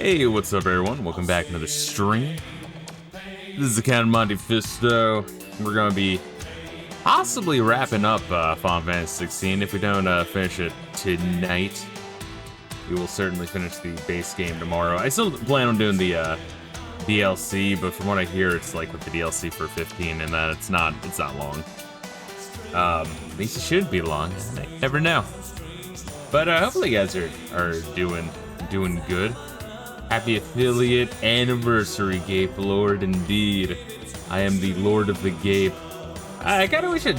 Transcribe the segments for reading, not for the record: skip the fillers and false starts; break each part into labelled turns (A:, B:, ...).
A: Hey, what's up everyone? Welcome back to another stream. This is the Captain Monte Fisto. We're gonna be possibly wrapping up Final Fantasy 16. If we don't finish it tonight, we will certainly finish the base game tomorrow. I still plan on doing the DLC, but from what I hear, it's like with the DLC for 15 and that it's not long. At least it should be long. I never know. But hopefully you guys are doing good. Happy affiliate anniversary, Gape Lord, indeed. I am the Lord of the Gape. I kinda wish it,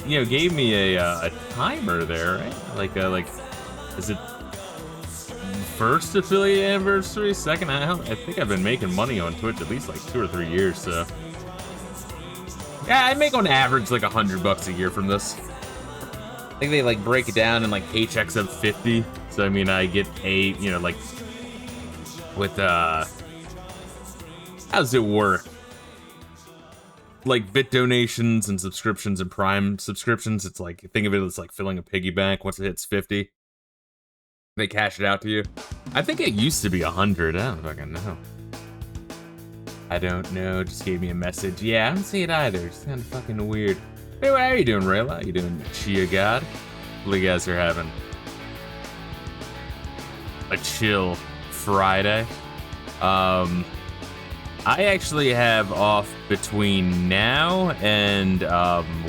A: gave me a timer there, right? Like, is it first affiliate anniversary, second? I think I've been making money on Twitch at least like 2 or 3 years, so. Yeah, I make on average like $100 a year from this. I think they like break it down in like paychecks of 50. So I mean, I get like with how's it work? Like bit donations and subscriptions and Prime subscriptions. It's like, think of it as like filling a piggy bank. Once it hits 50, they cash it out to you. I think it used to be 100. I don't fucking know. I don't know. Just gave me a message. Yeah, I don't see it either. It's kind of fucking weird. Anyway, how you doing, Rayla? How you doing, Chia God? Hopefully you guys are having a chill Friday. I actually have off between now and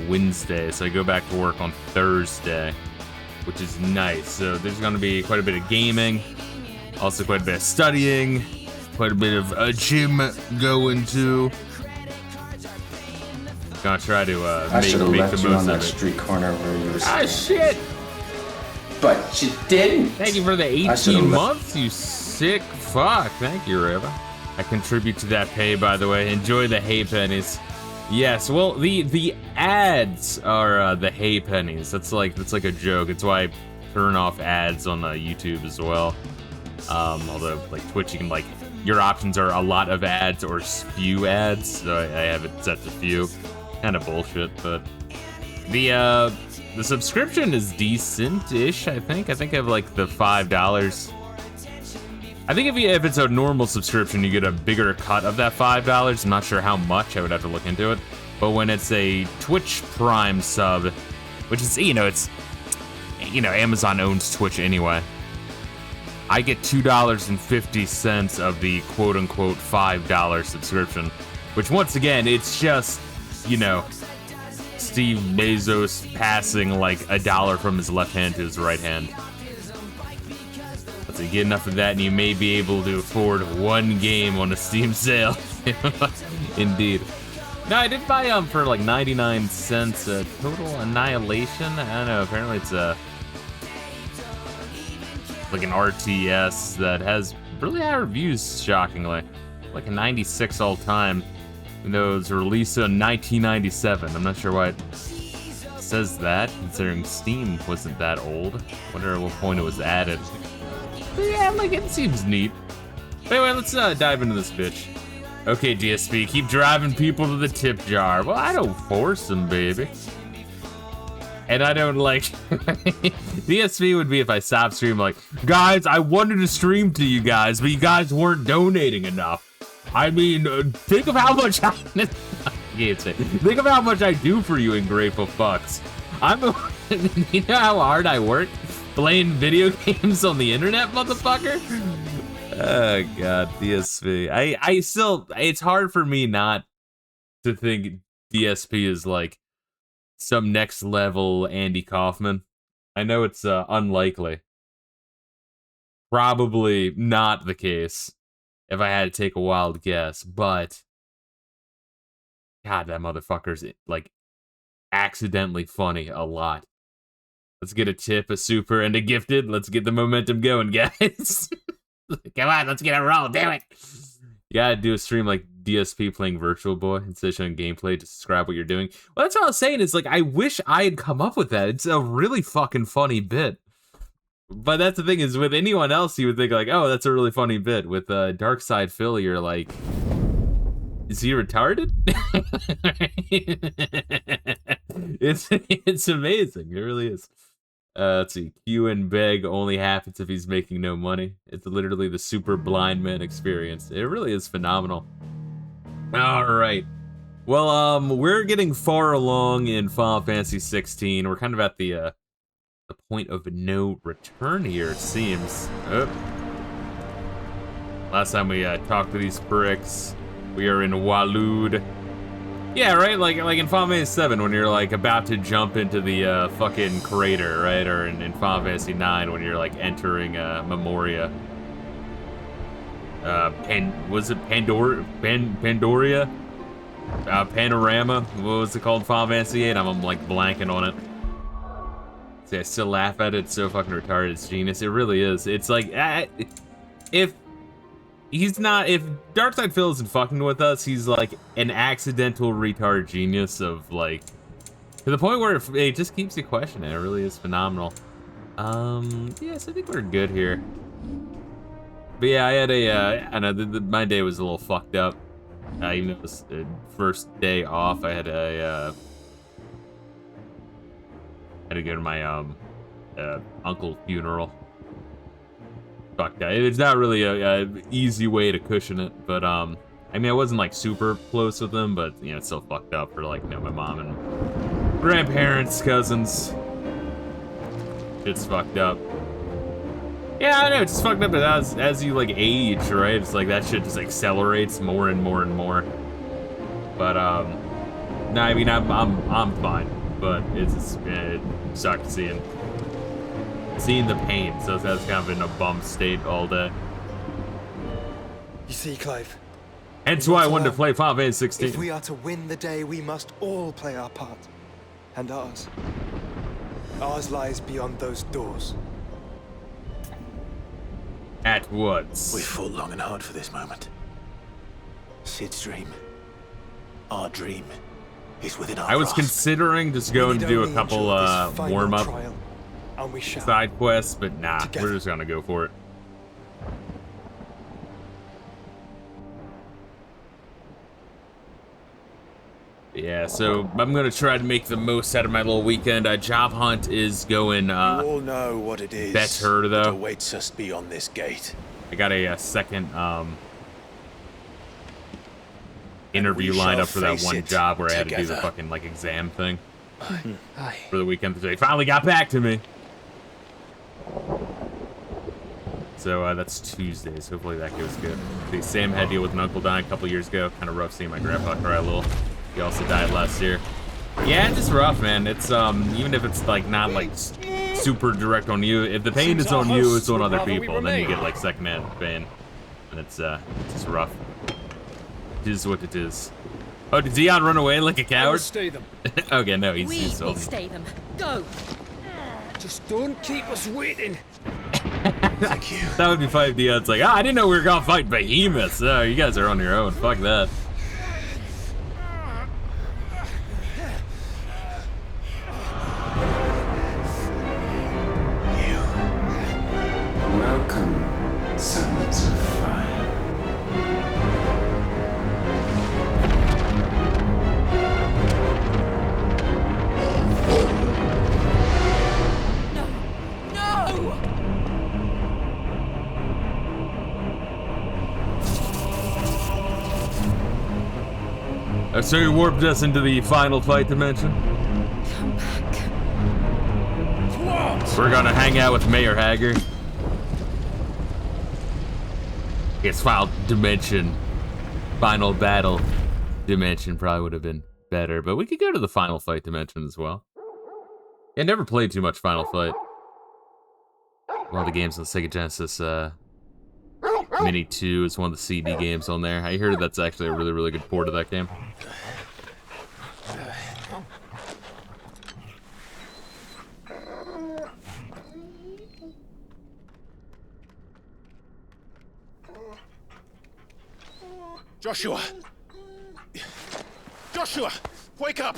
A: Wednesday, so I go back to work on Thursday, which is nice. So there's going to be quite a bit of gaming, also quite a bit of studying, quite a bit of a gym going to. Gonna try to make the most
B: you on that
A: of it.
B: street corner where you were
A: Ah, shit!
B: But you didn't.
A: Thank you for the 18 months, you sick fuck. Thank you, Reva. I contribute to that pay, by the way. Enjoy the hay pennies. Yes, well, the ads are the hay pennies. That's like a joke. It's why I turn off ads on YouTube as well. Although like Twitch, you can like your options are a lot of ads or few ads. So I have it set to few. Kind of bullshit, but the subscription is decent-ish. I think I have like the $5. I think if it's a normal subscription, you get a bigger cut of that $5. I'm not sure how much. I would have to look into it. But when it's a Twitch Prime sub, which is Amazon owns Twitch anyway, I get $2.50 of the quote-unquote $5 subscription, which once again, it's just, Steve Bezos passing like $1 from his left hand to his right hand. Let's see, get enough of that and you may be able to afford one game on a Steam sale. Indeed. No, I did buy for like 99 cents Total Annihilation. I don't know, apparently it's like an RTS that has really high reviews, shockingly. Like a 96 all time. Even though it was released in 1997. I'm not sure why it says that, considering Steam wasn't that old. Wonder at what point it was added. But yeah, like, it seems neat. But anyway, let's dive into this bitch. Okay, DSP, keep driving people to the tip jar. Well, I don't force them, baby. And I don't like... DSP would be if I stopped streaming like, guys, I wanted to stream to you guys, but you guys weren't donating enough. I mean, think of how much I think of how much I do for you, ungrateful fucks. You know how hard I work playing video games on the internet, motherfucker? Oh god, DSP. I still, it's hard for me not to think DSP is like some next level Andy Kaufman. I know it's unlikely. Probably not the case. If I had to take a wild guess, but God, that motherfucker's like accidentally funny a lot. Let's get a tip, a super, and a gifted. Let's get the momentum going, guys. Come on, let's get a roll. Damn it. You gotta do a stream like DSP playing Virtual Boy instead of showing gameplay to describe what you're doing. Well, that's what I was saying. Is like, I wish I had come up with that. It's a really fucking funny bit. But that's the thing, is with anyone else, you would think like, oh, that's a really funny bit. With Dark Side Phil, you're like, is he retarded? It's amazing. It really is. Let's see. Q and beg only happens if he's making no money. It's literally the super blind man experience. It really is phenomenal. All right. Well, we're getting far along in Final Fantasy 16. We're kind of at the point of no return here, it seems. Oh. Last time we talked to these pricks, we are in Waloed. Yeah, right? Like in Final Fantasy 7 when you're like about to jump into the fucking crater, right? Or in Final Fantasy 9 when you're like entering Memoria. Was it Pandoria? Panorama? What was it called? Final Fantasy 8? I'm like blanking on it. See, I still laugh at it. It's so fucking retarded. It's genius. It really is. It's like, if Darkside Phil isn't fucking with us, he's like an accidental retard genius of like, to the point where it just keeps you questioning. It really is phenomenal. Yes, I think we're good here. But yeah, I had I know my day was a little fucked up. Even though it was the first day off, I had to go to my uncle's funeral. Fucked up. It's not really a easy way to cushion it, but I mean, I wasn't like super close with them, but you know, it's still fucked up for like, you know, my mom and grandparents, cousins. Shit's fucked up. Yeah, I know, it's just fucked up, but as you like age, right? It's like that shit just accelerates more and more and more. But no, I mean, I'm fine, but it sucks seeing the pain. So that's kind of in a bum state all day.
C: You see, Clive.
A: Hence why I wanted to play Final Fantasy 16.
C: If we are to win the day, we must all play our part, and ours lies beyond those doors.
A: At once.
D: We fought long and hard for this moment. Sid's dream, our dream, is within our
A: I was
D: grasp.
A: considering just going to do a couple warm-up side quests, but nah, we're just gonna go for it. Yeah, so I'm gonna try to make the most out of my little weekend. Job hunt is going
D: you all know what it is
A: better though.
D: that awaits us beyond this gate.
A: I got a second interview lined up for that one job where I had to do the fucking like exam thing for the weekend. They finally got back to me. So that's Tuesdays. Hopefully that goes good. See, Sam had to deal with an uncle dying a couple years ago. Kind of rough seeing my grandpa cry a little. He also died last year. Yeah, it's just rough, man. It's even if it's like not like super direct on you, if the pain is on you, it's on other people. Then you get like secondhand pain, and it's just rough. It is what it is. Oh, did Dion run away like a coward?
E: Stay them.
A: Okay, no, he's
F: We will
A: still.
F: stay them. Go.
E: Just don't keep us waiting.
D: Thank you.
A: That would be funny if Dion's like, I didn't know we were gonna fight behemoths. Oh, you guys are on your own. Fuck that.
B: Welcome, sons of fire.
F: No!
A: So you warped us into the final fight dimension.
F: Come back.
A: We're gonna hang out with Mayor Hager. It's final dimension. Final battle dimension probably would have been better, but we could go to the final fight dimension as well. I never played too much Final Fight. One of the games on the Sega Genesis Mini 2 is one of the CD games on there. I heard that's actually a really, really good port of that game.
D: Joshua! Joshua! Wake up!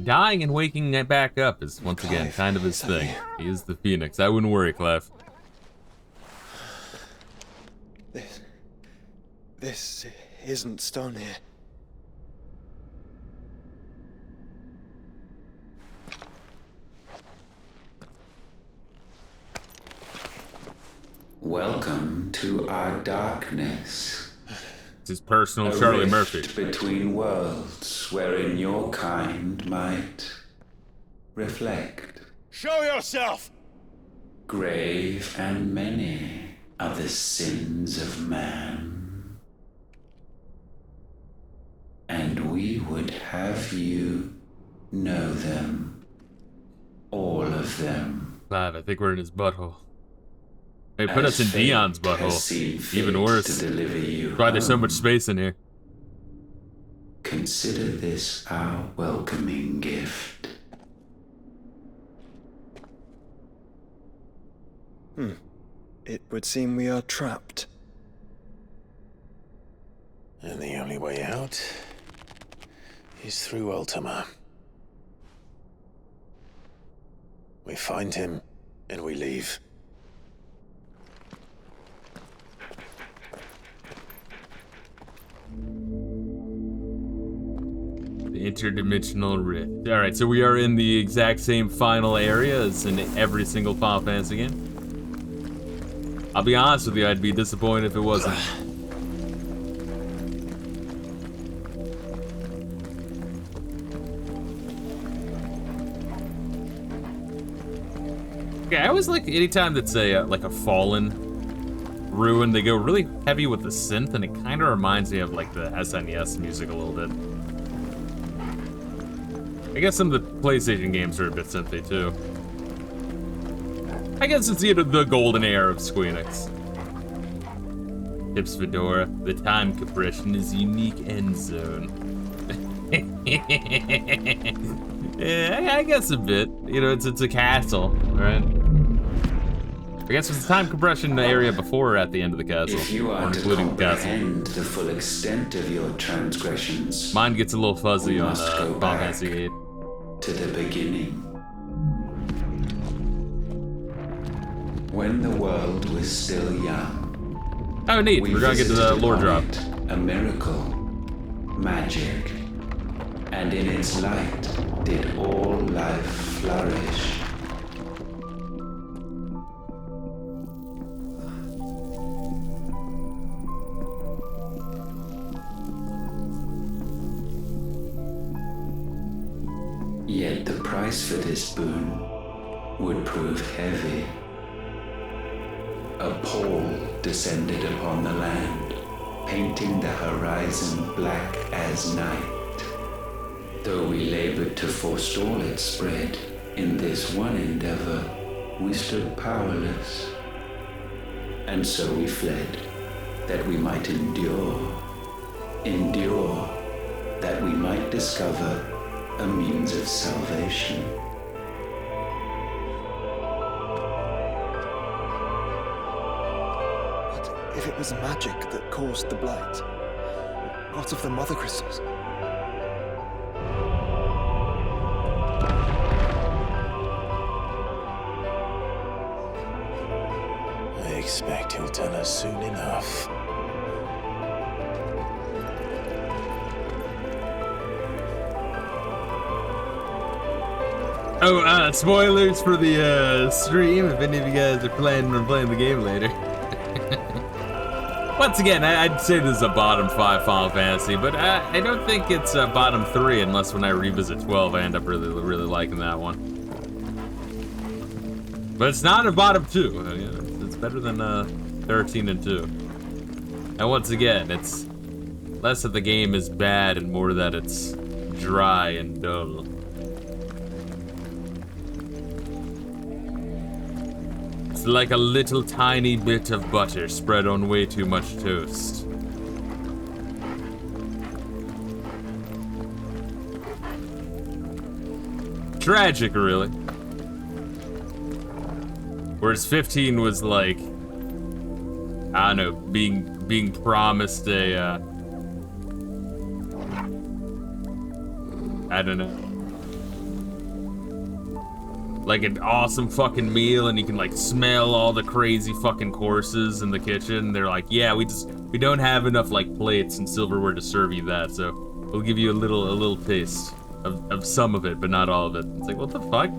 A: Dying and waking back up is, once again, kind of his thing. He is the Phoenix. I wouldn't worry, Clef.
C: This isn't stone here.
B: Welcome to our darkness.
A: It's his personal
B: A
A: Charlie
B: rift
A: Murphy.
B: between worlds wherein your kind might reflect.
G: Show yourself!
B: Grave and many are the sins of man. And we would have you know them. All of them.
A: Clive, I think we're in his butthole. They put
B: As
A: us in
B: fate
A: Dion's
B: has
A: butthole.
B: seen fit
A: Even worse.
B: to deliver you
A: Why there's so
B: home.
A: much space in here.
B: Consider this our welcoming gift.
C: It would seem we are trapped.
D: And the only way out is through Ultima. We find him, and we leave.
A: The interdimensional rift. Alright, so we are in the exact same final area as in every single Final Fantasy game. I'll be honest with you, I'd be disappointed if it wasn't. Yeah, I always like anytime that's a like a fallen ruin, they go really heavy with the synth, and it kind of reminds me of like the SNES music a little bit. I guess some of the PlayStation games are a bit synthy too. I guess it's either the golden era of Squeenix. Tips Fedora, the time compression is unique end zone. Yeah, I guess a bit. You know, it's a castle, right? I guess it's the time compression area before or at the end of the castle.
B: If you are to
A: including the castle.
B: comprehend the full extent of your transgressions,
A: Mine gets a little fuzzy
B: we
A: on
B: must go
A: Final
B: back
A: Fantasy VIII.
B: to the beginning. When the world was still young,
A: Oh, neat.
B: we
A: We're gonna get to the
B: visited
A: lore
B: upon
A: drop.
B: it a miracle, magic, and in its light did all life flourish. Yet the price for this boon would prove heavy. A pall descended upon the land, painting the horizon black as night. Though we labored to forestall its spread, in this one endeavor we stood powerless. And so we fled, that we might endure, that we might discover a means of salvation.
C: But if it was magic that caused the blight, what of the mother crystals?
D: I expect he'll tell us soon enough.
A: Oh, spoilers for the stream if any of you guys are planning on playing the game later. Once again, I'd say this is a bottom 5 Final Fantasy, but I don't think it's a bottom 3 unless when I revisit 12 I end up really liking that one. But it's not a bottom 2. It's better than 13 and 2. And once again, it's less that the game is bad and more that it's dry and dull. It's like a little tiny bit of butter spread on way too much toast. Tragic, really. Whereas 15 was like, I don't know, being promised a, I don't know, like an awesome fucking meal, and you can like smell all the crazy fucking courses in the kitchen. They're like, yeah, we don't have enough like plates and silverware to serve you that, so we'll give you a little taste of some of it, but not all of it. It's like, what the fuck?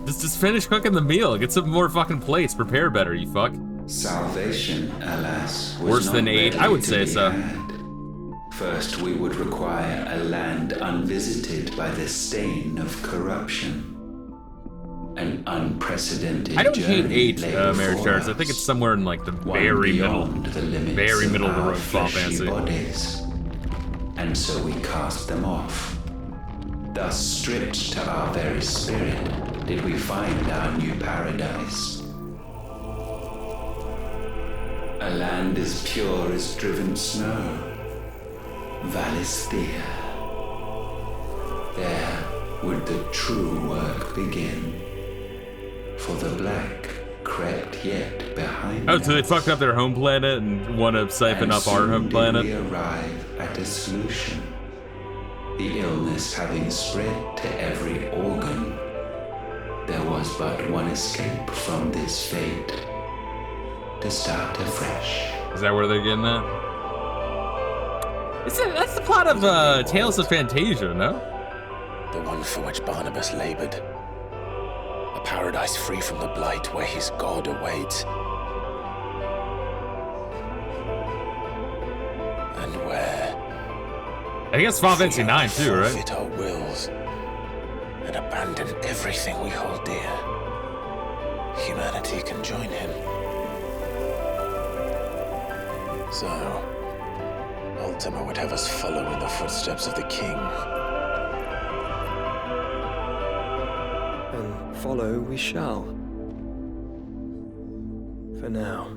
A: Just finish cooking the meal. Get some more fucking plates. Prepare better, you fuck.
B: Salvation, alas, was
A: Worse
B: not
A: than 8? I
B: readily
A: would
B: to
A: say
B: be
A: so.
B: had. First, we would require a land unvisited by the stain of corruption. An unprecedented
A: I don't hate
B: journey
A: 8
B: lay
A: marriage
B: before
A: charts. I
B: us.
A: think it's somewhere in like the
B: One
A: very middle.
B: beyond the limits
A: Very middle of the
B: our
A: road Final
B: fleshy
A: Fantasy.
B: bodies. And so we cast them off. Thus, stripped to our very spirit, did we find our new paradise. A land as pure as driven snow. Valisthea. There would the true work begin. For the black crept yet behind
A: Oh, so they
B: us.
A: fucked up their home planet and want to siphon
B: And
A: up our
B: soon
A: home
B: did
A: planet?
B: we arrive at a solution. The illness having spread to every organ, there was but one escape from this fate. To start afresh.
A: Is that where they're getting at? That's the plot of Tales of Fantasia, no?
D: The one for which Barnabas labored. A paradise free from the blight where his God awaits. And where
A: I think it's Final Fantasy
D: we
A: 9 too, right?
D: forfeit our wills and abandon everything we hold dear. Humanity can join him. So, Ultima would have us follow in the footsteps of the king.
C: And follow we shall. For now.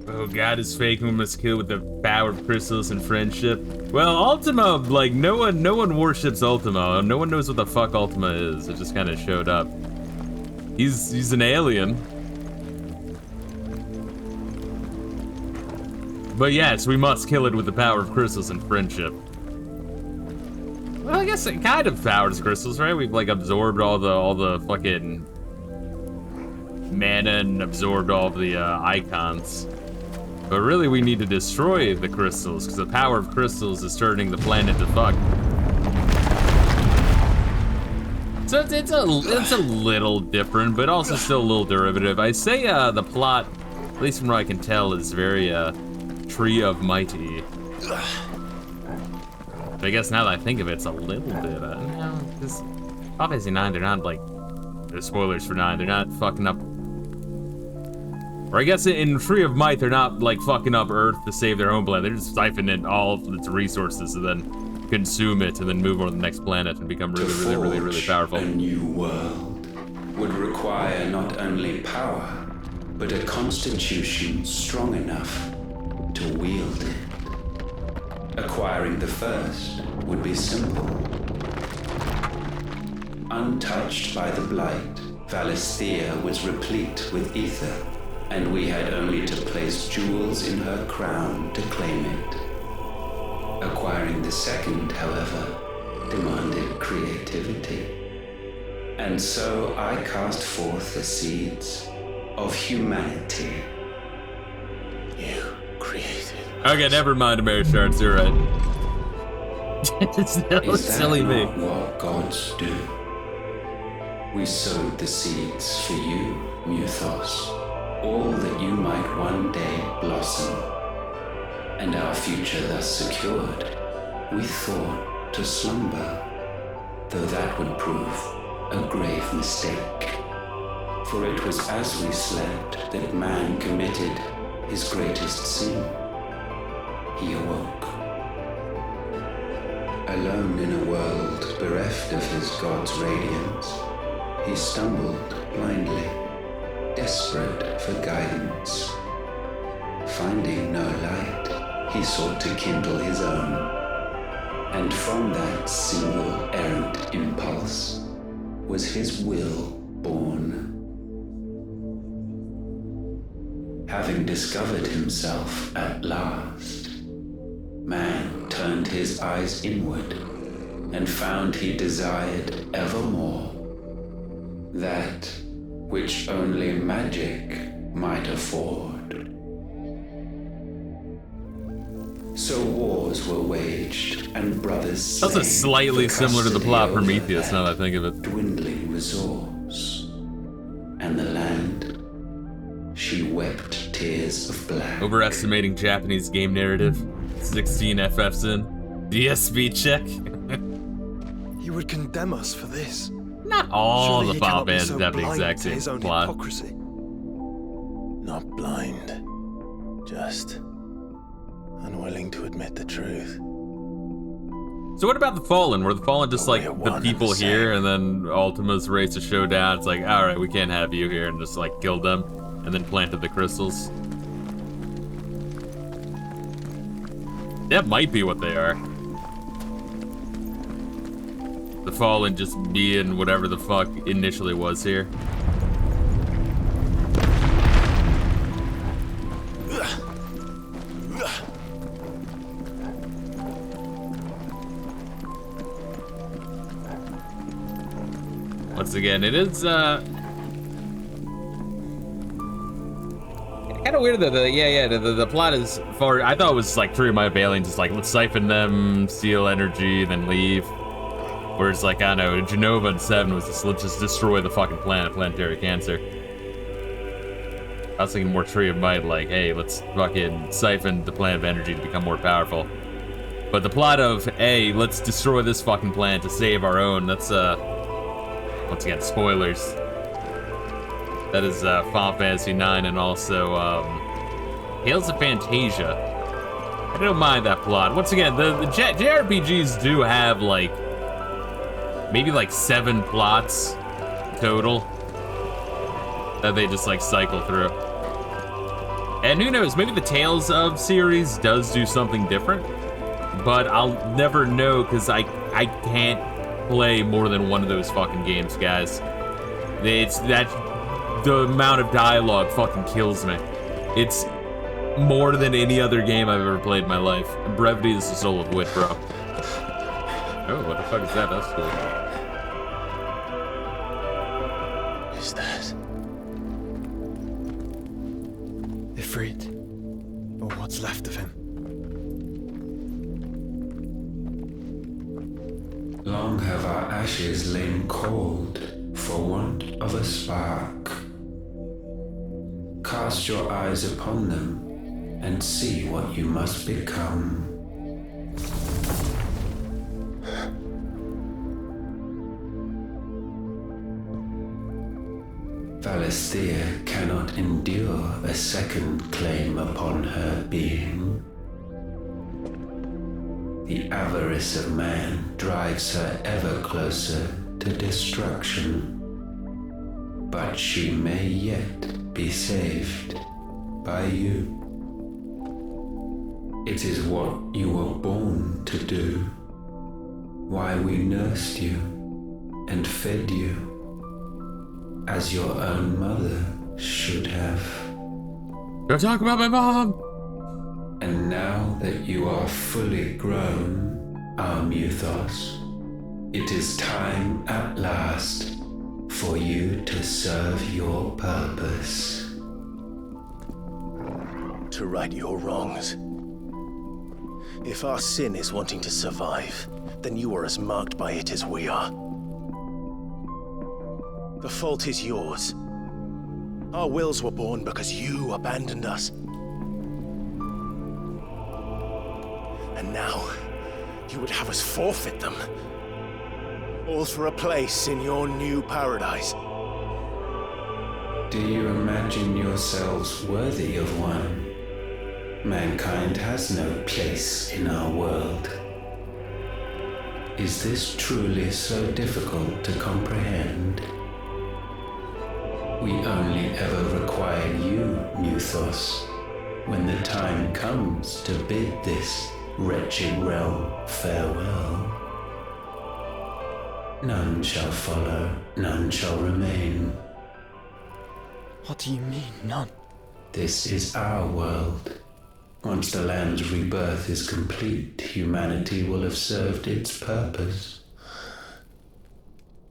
A: Oh, God is fake and we must kill with the power of crystals and friendship. Well, Ultima, like, no one worships Ultima. No one knows what the fuck Ultima is. It just kind of showed up. He's an alien. But yes, we must kill it with the power of crystals and friendship. Well, I guess it kind of powers crystals, right? We've like absorbed all the fucking mana and absorbed all the icons. But really, we need to destroy the crystals because the power of crystals is turning the planet to fuck. So it's a little different, but also still a little derivative. I say the plot, at least from what I can tell, is very Tree of Mighty. But I guess now that I think of it, it's a little bit, no, because obviously 9, they're not like, there's spoilers for 9, they're not fucking up. Or I guess in Tree of Might, they're not like fucking up Earth to save their own planet. They're just siphoning all of its resources and then consume it and then move on to the next planet and become really powerful.
B: A new world would require not only power, but a constitution strong enough to wield it. Acquiring the first would be simple. Untouched by the blight, Valisthea was replete with ether, and we had only to place jewels in her crown to claim it. Acquiring the second, however, demanded creativity. And so I cast forth the seeds of humanity.
D: You created.
A: Okay, never mind, Mary Shards, you're right.
B: Is that
A: Silly me.
B: not what gods do? We sowed the seeds for you, Muthos, all that you might one day blossom. And our future thus secured, we thought to slumber, though that would prove a grave mistake. For it was as we slept that man committed his greatest sin. He awoke. Alone in a world bereft of his God's radiance, he stumbled blindly, desperate for guidance. Finding no light, he sought to kindle his own. And from that single errant impulse was his will born. Having discovered himself at last, man turned his eyes inward and found he desired evermore that which only magic might afford. So wars wars were waged and brothers
A: That's
B: slain
A: slightly
B: for
A: similar to the
B: custody
A: plot
B: over
A: Prometheus, now that I think of it.
B: dwindling resource. And the land, she wept tears of black.
A: Overestimating Japanese game narrative. 16 FFs in. DSB check.
C: He would condemn us for this.
A: Not all
C: Surely
A: the
C: he
A: Final
C: cannot be
A: Fantasies
C: so
A: have the
C: blind
A: exact
C: to his
A: same
C: own
A: plot.
C: hypocrisy.
D: Not blind. Just unwilling to admit the truth.
A: So what about the Fallen? Were the Fallen just like
D: We're
A: the
D: one
A: people
D: and the
A: here,
D: same.
A: and then Ultima's race a showdown? It's like, alright, we can't have you here, and just like killed them, and then planted the crystals. That might be what they are. The Fallen just being whatever the fuck initially was here. Once again, it is kind of weird that the plot is far. I thought it was like Tree of My Bailing, just like let's siphon them, steal energy, then leave. Whereas like I don't know, Genova and 7 was just let's just destroy the fucking planet, planetary cancer. I was thinking more Tree of Might, like hey, let's fucking siphon the planet of energy to become more powerful. But the plot of hey, let's destroy this fucking planet to save our own. That's once again, spoilers. That is Final Fantasy IX and also Tales of Fantasia. I don't mind that plot. Once again, the JRPGs do have like maybe like 7 plots total that they just like cycle through. And who knows, maybe the Tales of series does do something different, but I'll never know because I can't play more than one of those fucking games, guys. It's that the amount of dialogue fucking kills me. It's more than any other game I've ever played in my life. Brevity is the soul of wit, bro. Oh, what the fuck is that? That's cool.
D: Is that?
C: Ifrit, or what's left of him.
B: Long have our ashes lain cold for want of a spark. Cast your eyes upon them and see what you must become. Valisthea cannot endure a second claim upon her being. The avarice of man drives her ever closer to destruction. But she may yet be saved by you. It is what you were born to do, why we nursed you and fed you, as your own mother should have.
A: Don't talk about my mom!
B: And now that you are fully grown, our Muthos, it is time at last for you to serve your purpose.
D: To right your wrongs. If our sin is wanting to survive, then you are as marked by it as we are. The fault is yours. Our wills were born because you abandoned us. And now, you would have us forfeit them. All for a place in your new paradise.
B: Do you imagine yourselves worthy of one? Mankind has no place in our world. Is this truly so difficult to comprehend? We only ever require you, Muthos, when the time comes to bid this wretched realm farewell. None shall follow, none shall remain.
C: What do you mean, none?
B: This is our world. Once the land's rebirth is complete, humanity will have served its purpose.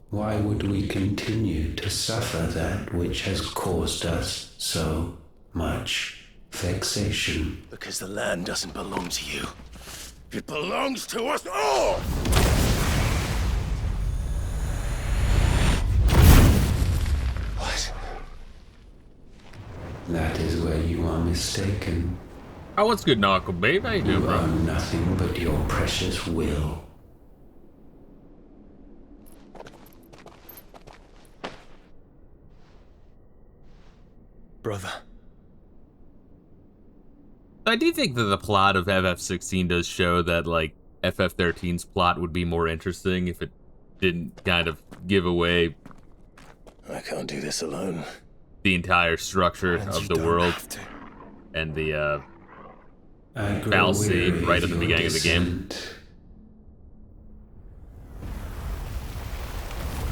B: Why would we continue to suffer that which has caused us so much vexation?
D: Because the land doesn't belong to you. It belongs to us all! What?
B: That is where you are mistaken.
A: Oh, what's good, Knuckle, babe? How you doing,
B: You
A: bro?
B: are nothing but your precious will.
C: Brother.
A: I do think that the plot of FF16 does show that, like, FF13's plot would be more interesting if it didn't kind of give away
D: I can't do this alone.
A: the entire structure
C: And
A: of
C: you
A: the
C: don't
A: world
C: have to.
A: and the
B: I grow
A: fallacy
B: weary
A: right at
B: of
A: the
B: your
A: beginning of the game.
B: dissent.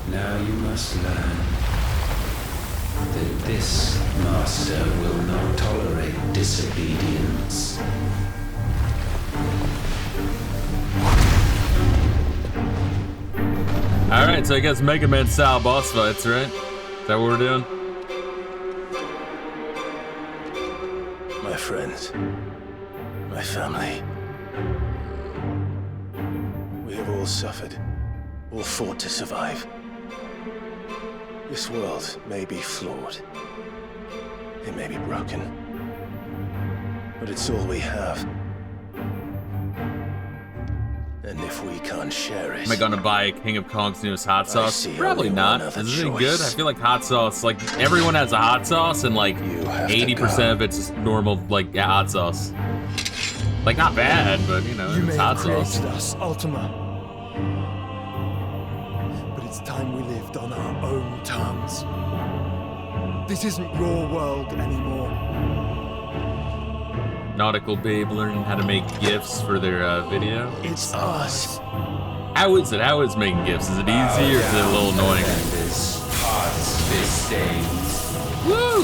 B: Now you must learn that this master will not tolerate disobedience.
A: Alright, so I guess Mega Man style boss fights, right? Is that what we're doing?
D: My friends. My family. We have all suffered. All fought to survive. This world may be flawed. It may be broken. But it's all we have. And if we can't share it...
A: Am I gonna buy King of Kong's newest hot sauce?
D: see
A: Probably
D: only
A: not.
D: one other
A: Is it any good? I
D: choice.
A: feel like hot sauce, like, everyone has a hot sauce, and like,
D: You have to
A: 80%
D: go.
A: of it's normal, like, yeah, hot sauce. Like, not bad, but, you know,
C: You may
A: it's
C: have
A: hot
C: created
A: sauce.
C: us, Ultima. But it's time we lived on our own terms. This isn't your world anymore.
A: Nautical Babe learning how to make GIFs for their video.
C: It's us.
A: How is it? How is making GIFs? Is it easy or is it a little annoying?
B: This hearts this days.
A: Woo!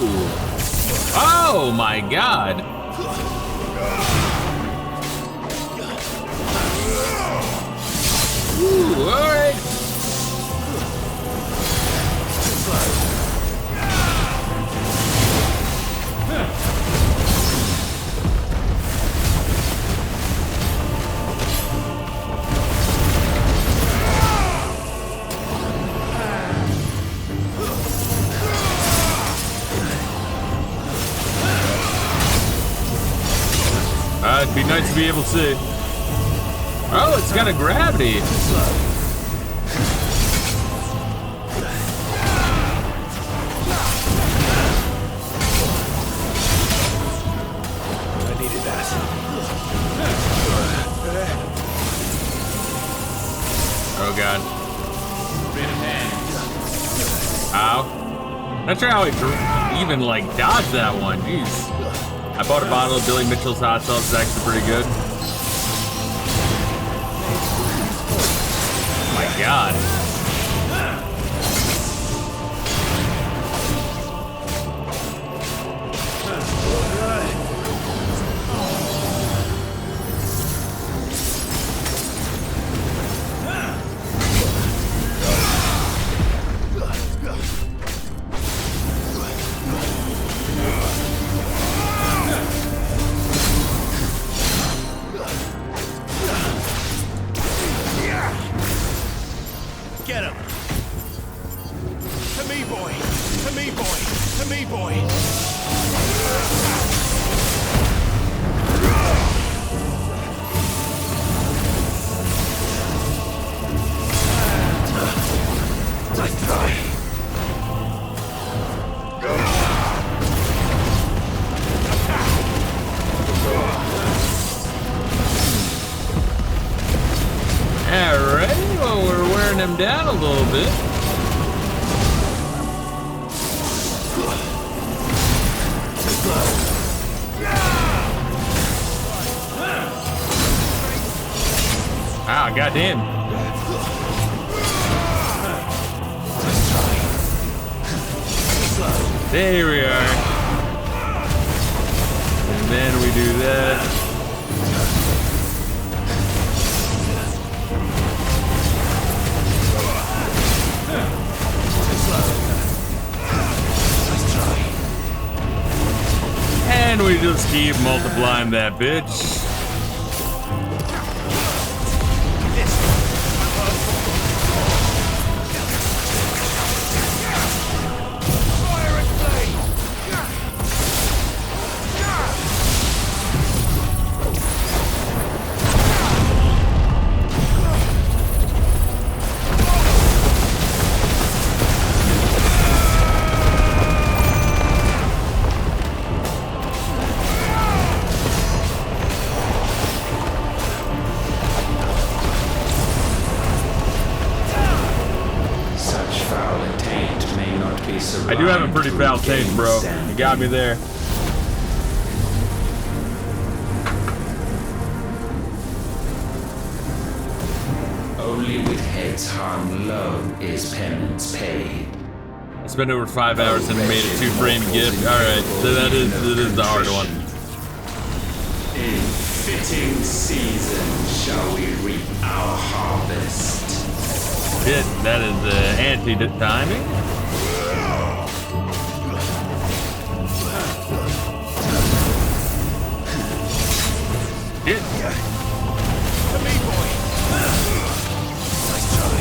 A: Oh my god! Woo, alright! It'd be nice to be able to see. Oh, it's got a gravity.
D: I needed that.
A: Oh god. Ow. Not sure how I even like dodged that one. Jeez. I bought a bottle of Billy Mitchell's hot sauce. It's actually pretty good. Oh my god.
D: Get him! To me, boy! To me, boy! To me, boy! Let's try.
A: Alright, well, we're wearing him down a little bit. Ah, goddamn. There we are. And then we do that. And we just keep multiplying that bitch.
B: surround
A: I do have a pretty
B: to
A: foul
B: regain
A: taste, bro.
B: sanity.
A: You got me there.
B: Only with heads hung low is penance paid.
A: I spent over 5 hours and made a 2-frame gift. Alright, so that is the hard one.
B: In fitting season shall we reap our harvest.
A: Shit, that is anti-timing. Shit.
D: To me, boy. Nice try.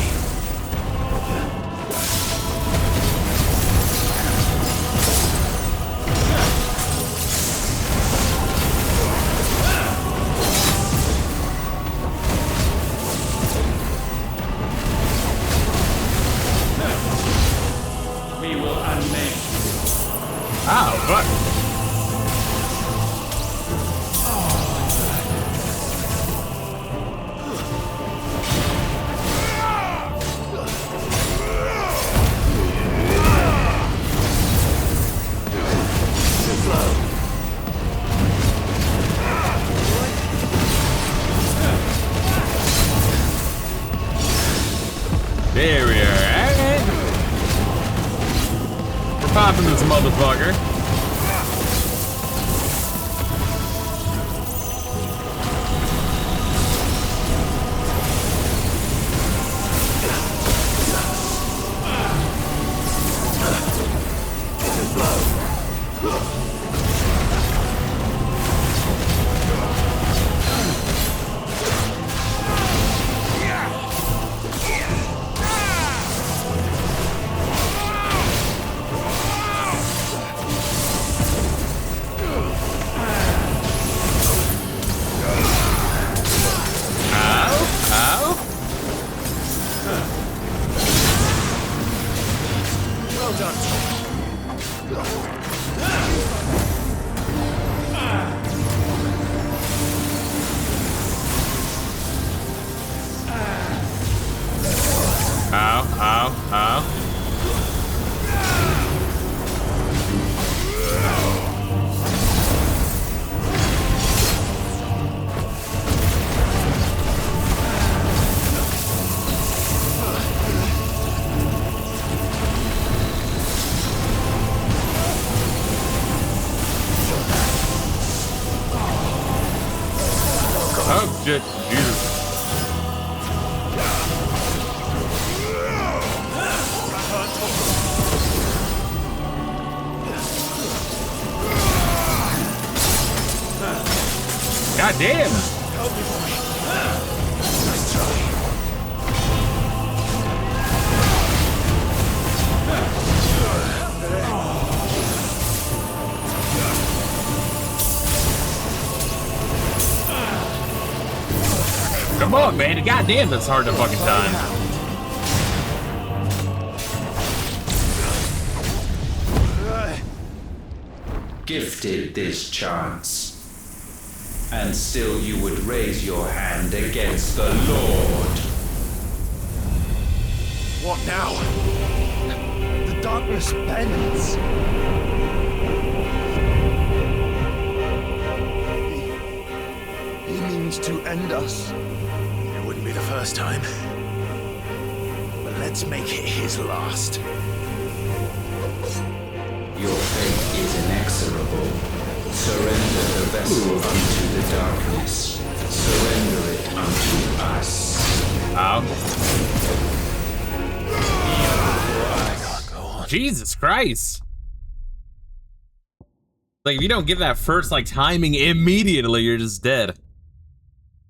B: We will unmake.
A: Ow, fuck. There we are. Alright. We're popping this motherfucker. Oh shit, Jesus. God damn!
D: Nice try.
A: Come on, man. God damn, that's hard to fucking time.
B: Gifted this chance, and still you would raise your hand against the Lord.
D: What now?
C: The darkness bends. He means to end us.
D: It wouldn't be the first time. But let's make it his last.
B: Your fate is inexorable. Surrender the vessel unto the darkness. Surrender it unto us.
A: Ow.
D: Go on.
A: Jesus Christ. Like, if you don't get that first, like, timing immediately, you're just dead.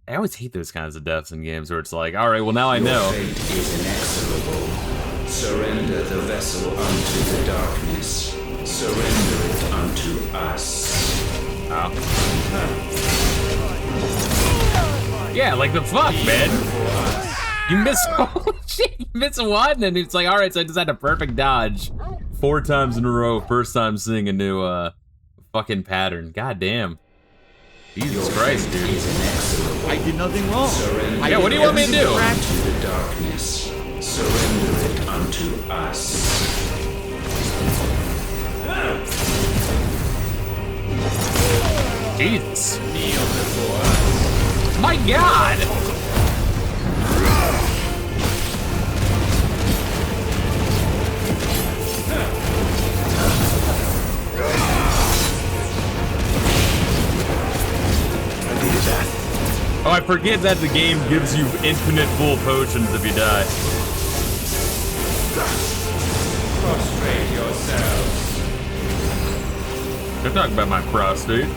A: I always hate those kinds of deaths in games where it's like, alright, well, now I know.
B: Your fate is inexorable. Surrender the vessel unto the darkness. Surrender it unto us.
A: Ow. Yeah, like the fuck, man. You miss shit. You miss one, and it's like, all right, so I just had a perfect dodge 4 times in a row. First time seeing a new fucking pattern. God damn. Jesus Christ, dude.
G: I did nothing wrong.
A: Yeah, what do you want me to do?
B: Unto the darkness. Surrender it unto us.
A: Jesus. My God. Oh, I forget that the game gives you infinite full potions if you die.
B: Prostrate yourselves.
A: They're talking about my prostate.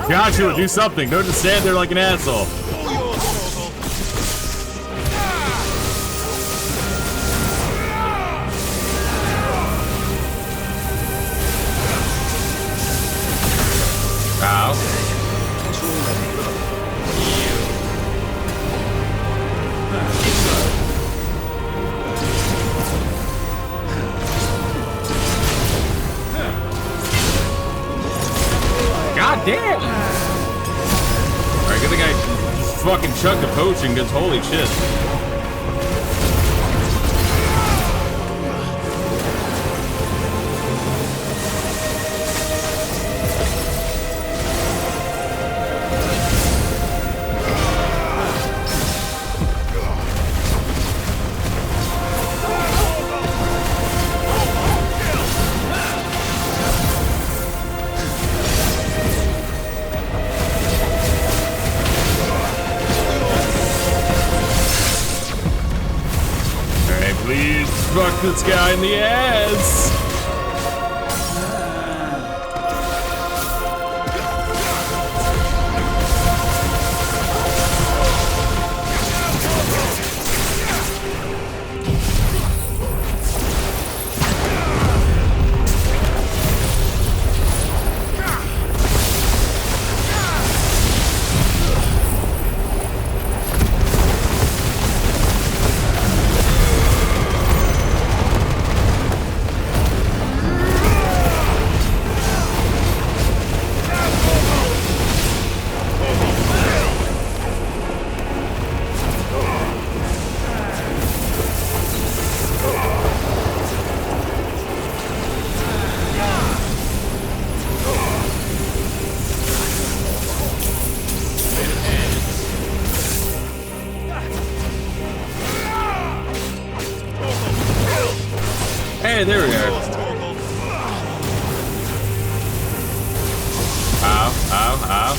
A: Joshua, do something. Don't just stand there like an asshole. Damn! Alright, good thing I just fucking chucked a potion, because holy shit. Fuck this guy in the ass! Hey, there we are. Ow, ow, ow.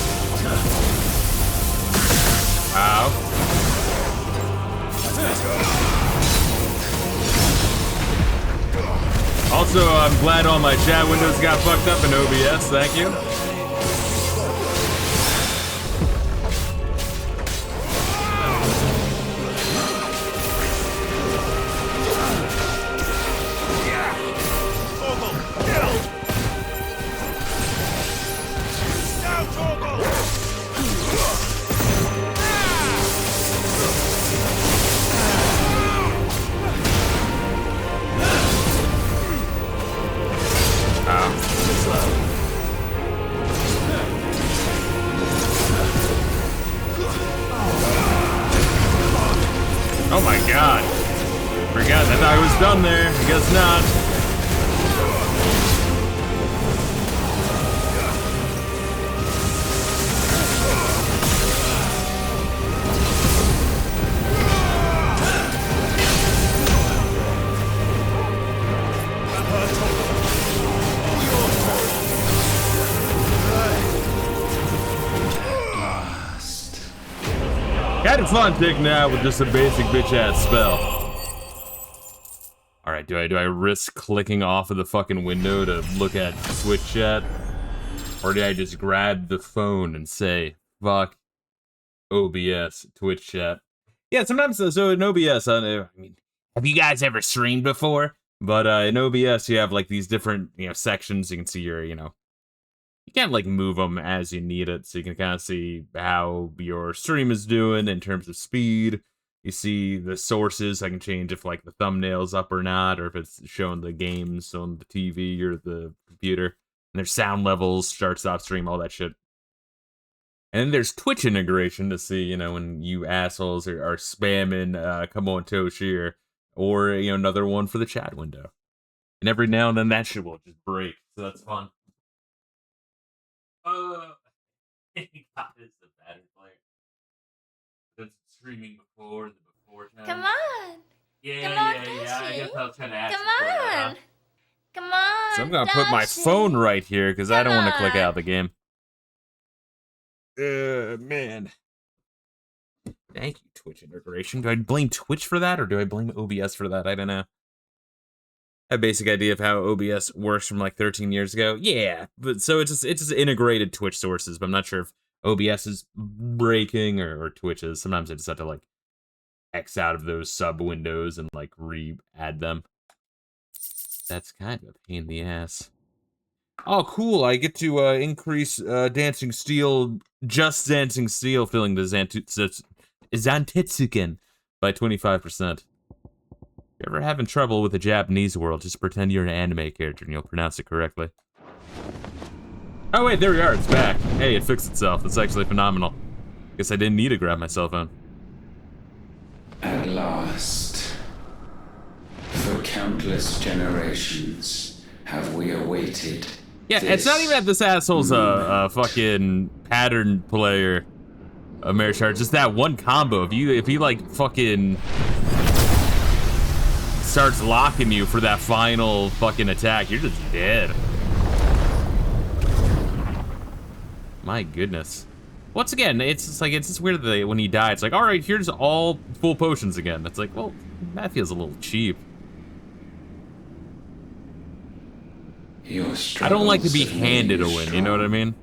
A: Ow. Also, I'm glad all my chat windows got fucked up in OBS, thank you. Oh my god. Forgot, I thought I was done there. I guess not. it's fun taking it out with just a basic bitch-ass spell. Alright, do I risk clicking off of the fucking window to look at Switch chat? Or do I just grab the phone and say, fuck OBS, Twitch chat? Yeah, sometimes, so in OBS, I mean, have you guys ever streamed before? But in OBS, you have like these different, sections. You can see your, you can't like move them as you need it. So you can kind of see how your stream is doing in terms of speed. You see the sources. I can change if like the thumbnail's up or not, or if it's showing the games on the TV or the computer. And there's sound levels, start, stop stream, all that shit. And then there's Twitch integration to see, when you assholes are spamming, come on Toshi, or another one for the chat window. And every now and then that shit will just break, so that's fun. God is the better player. That's streaming before time.
H: Come on.
A: Yeah,
H: Come on,
A: yeah. I guess I was trying to ask.
H: Come on. Come on.
A: So I'm gonna put my phone right here because I don't want to click out the game. Man. Thank you, Twitch integration. Do I blame Twitch for that, or do I blame OBS for that? I don't know. I have a basic idea of how OBS works from like 13 years ago. Yeah, but so it's just integrated Twitch sources, but I'm not sure if OBS is breaking or Twitch is. Sometimes I just have to like X out of those sub windows and like re-add them. That's kind of a pain in the ass. Oh, cool. I get to increase Dancing Steel, just Dancing Steel, filling the Zantitsuken by 25%. If you're ever having trouble with the Japanese world, just pretend you're an anime character and you'll pronounce it correctly. Oh, wait, there we are. It's back. Hey, it fixed itself. That's actually phenomenal. Guess I didn't need to grab my cell phone.
B: At last, for countless generations, have we awaited.
A: Yeah, it's not even that this asshole's a fucking pattern player, Americhar. Just that one combo. If he like fucking starts locking you for that final fucking attack, you're just dead. My goodness. Once again, it's just weird that when you die, it's like, all right, here's all full potions again. It's like, well, that feels a little cheap. I don't like to be handed a win, you know what I mean?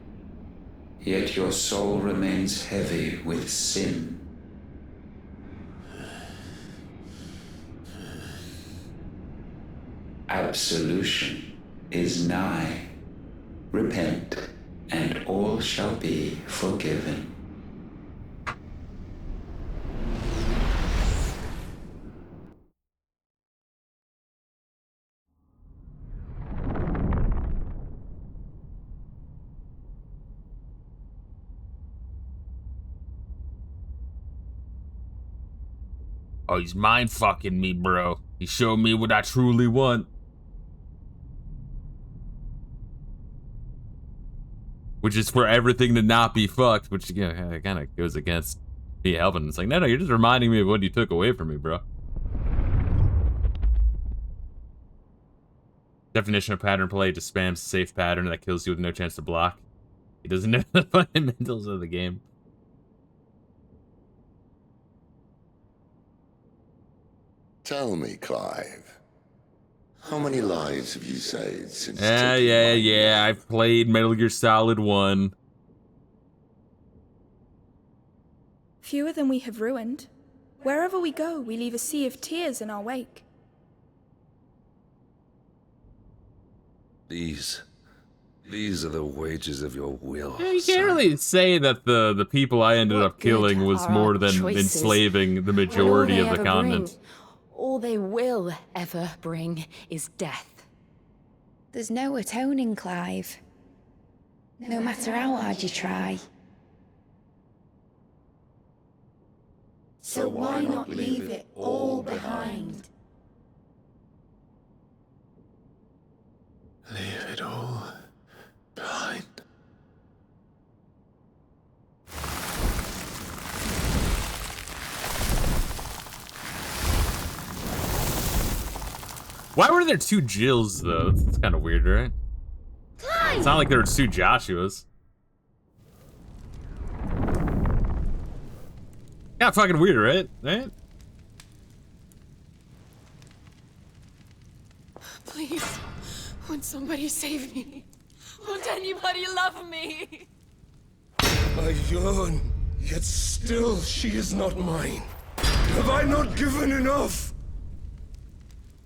B: Yet your soul remains heavy with sin. Absolution is nigh. Repent, and all shall be forgiven.
A: Oh, he's mind fucking me, bro. He showed me what I truly want. Which is for everything to not be fucked, which kind of goes against me helping. It's like, no, you're just reminding me of what you took away from me, bro. Definition of pattern play: just spams safe pattern that kills you with no chance to block. He doesn't know the fundamentals of the game.
I: Tell me, Clive, how many lives have you saved since?
A: Yeah. I've played Metal Gear Solid 1.
J: Fewer than we have ruined. Wherever we go, we leave a sea of tears in our wake.
I: These are the wages of your will.
A: Yeah, you can't really say that the people I ended up killing was more than enslaving the majority of the continent.
F: All they will ever bring is death.
H: There's no atoning, Clive. No matter how hard you try. So why not leave it all behind?
D: Leave it all behind.
A: Why were there two Jills, though? It's kind of weird, right?
H: Clive!
A: It's not like there were two Joshuas. Kind of fucking weird, right? Right?
F: Please, won't somebody save me? Won't anybody love me?
E: I yearn, yet still she is not mine. Have I not given enough?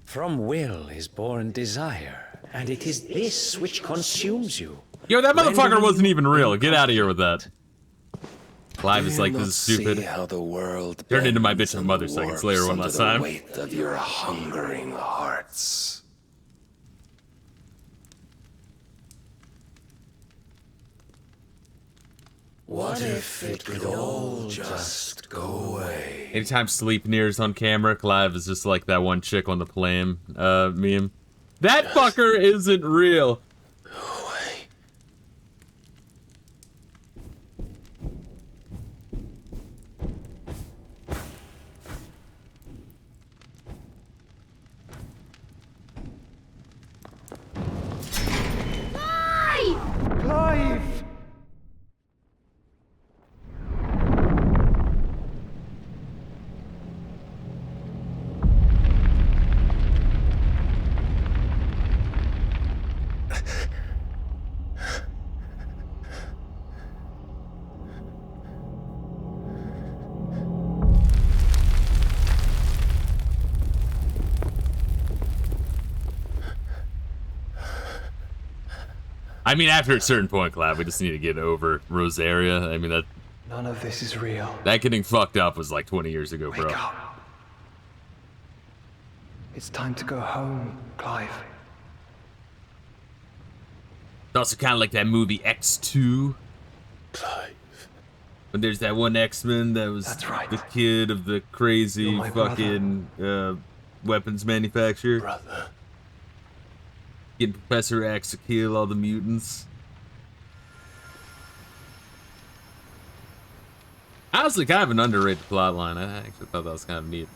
K: From will is born desire, and it is this which consumes you.
A: Yo, that motherfucker
K: rendering
A: wasn't
K: you
A: even real. Get out of here with that. Clive
D: Do
A: is
D: you
A: like,
D: not
A: this is stupid.
D: see how the world
A: Turned into my
D: bends
A: bitch of
D: and
A: mother so I can
D: warps
A: slay her one
D: under
A: last
D: the
A: time.
D: weight of your hungering hearts. What if it could all just go away?
A: Anytime sleep nears on camera, Clive is just like that one chick on the plane meme. That fucker isn't real.
C: Clive!
A: I mean, after a certain point, Clive, we just need to get over Rosaria. I mean, that
C: None of this is real.
A: getting fucked up was like 20 years ago, bro.
C: Wake up. It's time to go home, Clive.
A: It's also kind of like that movie X2.
D: Clive.
A: When there's that one X-Men that was
C: That's right.
A: the kid of the crazy
C: You're my
A: fucking weapons manufacturer.
D: Brother.
A: Getting Professor X to kill all the mutants. Honestly, kind of an underrated plotline. I actually thought that was kind of neat.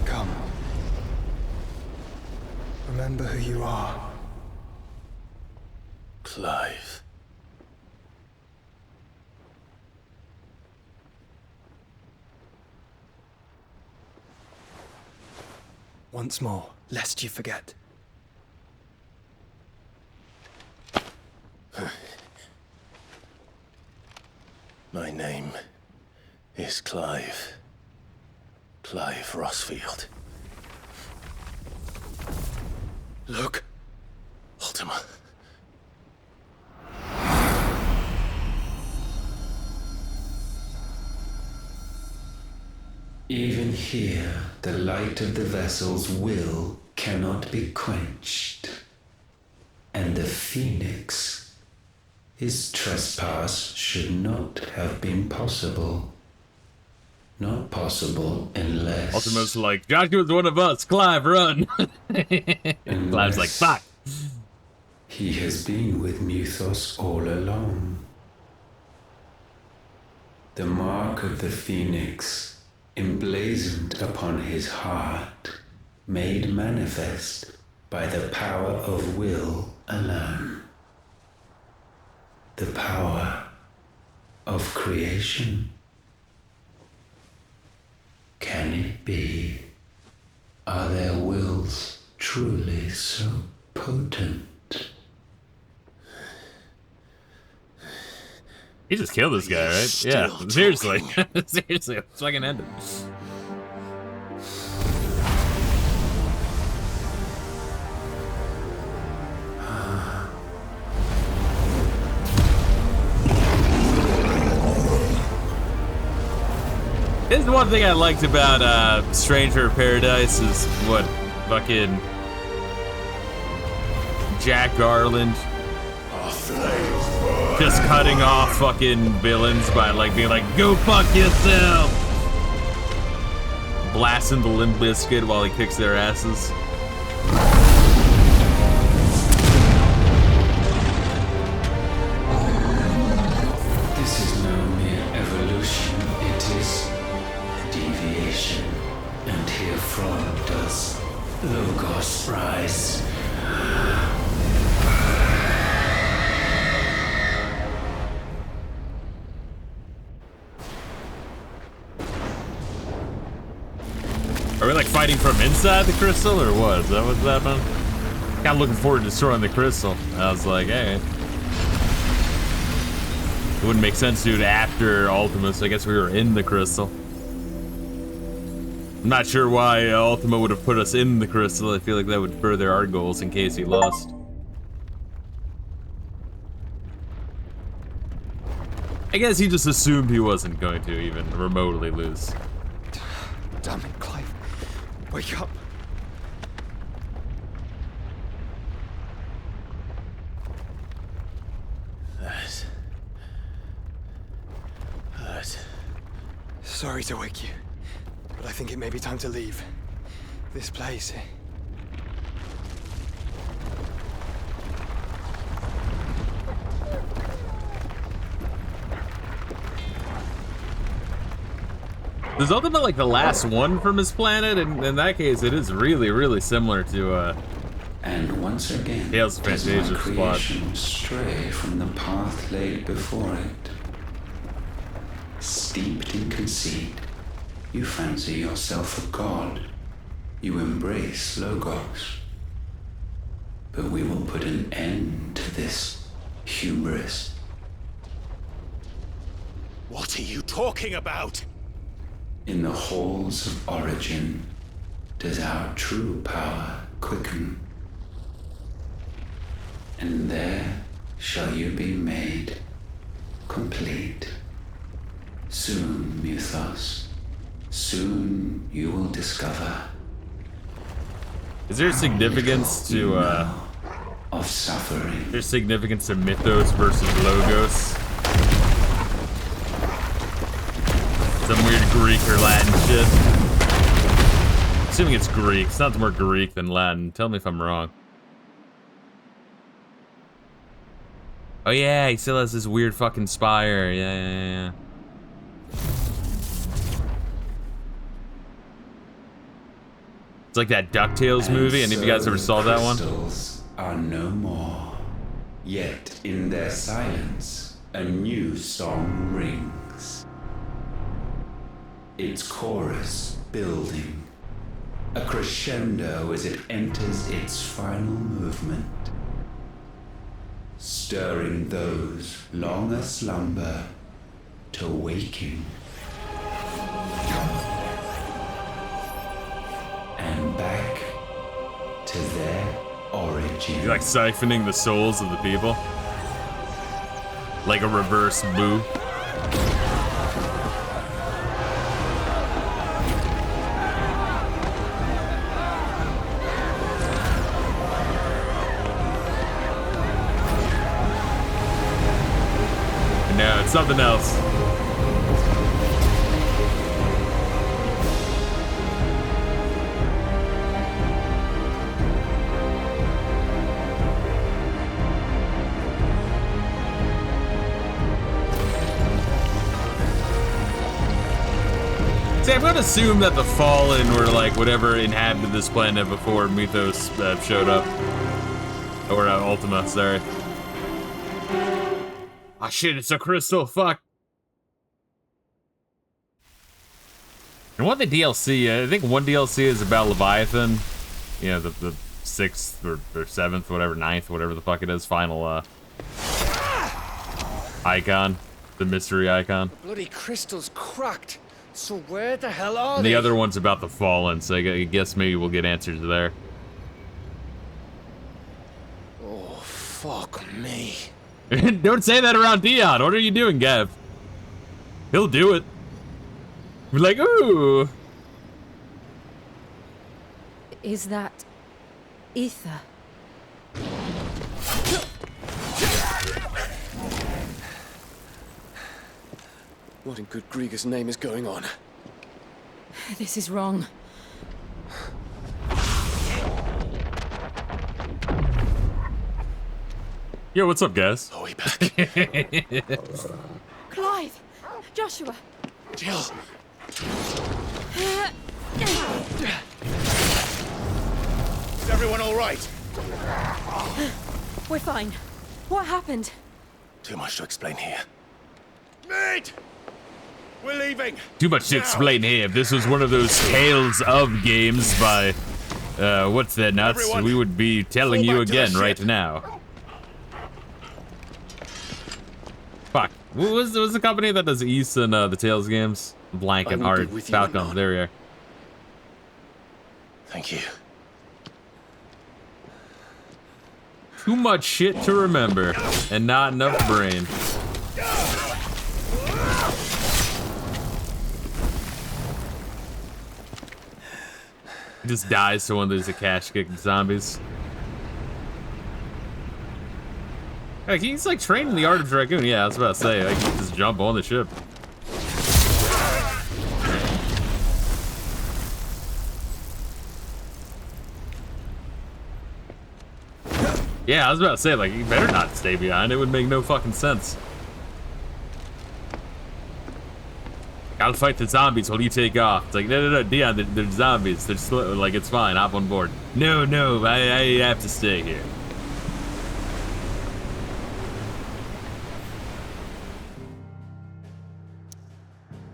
C: Come. Remember who you are.
D: Clive.
C: Once more, lest you forget.
D: My name is Clive. Clive Rossfield.
C: Look.
D: Ultima.
B: Even here, the light of the vessel's will cannot be quenched. And the Phoenix, his trespass should not have been possible. Not possible unless...
A: Ultima's like, Joshua's one of us. Clive, run. Clive's like, fuck.
B: He has been with Muthos all along. The mark of the Phoenix, emblazoned upon his heart, made manifest by the power of will alone. The power of creation. Can it be? Are their wills truly so potent?
A: He just killed this guy, right? Yeah, seriously. Seriously, let's fucking end it. This is one thing I liked about Stranger Paradise is what fucking Jack Garland just cutting off fucking villains by like being like, go fuck yourself, blasting the Limp Bizkit while he kicks their asses.
B: This is no mere evolution, it is deviation. And herefrom does Logos rise.
A: Are we like fighting from inside the crystal or what? Is that what's happening? Kind of looking forward to destroying the crystal. I was like, hey. It wouldn't make sense to do it after Ultima, so I guess we were in the crystal. I'm not sure why Ultima would have put us in the crystal. I feel like that would further our goals in case he lost. I guess he just assumed he wasn't going to even remotely lose.
C: Damn it, Clive. Wake up. Sorry to wake you, but I think it may be time to leave. This place.
A: Is Ultima like the last one from his planet? And in that case, it is really, really similar to
B: and once again,
A: Tales of
B: does my
A: Fantasia Squad.
B: creation stray from the path laid before it. Steeped in conceit, you fancy yourself a god. You embrace Logos. But we will put an end to this hubris.
D: What are you talking about?
B: In the halls of origin does our true power quicken. And there shall you be made complete. Soon, Mythos, soon you will discover.
A: Is there significance to
B: of suffering?
A: There's significance to Mythos versus Logos? Some weird Greek or Latin shit. Assuming it's Greek. Sounds more Greek than Latin. Tell me if I'm wrong. Oh yeah, he still has this weird fucking spire. Yeah. It's like that DuckTales movie. Any of you guys ever saw that one?
B: Crystals are no more. Yet in their silence, a new song rings. Its chorus building, a crescendo as it enters its final movement, stirring those long aslumber to waking. And back to their origin.
A: You're like siphoning the souls of the people. Like a reverse boo. No, it's something else. See, I'm gonna assume that the Fallen were like whatever inhabited this planet before Mythos showed up. Or Ultima, sorry. Ah, shit, it's a crystal, fuck. And one of the DLC, I think one DLC is about Leviathan. You know, the 6th or 7th, whatever, 9th, whatever the fuck it is, final icon. The mystery icon.
L: Bloody crystal's cracked. So where the hell are
A: And
L: they?
A: the other one's about the Fallen, so I guess maybe we'll get answers there.
L: Oh, fuck me.
A: Don't say that around Dion. What are you doing, Gav? He'll do it. We're like, ooh.
M: Is that ether?
L: What in good Grieger's name is going on?
M: This is wrong.
A: Yo, what's up, guys?
L: Oh, we back.
F: Clive! Joshua!
L: Jill!
E: Is everyone all right?
M: We're fine. What happened?
D: Too much to explain here.
E: Mate! We're leaving.
A: Too much to explain here. If this was one of those Tales of games by, what's that nuts?
E: Everyone,
A: we would be telling you
E: back to the
A: again
E: ship.
A: right now. Fuck. What was the company that does East and the Tales games? Blank and
D: I will be
A: Hard.
D: with you,
A: Falcon.
D: Anon.
A: There we are.
D: Thank you.
A: Too much shit to remember, and not enough brain. He just dies to one of these cash-kicking zombies. Like, he's like training the art of Dragoon. Yeah, I was about to say, like, just jump on the ship. Yeah, I was about to say, like, you better not stay behind. It would make no fucking sense. I'll fight the zombies while you take off. It's like, no, Dion, they're zombies. They're slow. Like, it's fine. Hop on board. No, I have to stay here.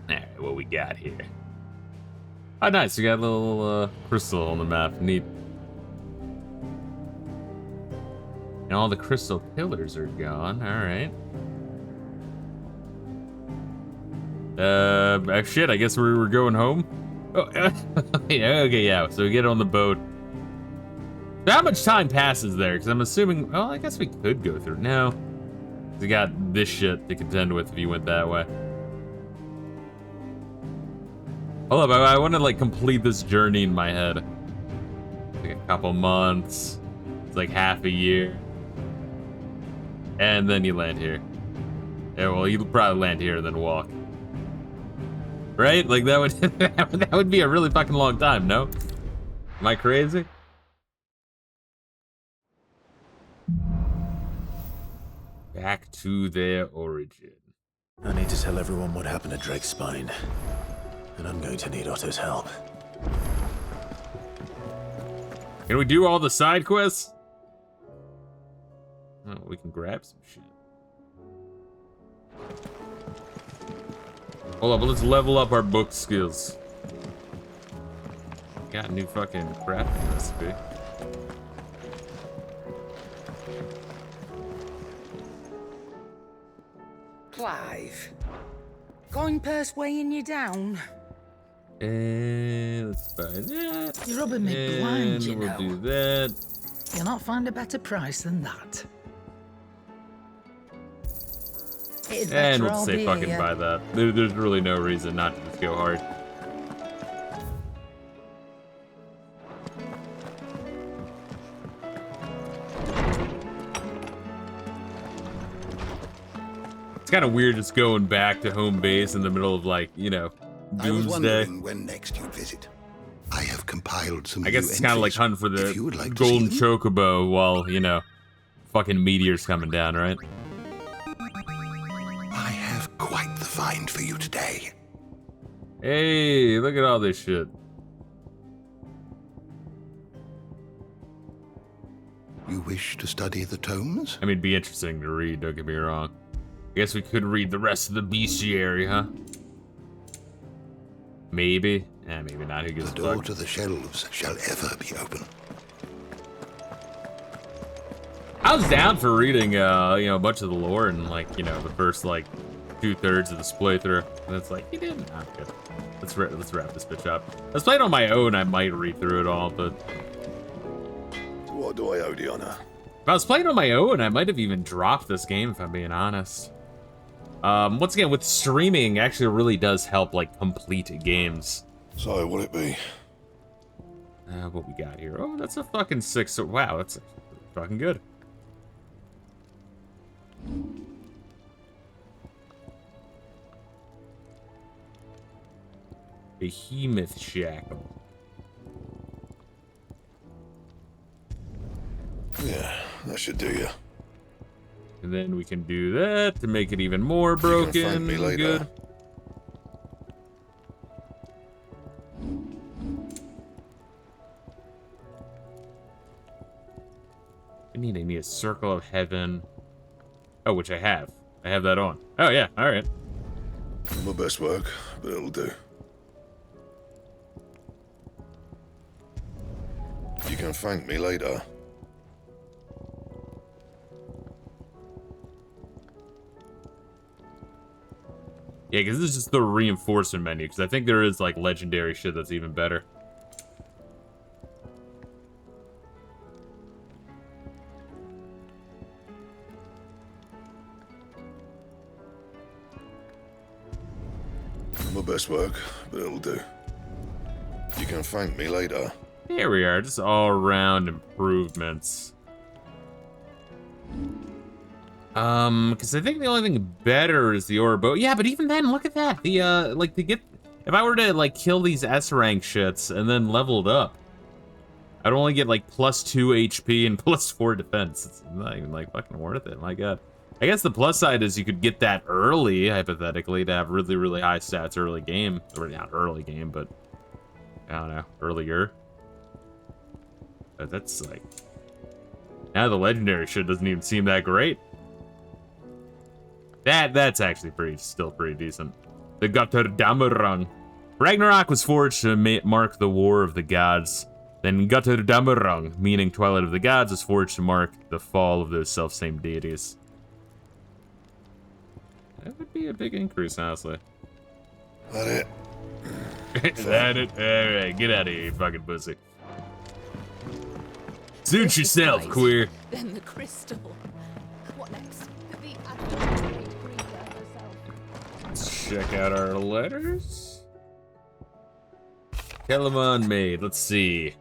A: Alright, what we got here? Oh, nice. We got a little crystal on the map. Neat. And all the crystal pillars are gone. Alright. Shit, I guess we're going home. Oh, yeah, okay, yeah. So we get on the boat. So how much time passes there? Because I'm assuming, well, I guess we could go through. No. We got this shit to contend with if you went that way. Hold up, I want to, like, complete this journey in my head. Like a couple months. It's like half a year. And then you land here. Yeah, well, you'll probably land here and then walk. Right? Like, that would that would be a really fucking long time, no? Am I crazy? Back to their origin.
D: I need to tell everyone what happened at Drake's Spine. And I'm going to need Otto's help.
A: Can we do all the side quests? Oh, we can grab some shit. Hold up, let's level up our book skills. Got a new fucking crafting recipe.
N: Clive, going purse weighing you down.
A: And let's buy that.
N: You're rubbing me blind, you know.
A: We'll do that.
N: You'll not find a better price than that.
A: And we'll say fucking buy that. There's really no reason not to just go hard. It's kind of weird just going back to home base in the middle of, like, you know, doomsday.
O: I was wondering when next you'd visit. I have compiled some.
A: I guess it's kind of like hunting for the golden chocobo while, you know, fucking meteors coming down, right?
O: I have quite the find for you today.
A: Hey, look at all this shit.
O: You wish to study the tomes?
A: I mean, it'd be interesting to read, don't get me wrong. I guess we could read the rest of the bestiary, huh? Maybe. Eh, maybe not. Who gives a fuck?
O: The door to the shelves shall ever be open.
A: I was down for reading, you know, a bunch of the lore and, like, you know, the first, like, 2/3 of this playthrough. And it's like, you didn't. Ah, good. Let's wrap this bitch up. I was playing on my own. I might read through it all, but
O: What do I owe the honor?
A: if I was playing on my own, I might have even dropped this game, if I'm being honest. Once again, with streaming, actually really does help, like, complete games.
O: So, what'll it be?
A: What we got here? Oh, that's a fucking 6. Wow, that's fucking good. Behemoth Shackle.
O: Yeah, that should do you.
A: And then we can do that to make it even more broken.
O: You can find me later.
A: Good. I need a circle of heaven. Oh, which I have. I have that on. Oh, yeah. All right.
E: Not my best work, but it'll do. You can thank me later.
A: Yeah, because this is just the reinforcement menu, because I think there is, like, legendary shit that's even better.
E: Not my best work, but it'll do. You can thank me later.
A: Here we are, just all-around improvements. Because I think the only thing better is the Orbo. Yeah, but even then, look at that. The, like, to get... If I were to, like, kill these S-rank shits and then leveled up, I'd only get, like, +2 HP and +4 defense. It's not even, like, fucking worth it. My god. I guess the plus side is you could get that early, hypothetically, to have really, really high stats early game. Or not early game, but... I don't know. Earlier. But that's, like... Now the legendary shit doesn't even seem that great. That's actually still pretty decent. The Götterdämmerung. Ragnarok was forged to mark the War of the Gods. Then Götterdämmerung, meaning Twilight of the Gods, was forged to mark the fall of those self-same deities. That would be a big increase, honestly.
E: That it?
A: That it? Alright, get out of here, you fucking pussy. Suit yourself, queer.
F: Then the crystal. What next?
A: Let's check out our letters. Telemon Maid, let's see.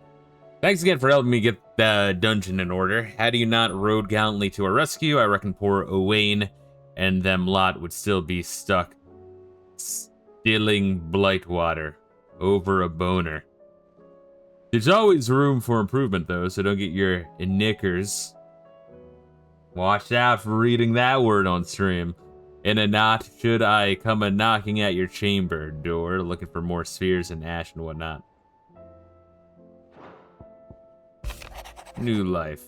A: Thanks again for helping me get the dungeon in order. Had you not rode gallantly to our rescue, I reckon poor Owain and them lot would still be stuck stealing Blightwater over a boner. There's always room for improvement, though, so don't get your knickers. Watch out for reading that word on stream. In a knot, should I come a knocking at your chamber door, looking for more spheres and ash and whatnot. New life.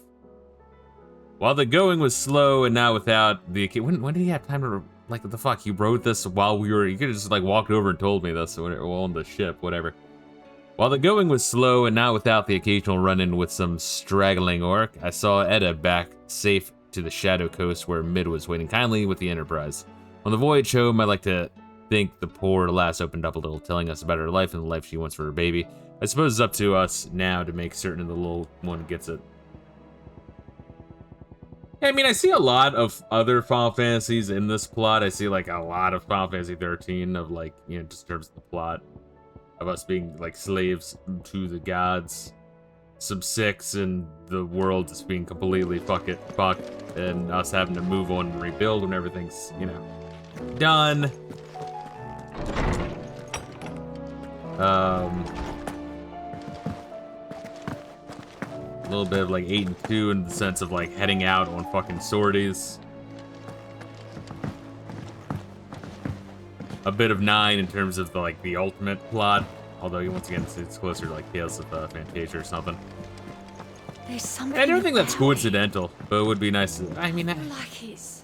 A: While the going was slow and now without the... When did he have time to... Like, what the fuck? You wrote this while we were... You could have just, like, walked over and told me this while on the ship, whatever. While the going was slow and not without the occasional run-in with some straggling orc, I saw Edda back safe to the Shadow Coast where Mid was waiting kindly with the Enterprise. On the voyage home, I like to think the poor lass opened up a little, telling us about her life and the life she wants for her baby. I suppose it's up to us now to make certain the little one gets it. I mean, I see a lot of other Final Fantasies in this plot. I see, like, a lot of Final Fantasy 13 of, like, you know, just in terms of the plot. Of us being, like, slaves to the gods. Sub 6 and the world just being completely fucked. And us having to move on and rebuild when everything's, you know, done. A little bit of, like, 8 and 2 in the sense of, like, heading out on fucking sorties. A bit of 9 in terms of the, like, the ultimate plot. Although, once again, it's closer to, like, Tales of Fantasia or something.
F: There's something
A: I don't think that's coincidental, but it would be nice to... I mean...
F: like it's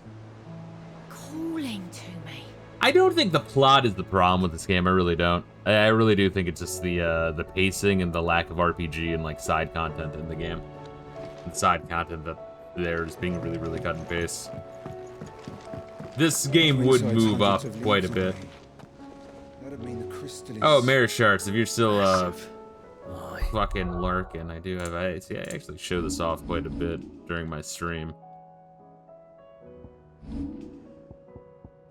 F: calling to me.
A: I don't think the plot is the problem with this game. I really don't. I really do think it's just the pacing and the lack of RPG and, like, side content in the game. And side content that there's being really, really cut and paste. This game would move up quite a bit. Oh, Mirror Sharks, if you're still fucking lurking, I do have... I actually show this off quite a bit during my stream.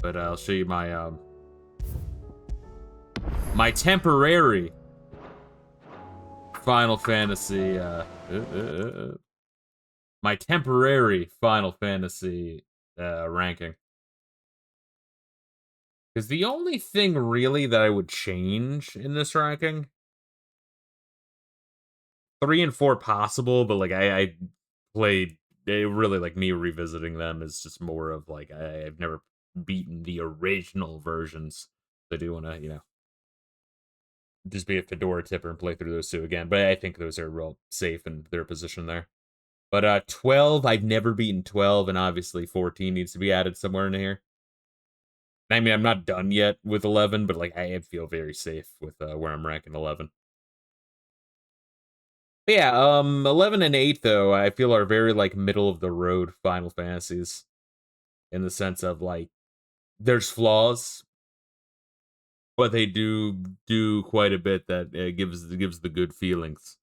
A: But I'll show you my my temporary Final Fantasy my temporary Final Fantasy ranking. Because the only thing really that I would change in this ranking, 3 and 4 possible, but like I played, really like me revisiting them is just more of like I've never beaten the original versions. So I do want to, you know, just be a Fedora tipper and play through those two again. But I think those are real safe in their position there. But 12, I've never beaten 12, and obviously 14 needs to be added somewhere in here. I mean, I'm not done yet with 11, but like I feel very safe with where I'm ranking 11. But yeah, 11 and 8 though, I feel are very like middle of the road Final Fantasies, in the sense of like there's flaws, but they do quite a bit that gives the good feelings.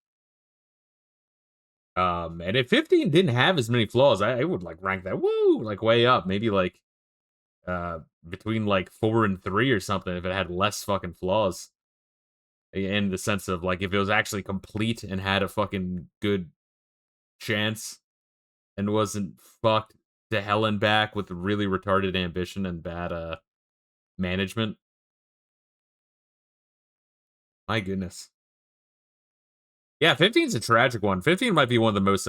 A: And if 15 didn't have as many flaws, I would like rank that like way up, maybe like between like 4 and 3 or something if it had less fucking flaws. In the sense of like if it was actually complete and had a fucking good chance and wasn't fucked to hell and back with really retarded ambition and bad management. My goodness. Yeah, 15's a tragic one. 15 might be one of the most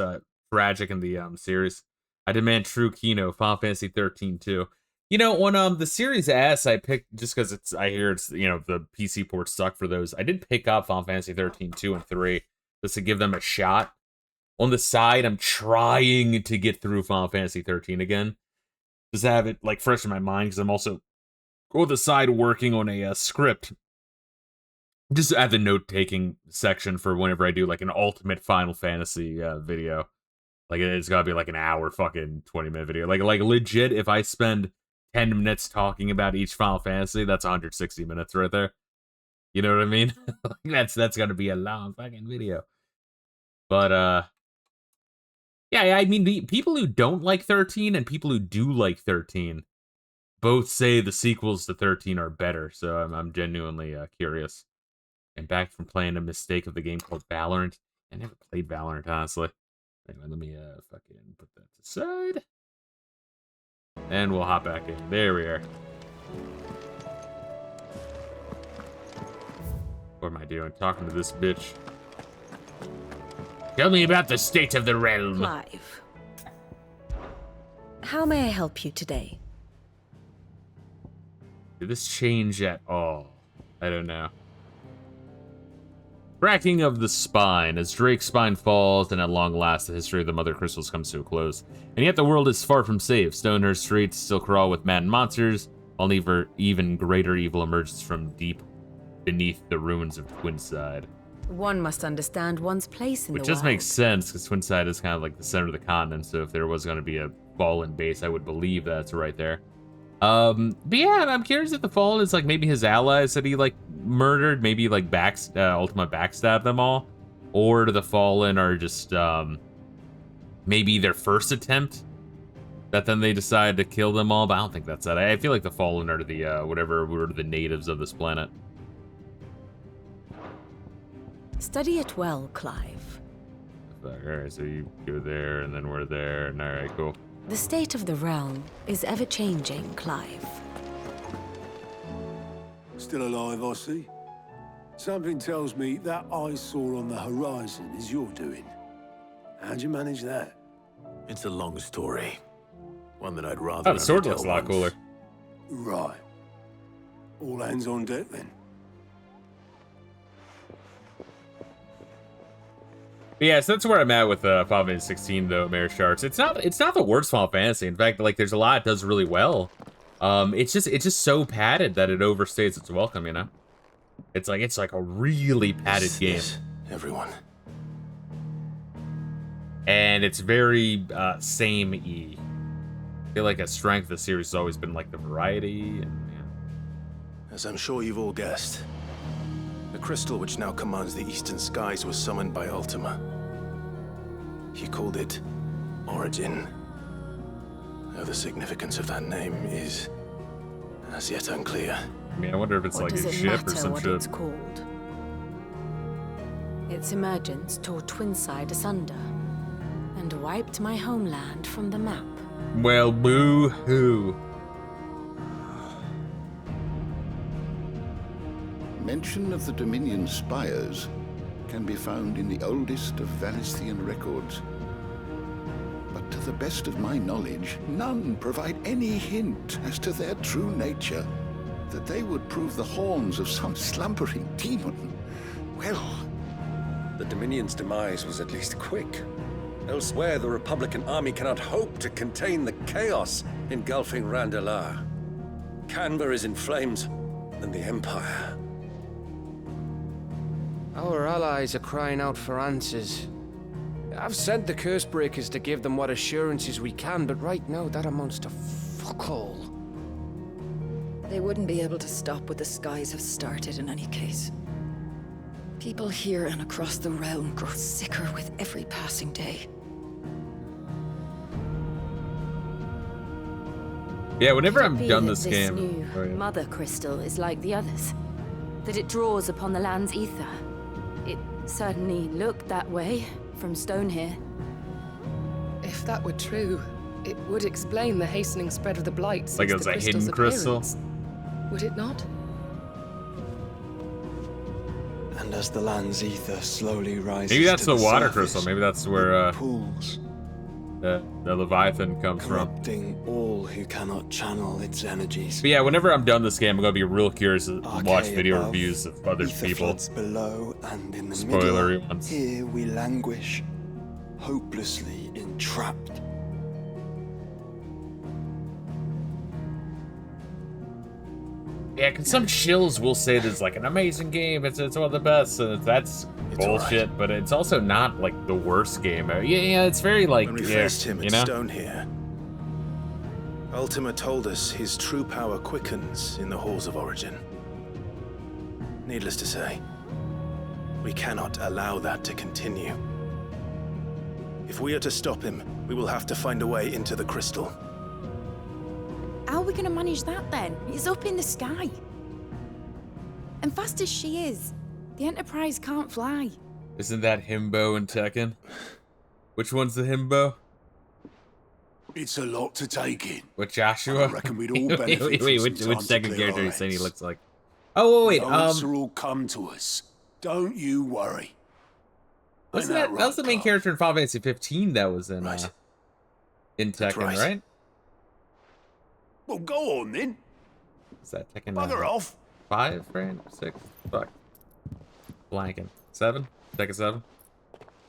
A: tragic in the series. I demand true Kino, Final Fantasy 13 too. You know, on the Series S, I picked, just because I hear it's, you know, the PC ports suck for those. I did pick up Final Fantasy 13, 2, and 3, just to give them a shot. On the side, I'm trying to get through Final Fantasy 13 again. Just have it, like, fresh in my mind, because I'm also, on the side, working on a script. Just at the note-taking section for whenever I do, like, an Ultimate Final Fantasy video. Like, it's gotta be, like, an hour fucking 20-minute video. Like, legit, if I spend 10 minutes talking about each Final Fantasy, that's 160 minutes right there. You know what I mean? That's gonna be a long fucking video. But, yeah, I mean, the people who don't like 13 and people who do like 13 both say the sequels to 13 are better, so I'm genuinely curious. And back from playing a mistake of the game called Valorant. I never played Valorant, honestly. Anyway, let me fucking put that aside. And we'll hop back in. There we are. What am I doing? Talking to this bitch. Tell me about the state of the realm.
M: Clive. How may I help you today?
A: Did this change at all? I don't know. Cracking of the spine. As Drake's spine falls, and at long last, the history of the Mother Crystals comes to a close. And yet the world is far from safe. Stonehurst streets still crawl with maddened monsters, while even greater evil emerges from deep beneath the ruins of Twinside.
M: One must understand one's place in the world.
A: Which just makes sense, because Twinside is kind of like the center of the continent, so if there was going to be a Fallen base, I would believe that's right there. But yeah, I'm curious if the Fallen is like maybe his allies that he like murdered, maybe like Ultima backstabbed them all, or the Fallen are just maybe their first attempt that then they decide to kill them all. But I don't think that's that. I feel like the Fallen are the whatever were the natives of this planet.
M: Study it well, Clive.
A: Alright, so you go there, and then we're there, and alright, cool.
M: The state of the realm is ever-changing, Clive.
E: Still alive, I see. Something tells me that eyesore on the horizon is your doing. How'd you manage that?
D: It's a long story. One that I'd rather.
A: Oh, the sword looks a lot cooler.
E: Right. All hands on deck, then.
A: Yeah, so that's where I'm at with Final Fantasy 16, though, Mayor Sharks. It's not the worst Final Fantasy. In fact, like, there's a lot it does really well. It's just so padded that it overstays its welcome, you know? It's like a really padded game.
D: Everyone.
A: And it's very same-y. I feel like a strength of the series has always been like the variety, and yeah.
D: As I'm sure you've all guessed, the crystal which now commands the eastern skies was summoned by Ultima. He called it Origin. Though the significance of that name is as yet unclear.
A: I mean, I wonder if it's
M: What
A: like
M: does
A: a
M: it
A: ship
M: matter
A: or some
M: what
A: shit.
M: it's called? Its emergence tore Twinside asunder and wiped my homeland from the map.
A: Well, boo-hoo.
O: Mention of the Dominion spires can be found in the oldest of Valisthian records. But to the best of my knowledge, none provide any hint as to their true nature. That they would prove the horns of some slumbering demon. Well,
P: the Dominion's demise was at least quick. Elsewhere, the Republican army cannot hope to contain the chaos engulfing Randalar. Canberra is in flames, and the Empire.
L: Our allies are crying out for answers. I've sent the curse breakers to give them what assurances we can, but right now that amounts to fuck all.
Q: They wouldn't be able to stop what the skies have started in any case. People here and across the realm grow sicker with every passing day.
A: Yeah, whenever
M: Could it
A: I'm
M: be
A: done
M: that
A: this game.
M: New mother crystal is like the others? That it draws upon the land's ether? It certainly looked that way from stone here.
R: If that were true, it would explain the hastening spread of the blight since
A: Like it was
R: the
A: a hidden
R: crystal's
A: crystal.
R: appearance. Would it not?
C: And as the land's ether slowly rises,
A: Maybe that's
C: to
A: the water
C: surface,
A: crystal. Maybe that's where
C: pools,
A: the Leviathan comes from.
C: corrupting all who cannot channel its energies.
A: But yeah, whenever I'm done this game, I'm gonna be real curious to watch
C: Arcade
A: video
C: above,
A: reviews of other
C: ether
A: people.
C: floods below, and in the
A: Spoilery
C: middle,
A: ones.
C: here we languish, hopelessly entrapped.
A: Yeah, because some shills will say this is like an amazing game. It's one of the best. And that's bullshit.
D: alright.
A: But it's also not like the worst game. Yeah, it's very like
D: When we
A: yeah,
D: faced him
A: you
D: at
A: know.
D: Stone here, Ultima told us his true power quickens in the halls of origin. Needless to say, we cannot allow that to continue. If we are to stop him, we will have to find a way into the crystal.
H: How are we going to manage that then? It's up in the sky. And fast as she is, the Enterprise can't fly.
A: Isn't that Himbo in Tekken? Which one's the Himbo?
E: It's a lot to take in.
A: With Joshua?
E: I reckon we'd all benefit
A: wait,
E: from
A: which
E: some time to
A: second
E: clear
A: character
E: our
A: are you saying he
E: heads.
A: looks like? Oh, wait,
E: The answer will come to us. Don't you worry.
A: wasn't that was the main character in Final Fantasy 15 that was in Tekken, right?
E: Well, go on then.
A: Is that Tekken?
E: Bugger off.
A: 5, right? 6? Fuck. Blanking. 7? Tekken 7?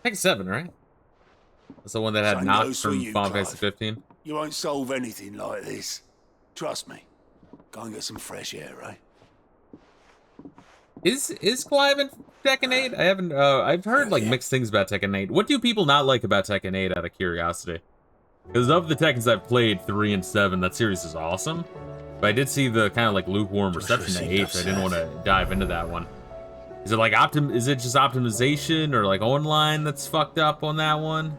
A: Tekken 7, right? That's the one that had
E: Same
A: knocked
E: goes for
A: from
E: you,
A: Final
E: Clive.
A: Fantasy 15.
E: You won't solve anything like this. Trust me. Go and get some fresh air, eh?
A: Is Clive in Tekken 8? I haven't. I've heard like mixed things about Tekken 8. What do people not like about Tekken 8? Out of curiosity, because of the Tekkens I've played, 3 and 7, that series is awesome. But I did see the kind of like lukewarm reception to 8. So I didn't want to dive into that one. Is it like Is it just optimization or like online that's fucked up on that one?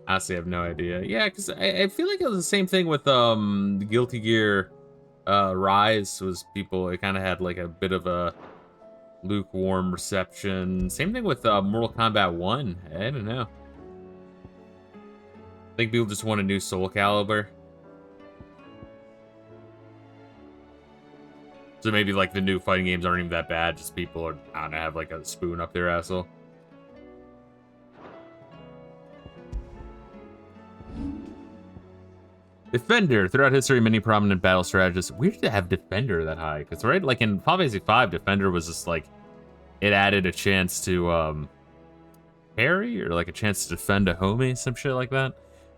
A: Honestly, I have no idea. Yeah, because I feel like it was the same thing with the Guilty Gear Rise. Was people, it kind of had like a bit of a lukewarm reception. Same thing with Mortal Kombat 1. I don't know. I think people just want a new Soul Calibur. So maybe like the new fighting games aren't even that bad. Just people are, I don't know, have like a spoon up their asshole. Defender. Throughout history, many prominent battle strategists. Weird to have Defender that high. Because, right, like in Final Fantasy 5, Defender was just like, it added a chance to parry or like a chance to defend a homie, some shit like that.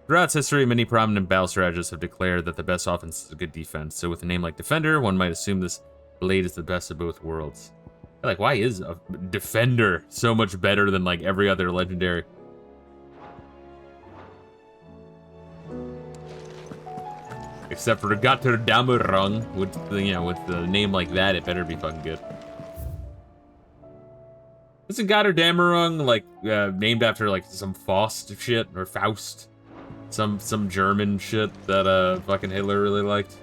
A: Throughout history, many prominent battle strategists have declared that the best offense is a good defense. So with a name like Defender, one might assume this blade is the best of both worlds. Like, why is a Defender so much better than like every other legendary? Except for Götterdämmerung, with with the name like that, it better be fucking good. Isn't Götterdämmerung like named after like some Faust shit or Faust, some German shit that fucking Hitler really liked?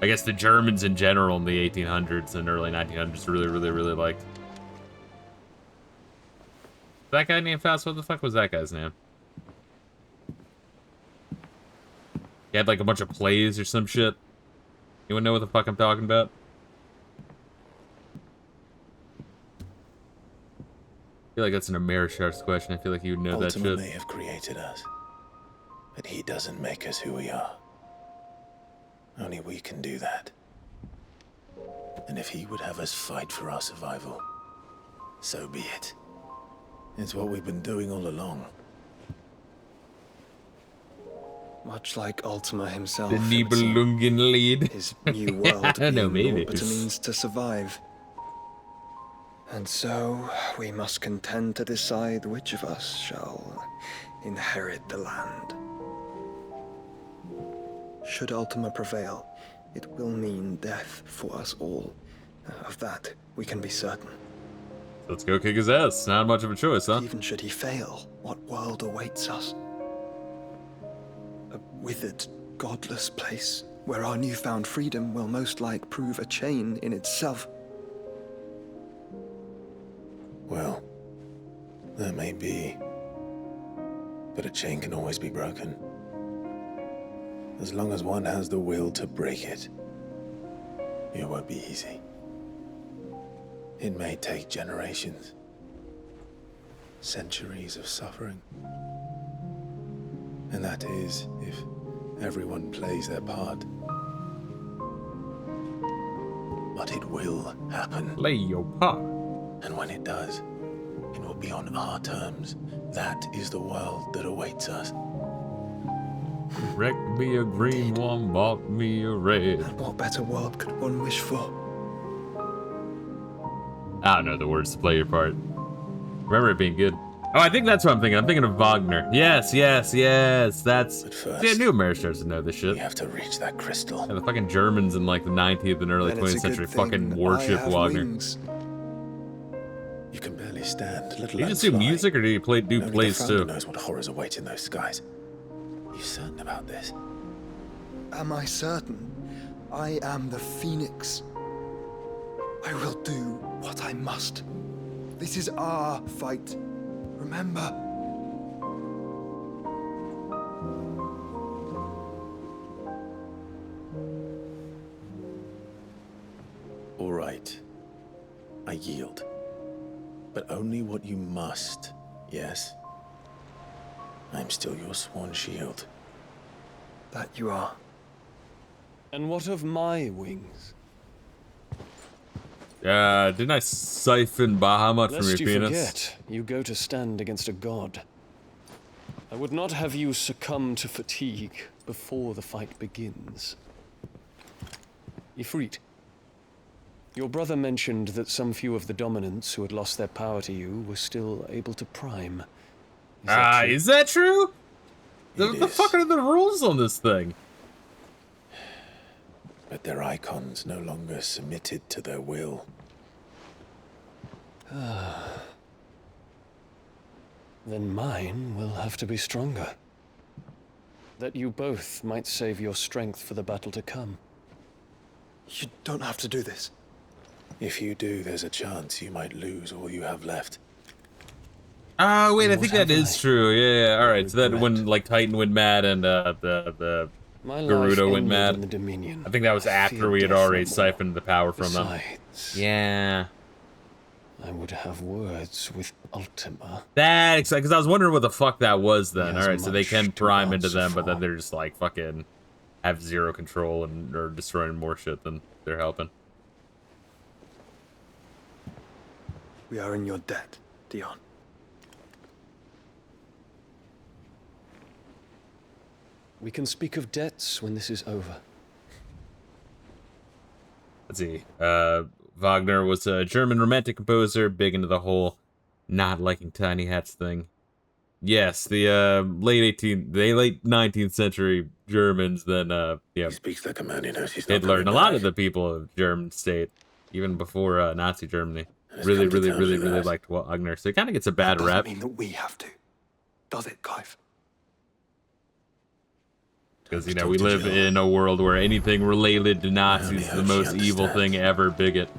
A: I guess the Germans in general in the 1800s and early 1900s really liked. That guy named Faust. What the fuck was that guy's name? He had like a bunch of plays or some shit. Anyone know what the fuck I'm talking about? I feel like that's an Amerishar's question. I feel like you would know that
D: Ultima
A: shit.
D: may have created us, But he doesn't make us who we are. Only we can do that. And if he would have us fight for our survival, so be it. It's what we've been doing all along.
S: Much like Ultima himself.
A: The Nibelungen lead.
S: His new world
A: I know,
S: being
A: maybe.
S: naught but a means to survive. And so, we must contend to decide which of us shall inherit the land. Should Ultima prevail, it will mean death for us all. Of that, we can be certain.
A: Let's go kick his ass. Not much of a choice, huh?
S: Even should he fail, what world awaits us? A withered, godless place, where our newfound freedom will most like prove a chain in itself.
D: Well, that may be. But a chain can always be broken. As long as one has the will to break it. It won't be easy. It may take generations. Centuries of suffering. And that is, if everyone plays their part. But it will happen.
A: Play your part.
D: And when it does, it will be on our terms. That is the world that awaits us.
A: Wrecked me a green one, bought me a red.
S: And what better world could one wish for?
A: I don't know the words to play your part. Remember it being good. Oh, I think that's what I'm thinking. I'm thinking of Wagner. Yes, yes, yes. That's.
D: But first,
A: see, I knew Americans to know this shit.
D: We have to reach that crystal.
A: Yeah, the fucking Germans in like the 19th and early 20th century fucking worship Wagner.
S: Wings.
D: You can barely stand. Let
A: Do you
D: alone
A: just do
D: fly.
A: music or do you do
D: Only
A: plays
D: the founder
A: too?
D: knows what horrors await in those skies. Are you certain about this?
S: Am I certain? I am the Phoenix. I will do what I must. This is our fight. Remember.
D: All right. I yield. But only what you must, yes? I'm still your sworn shield.
S: That you are.
P: And what of my wings?
A: Didn't I siphon Bahamut from your
P: Lest you
A: penis?
P: forget, you go to stand against a god. I would not have you succumb to fatigue before the fight begins. Ifrit, your brother mentioned that some few of the dominants who had lost their power to you were still able to prime.
A: Is that true? The fuck are the rules on this thing?
D: But their icons no longer submitted to their will.
P: Then mine will have to be stronger. That you both might save your strength for the battle to come.
S: You don't have to do this.
D: If you do, there's a chance you might lose all you have left.
A: Ah, wait, I think that is true. Yeah, all right. So that when like Titan went mad and the Gerudo went mad. I think that was after we had already siphoned the power from them. Yeah.
P: I would have words with Ultima.
A: That's because I was wondering what the fuck that was then. All right, so they can prime into them, but then they're just like fucking have zero control and are destroying more shit than they're helping.
S: We are in your debt, Dion.
P: We can speak of debts when this is over.
A: Let's see. Wagner was a German romantic composer, big into the whole not liking tiny hats thing. Yes, the late 19th century Germans then yeah.
D: He speaks like a man who knows he's
A: They'd
D: not
A: learned a
D: very
A: lot
D: brave.
A: of the people of German state, even before Nazi Germany.
D: It's
A: Really,
D: come to
A: really,
D: terms
A: really,
D: with
A: really
D: that.
A: liked Wagner. So it kind of gets a bad
S: Doesn't
A: rep.
S: mean that we have to. Does it, Clive?
A: Because, you know, we live in a world where anything related to Nazis is the most evil thing ever, bigot.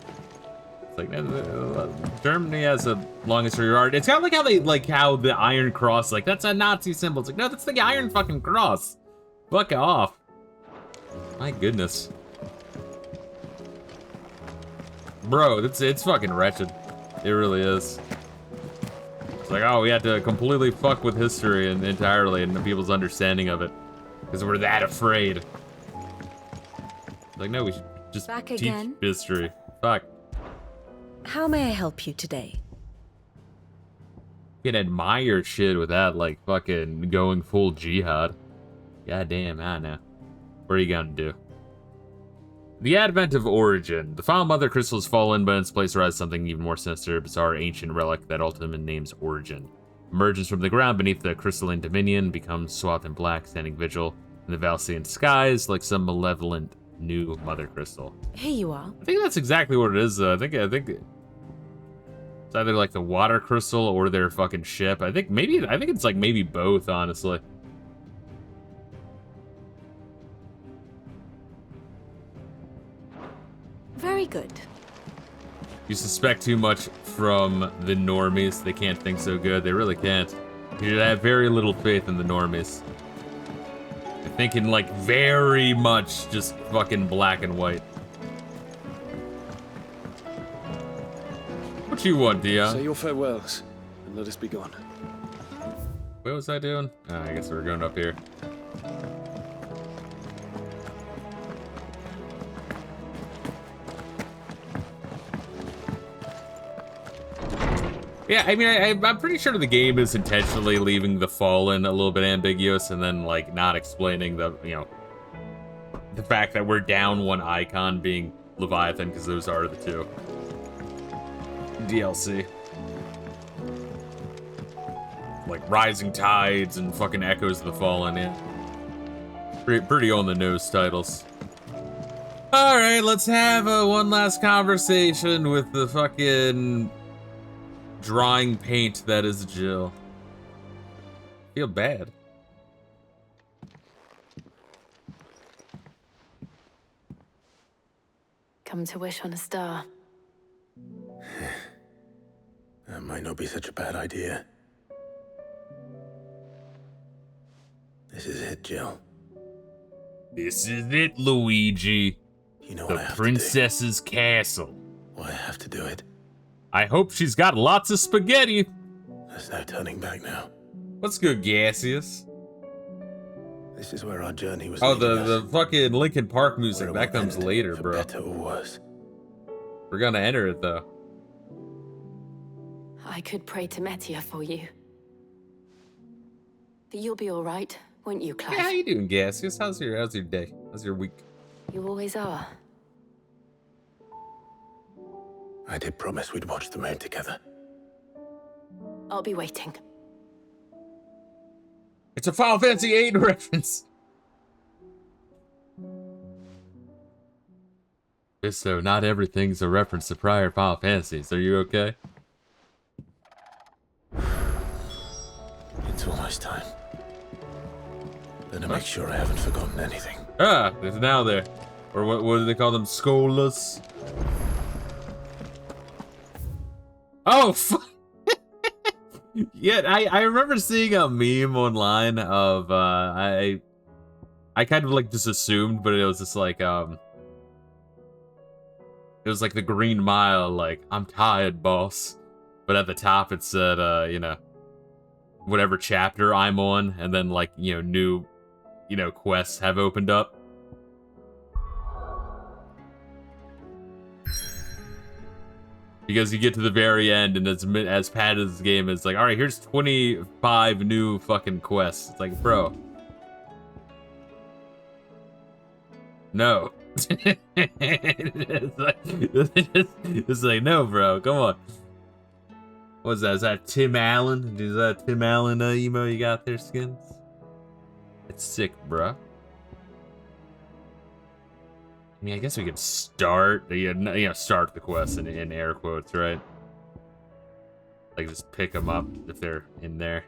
A: It's like, Germany has the longest history of art. It's kind of like how they, like, how the Iron Cross, like, that's a Nazi symbol. It's like, no, that's the Iron fucking Cross. Fuck off. My goodness. Bro, it's fucking wretched. It really is. It's like, oh, we had to completely fuck with history and entirely and people's understanding of it. Because we're that afraid. Like, no, we should just
T: Back
A: teach
T: again?
A: history. Fuck.
T: How may I help you today?
A: You can admire shit without, like, fucking going full jihad. Goddamn, I know. What are you gonna do? The advent of Origin. The foul mother crystal has fallen, but in its place arises something even more sinister, bizarre, ancient relic that ultimately names Origin. Emerges from the ground beneath the crystalline dominion, becomes swathed in black, standing vigil in the Valsian skies like some malevolent new mother crystal.
T: Here you are.
A: I think that's exactly what it is, though. I think it's either like the water crystal or their fucking ship. I think it's like maybe both, honestly.
T: Very good.
A: You suspect too much from the normies. They can't think so good. They really can't. You should have very little faith in the normies. They're thinking like very much just fucking black and white. What you want, Dion?
D: Say your farewells, and let us be gone.
A: What was I doing? Oh, I guess we're going up here. Yeah, I mean, I'm pretty sure the game is intentionally leaving the Fallen a little bit ambiguous and then, like, not explaining the, you know, the fact that we're down one icon being Leviathan, because those are the two. DLC. Like, Rising Tides and fucking Echoes of the Fallen, yeah. Pretty on-the-nose titles. Alright, let's have one last conversation with the fucking drawing paint that is Jill. Feel bad.
M: Come to wish on a star.
D: That might not be such a bad idea. This is it, Jill.
A: This is it, Luigi.
D: You know what I
A: the
D: have
A: princess's castle.
D: Why I have to do it?
A: I hope she's got lots of spaghetti.
D: There's no turning back now.
A: What's good, Gaseous?
D: This is where our journey was.
A: Oh, the fucking Linkin Park music. That comes later, bro.
D: Better or worse.
A: We're gonna enter it, though.
M: I could pray to Metia for you. But you'll be all right, won't you, Clive?
A: Yeah, how you doing, Gaseous? How's your day? How's your week?
M: You always are.
D: I did promise we'd watch the moon together.
M: I'll be waiting.
A: It's a Final Fantasy VIII reference. Fisto, not everything's a reference to prior Final Fantasies. Are you okay?
D: It's almost time. Better make sure I haven't forgotten anything.
A: Ah, it's now there. Or what do they call them? Skolas? Oh, fuck. Yeah, I remember seeing a meme online of, I kind of like just assumed, but it was just like, it was like the Green Mile, like, I'm tired, boss. But at the top it said, you know, whatever chapter I'm on, and then like, you know, new, you know, quests have opened up. Because you get to the very end, and as padded as the game is, like, all right, here's 25 new fucking quests. It's like, bro, no. it's like, no, bro, come on. What's that? Is that Tim Allen? Is that Tim Allen emo you got there, Skins? It's sick, bro. I mean, I guess we could start, you know, start the quest in air quotes, right? Like, just pick them up if they're in there.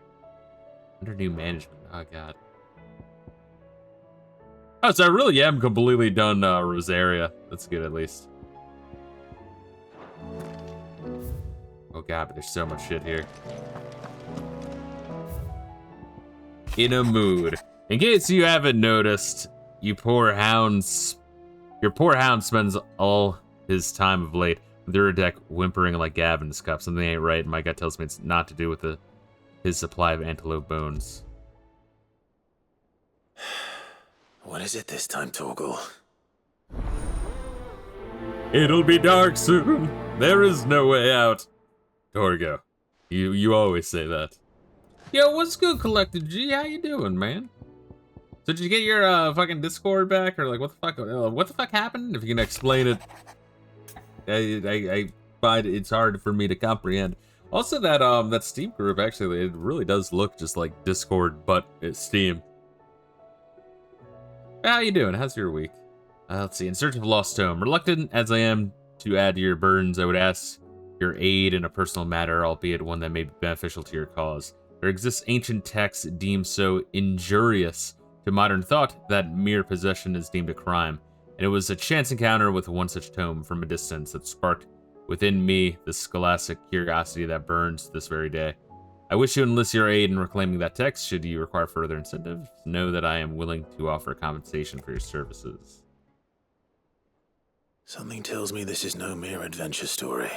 A: Under new management, oh god. Oh, so I really am completely done Rosaria. That's good, at least. Oh god, but there's so much shit here. In a mood. In case you haven't noticed, your poor hound spends all his time of late They're a deck whimpering like Gavin's cup. Something ain't right, and my gut tells me it's not to do with his supply of antelope bones.
D: What is it this time, Torgal?
A: It'll be dark soon. There is no way out. Torgo, you always say that. Yo, what's good, Collected G? How you doing, man? So did you get your fucking Discord back, or like what the fuck happened? If you can explain it, I find it's hard for me to comprehend. Also, that Steam group, actually, it really does look just like Discord, but it's Steam. How you doing? How's your week? Let's see. In search of a lost tome. Reluctant as I am to add to your burdens, I would ask your aid in a personal matter, albeit one that may be beneficial to your cause. There exists ancient texts deemed so injurious to modern thought that mere possession is deemed a crime, and it was a chance encounter with one such tome from a distance that sparked within me the scholastic curiosity that burns this very day. I wish to enlist your aid in reclaiming that text. Should you require further incentive, know that I am willing to offer compensation for your services.
D: Something tells me this is no mere adventure story.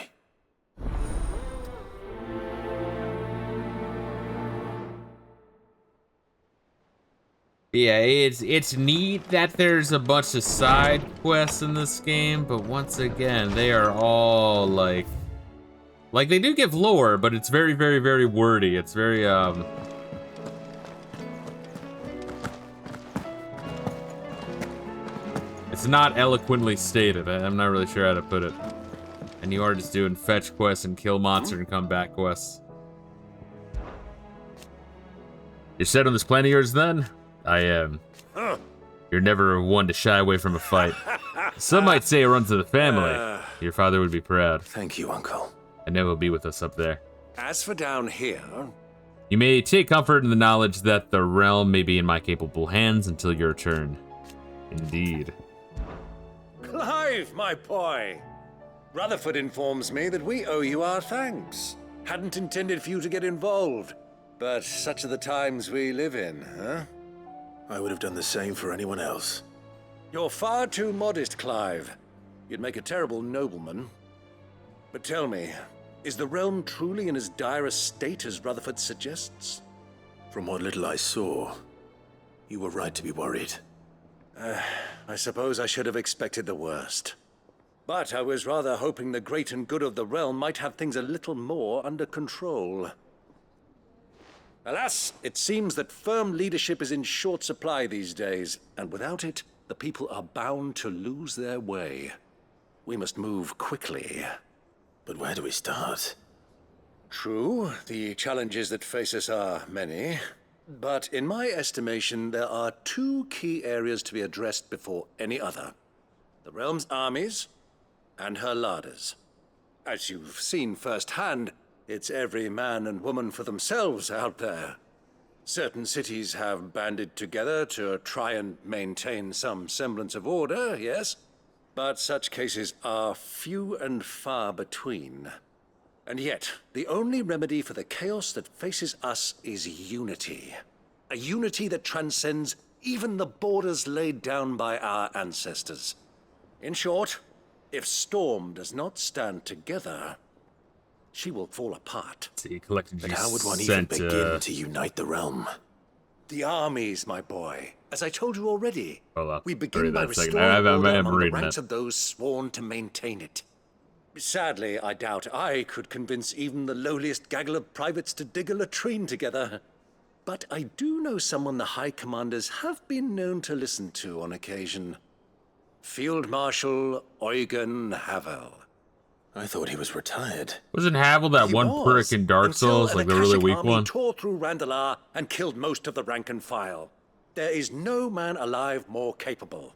A: Yeah, it's neat that there's a bunch of side quests in this game, but once again, they are all like they do give lore, but it's very, very, very wordy. It's very it's not eloquently stated. I'm not really sure how to put it. And you are just doing fetch quests and kill monster and come back quests. You're set on this plan of yours then? I am. You're never one to shy away from a fight. Some might say it runs in the family. Your father would be proud.
D: Thank you, Uncle.
A: And Ned will be with us up there.
P: As for down here...
A: You may take comfort in the knowledge that the realm may be in my capable hands until your return. Indeed.
P: Clive, my boy! Rutherford informs me that we owe you our thanks. Hadn't intended for you to get involved, but such are the times we live in, huh?
D: I would have done the same for anyone else.
P: You're far too modest, Clive. You'd make a terrible nobleman. But tell me, is the realm truly in as dire a state as Rutherford suggests?
D: From what little I saw, you were right to be worried.
P: I suppose I should have expected the worst. But I was rather hoping the great and good of the realm might have things a little more under control. Alas, it seems that firm leadership is in short supply these days, and without it, the people are bound to lose their way. We must move quickly.
D: But where do we start?
P: True, the challenges that face us are many. But in my estimation, there are two key areas to be addressed before any other. The realm's armies and her larders. As you've seen firsthand, it's every man and woman for themselves out there. Certain cities have banded together to try and maintain some semblance of order, yes? But such cases are few and far between. And yet, the only remedy for the chaos that faces us is unity. A unity that transcends even the borders laid down by our ancestors. In short, if Storm does not stand together, she will fall apart.
A: See, Collected G
D: but how would one even begin to unite the realm?
P: The armies, my boy. As I told you already,
A: hold up.
P: We begin by restoring order among the ranks of those sworn to maintain it. Sadly, I doubt I could convince even the lowliest gaggle of privates to dig a latrine together. But I do know someone the High Commanders have been known to listen to on occasion. Field Marshal Eugen Havel.
D: I thought he was retired.
A: Wasn't Havel that one prick in Dark Souls, like the really weak one?
P: Tore through Randalar and killed most of the rank and file. There is no man alive more capable.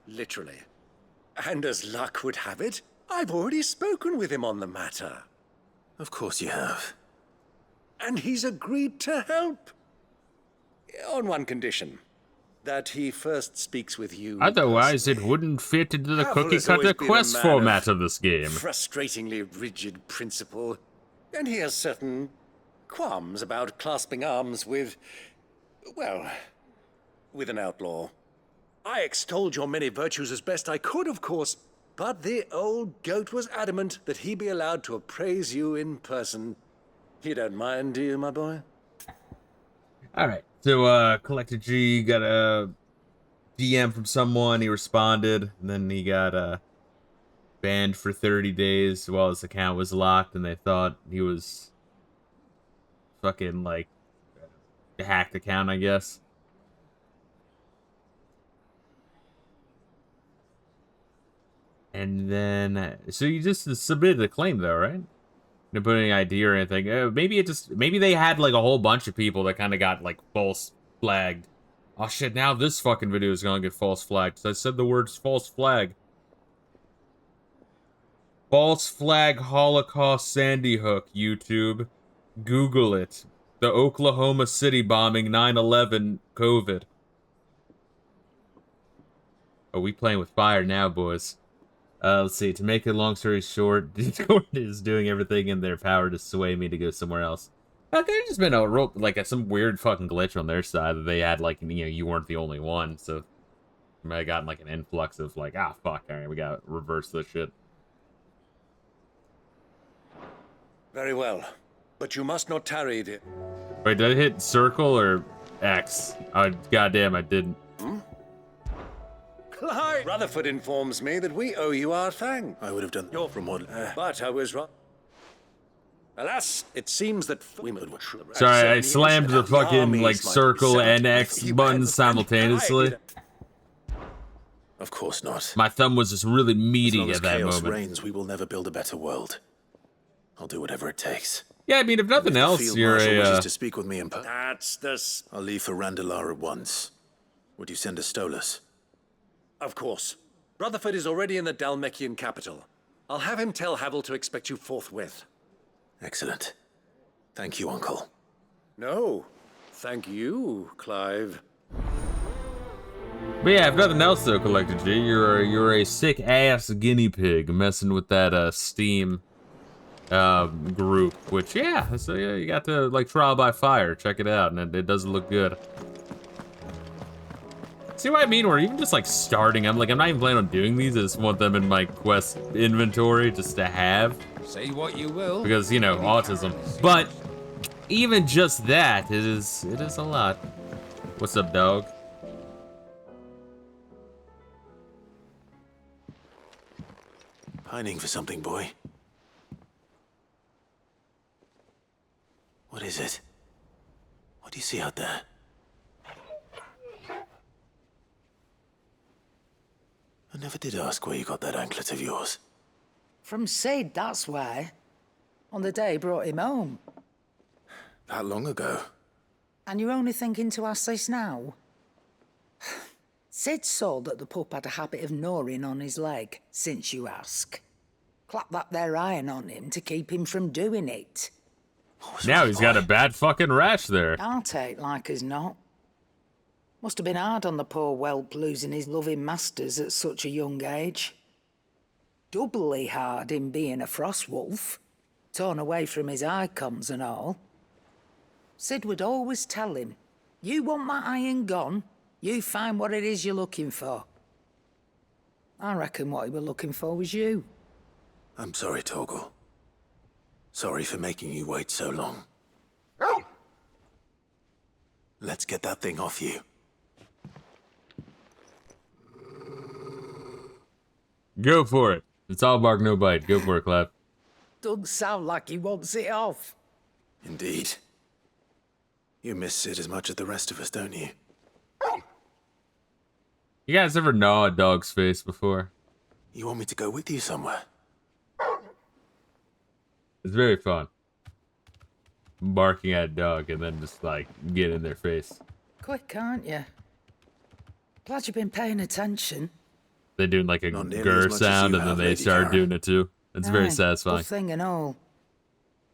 P: Literally. And as luck would have it, I've already spoken with him on the matter.
D: Of course you have.
P: And he's agreed to help. On one condition. That he first speaks with you.
A: Otherwise, it wouldn't fit into the cookie-cutter quest format of this game.
P: Frustratingly rigid principle. And he has certain qualms about clasping arms with, well, with an outlaw. I extolled your many virtues as best I could, of course, but the old goat was adamant that he be allowed to appraise you in person. You don't mind, do you, my boy?
A: Alright, so, Collector G got a DM from someone, he responded, and then he got, banned for 30 days while his account was locked, and they thought he was fucking, like, a hacked account, I guess. And then, so you just submitted a claim, though, right? Didn't put any ID or anything. Maybe they had, like, a whole bunch of people that kind of got, like, false flagged. Oh, shit, now this fucking video is gonna get false flagged. So I said the words false flag. False flag Holocaust Sandy Hook, YouTube. Google it. The Oklahoma City bombing, 9/11, COVID. Oh, we playing with fire now, boys. Let's see. To make a long story short, Discord is doing everything in their power to sway me to go somewhere else. There just been a real, like, some weird fucking glitch on their side that they had, like, you know, you weren't the only one, so you might have gotten, like, an influx of, like, ah, fuck, alright, we gotta reverse this shit.
P: Very well, but you must not tarry, dear.
A: Wait, did I hit circle or X? Oh, goddamn, I didn't.
P: Clive! Rutherford informs me that we owe you our thanks.
D: I would have done your from what.
P: But I was wrong. Alas, it seems that we
A: Sorry, I slammed the fucking, like, circle and X buttons simultaneously.
D: Of course not.
A: My thumb was just really meaty
D: as
A: at that
D: chaos
A: moment.
D: reigns, we will never build a better world. I'll do whatever it takes.
A: Yeah, I mean, if nothing else, you're
D: wishes to speak with me in person.
P: That's this.
D: I'll leave for Randalar at once. Would you send a Stolas?
P: Of course. Rutherford is already in the Dalmekian capital. I'll have him tell Havel to expect you forthwith.
D: Excellent. Thank you, Uncle.
P: No, thank you, Clive.
A: But yeah, if nothing else though, Collector G, you're a sick ass guinea pig messing with that Steam group, which yeah, so yeah, you got to like trial by fire. Check it out, and it does look good. See what I mean? Or even just like starting. I'm not even planning on doing these. I just want them in my quest inventory just to have.
L: Say what you will.
A: Because, you know, autism. But even just that, it is a lot. What's up, dog?
D: Pining for something, boy. What is it? What do you see out there? I never did ask where you got that anklet of yours.
N: From Sid, that's why. On the day he brought him home.
D: That long ago?
N: And you're only thinking to ask this now? Sid saw that the pup had a habit of gnawing on his leg, since you ask. Clap that there iron on him to keep him from doing it.
A: Now he's got a bad fucking rash there.
N: I'll take like as not. Must have been hard on the poor whelp losing his loving masters at such a young age. Doubly hard in being a frost wolf, torn away from his icons and all. Sid would always tell him, you want that iron gone, you find what it is you're looking for. I reckon what he was looking for was you.
D: I'm sorry, Torgal. Sorry for making you wait so long. Let's get that thing off you.
A: Go for it. It's all bark, no bite. Go for it, Clap.
N: Doesn't sound like he wants it off.
D: Indeed. You miss Sid as much as the rest of us, don't you?
A: You guys ever gnaw a dog's face before?
D: You want me to go with you somewhere?
A: It's very fun. Barking at a dog and then just like get in their face.
N: Quick, aren't you? Glad you've been paying attention.
A: They're doing like a grr sound and then they start doing it too. It's very satisfying.
N: Good thing and all.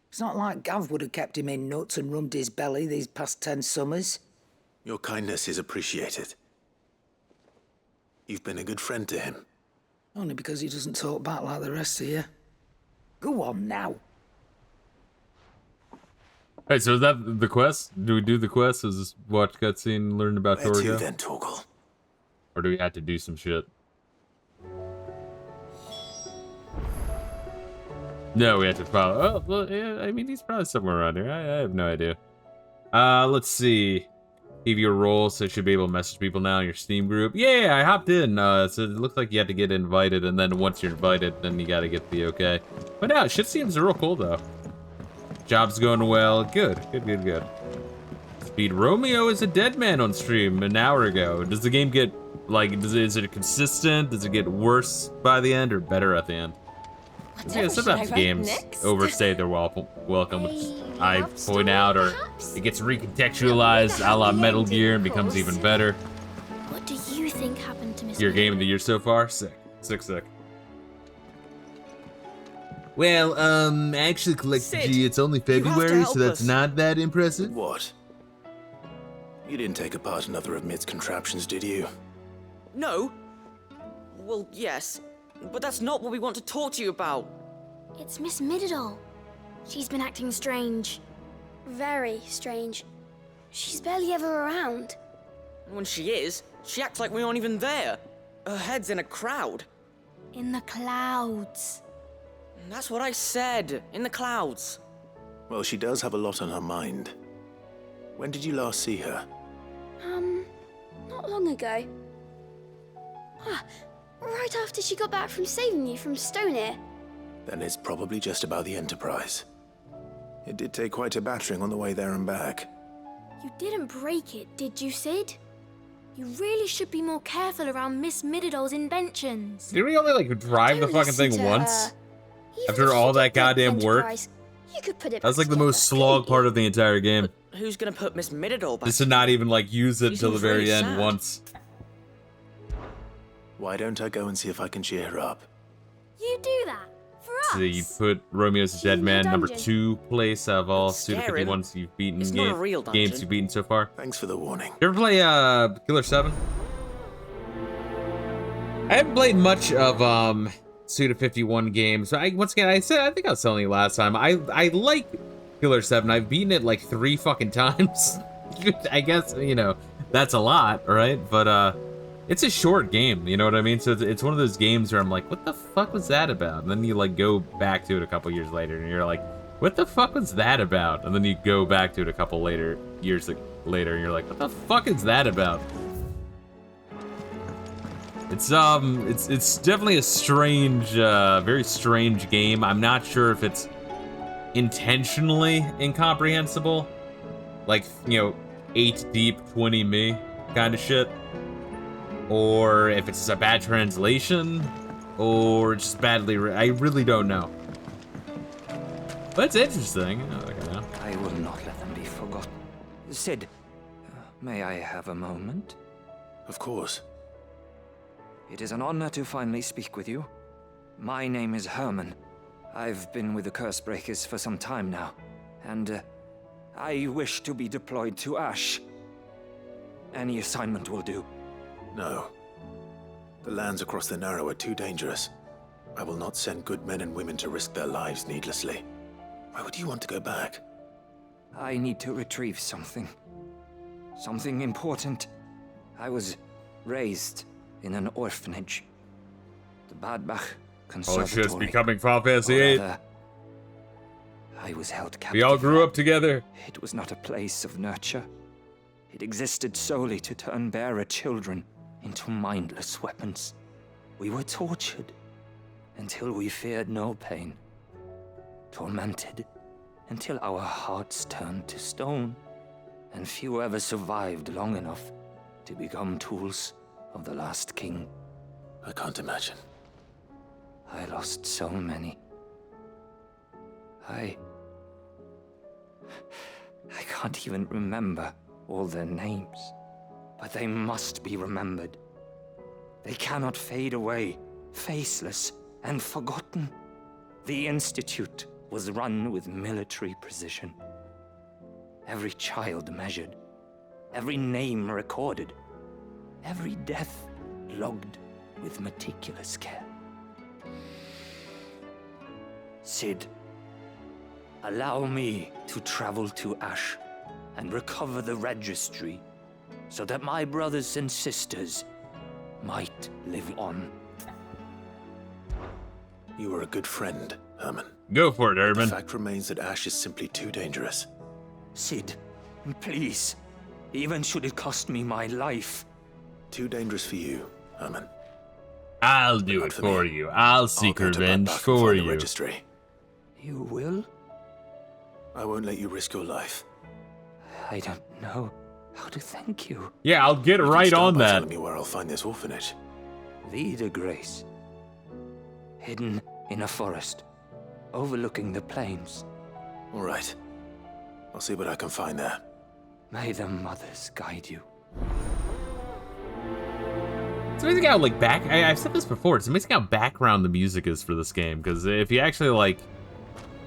N: It's not like Gav would have kept him in nuts and rubbed his belly these past 10 summers.
D: Your kindness is appreciated. You've been a good friend to him.
N: Only because he doesn't talk back like the rest of you. Go on now.
A: Hey, so is that the quest? Do we do the quest? Is this watch cutscene and learn about
D: Where to
A: Torgal?
D: then, Torgal?
A: Or do we have to do some shit? No, we have to follow. Oh, well, yeah, I mean, he's probably somewhere around here. I have no idea. Let's see. Give you a role, so you should be able to message people now in your Steam group. Yeah, I hopped in. So it looks like you have to get invited, and then once you're invited, then you gotta get the okay. But no, shit seems real cool, though. Job's going well. Good. Speed Romeo is a dead man on stream an hour ago. Does the game get, like, is it consistent? Does it get worse by the end or better at the end? Yeah, sometimes games overstay their welcome, which I point out, or it gets recontextualized a la Metal Gear and becomes even better.
U: What do you think happened to Miss
A: Your game of the year so far? Sick. Well, actually, Collector G, it's only February, so that's not that impressive.
D: What? You didn't take apart another of Mid's contraptions, did you?
V: No. Well, yes. But that's not what we want to talk to you about.
U: It's Miss Mididol. She's been acting strange. Very strange. She's barely ever around.
V: When she is, she acts like we aren't even there. Her head's in a crowd.
U: In the clouds.
V: That's what I said. In the clouds.
D: Well, she does have a lot on her mind. When did you last see her?
U: Not long ago. Right after she got back from saving you from Stonehenge.
D: Then it's probably just about the Enterprise. It did take quite a battering on the way there and back.
U: You didn't break it, did you, Sid? You really should be more careful around Miss Mididol's inventions.
A: Did we only, like, drive the fucking thing once? After all that goddamn work?
U: You could put it
A: That was, like, the most slog part of the entire game.
V: But who's gonna put Miss Mididol back?
A: Just to not even, like, use it till the very
V: really
A: end
V: sad.
A: once.
D: Why don't I go and see if I can cheer her up?
U: You do that for us.
A: So you put Romeo's Dead Man number 2 place out of all Suda51s you've beaten
V: It's not a real
A: games
V: dungeon.
A: you've beaten so far.
D: Thanks for the warning.
A: You ever play Killer 7? I haven't played much of Suda51 games. I think I was telling you last time. I like Killer 7. I've beaten it like 3 fucking times. I guess, you know, that's a lot, right? But it's a short game, you know what I mean? So it's one of those games where I'm like, what the fuck was that about? And then you like go back to it a couple years later and you're like, what the fuck was that about? And then you go back to it a couple years later and you're like, what the fuck is that about? It's definitely a strange, very strange game. I'm not sure if it's intentionally incomprehensible, like, you know, 8 deep, 20 me kind of shit, or if it's just a bad translation, or just badly. I really don't know. But it's interesting.
K: I will not let them be forgotten. Sid, may I have a moment?
D: Of course.
K: It is an honor to finally speak with you. My name is Herman. I've been with the Cursebreakers for some time now, and I wish to be deployed to Ash. Any assignment will do.
D: No. The lands across the Narrow are too dangerous. I will not send good men and women to risk their lives needlessly. Why would you want to go back?
K: I need to retrieve something. Something important. I was raised in an orphanage. The Badbach Conservatory.
A: Oh shit, it's becoming Final Fantasy VIII.
K: I was held captive.
A: We all grew up together.
K: It was not a place of nurture. It existed solely to turn bearer children into mindless weapons. We were tortured until we feared no pain. Tormented until our hearts turned to stone, and few ever survived long enough to become tools of the last king.
D: I can't imagine.
K: I lost so many. I can't even remember all their names, but they must be remembered. They cannot fade away, faceless and forgotten. The Institute was run with military precision. Every child measured, every name recorded, every death logged with meticulous care. Sid, allow me to travel to Ash and recover the registry so that my brothers and sisters might live on.
D: You were a good friend, Herman.
A: Go for it, Urban.
D: The fact remains that Ash is simply too dangerous.
K: Sid, please. Even should it cost me my life.
D: Too dangerous for you, Herman.
A: I'll do it for you. I'll seek revenge for you.
D: Registry.
K: You will?
D: I won't let you risk your life.
K: I don't know how to thank you.
A: Yeah, I'll get right on that.
D: Telling me where I'll find this orphanage.
K: Vida Grace. Hidden in a forest, overlooking the plains.
D: All right. I'll see what I can find there.
K: May the mothers guide you.
A: It's amazing how, like, I've said this before, it's amazing how background the music is for this game, because if you actually, like,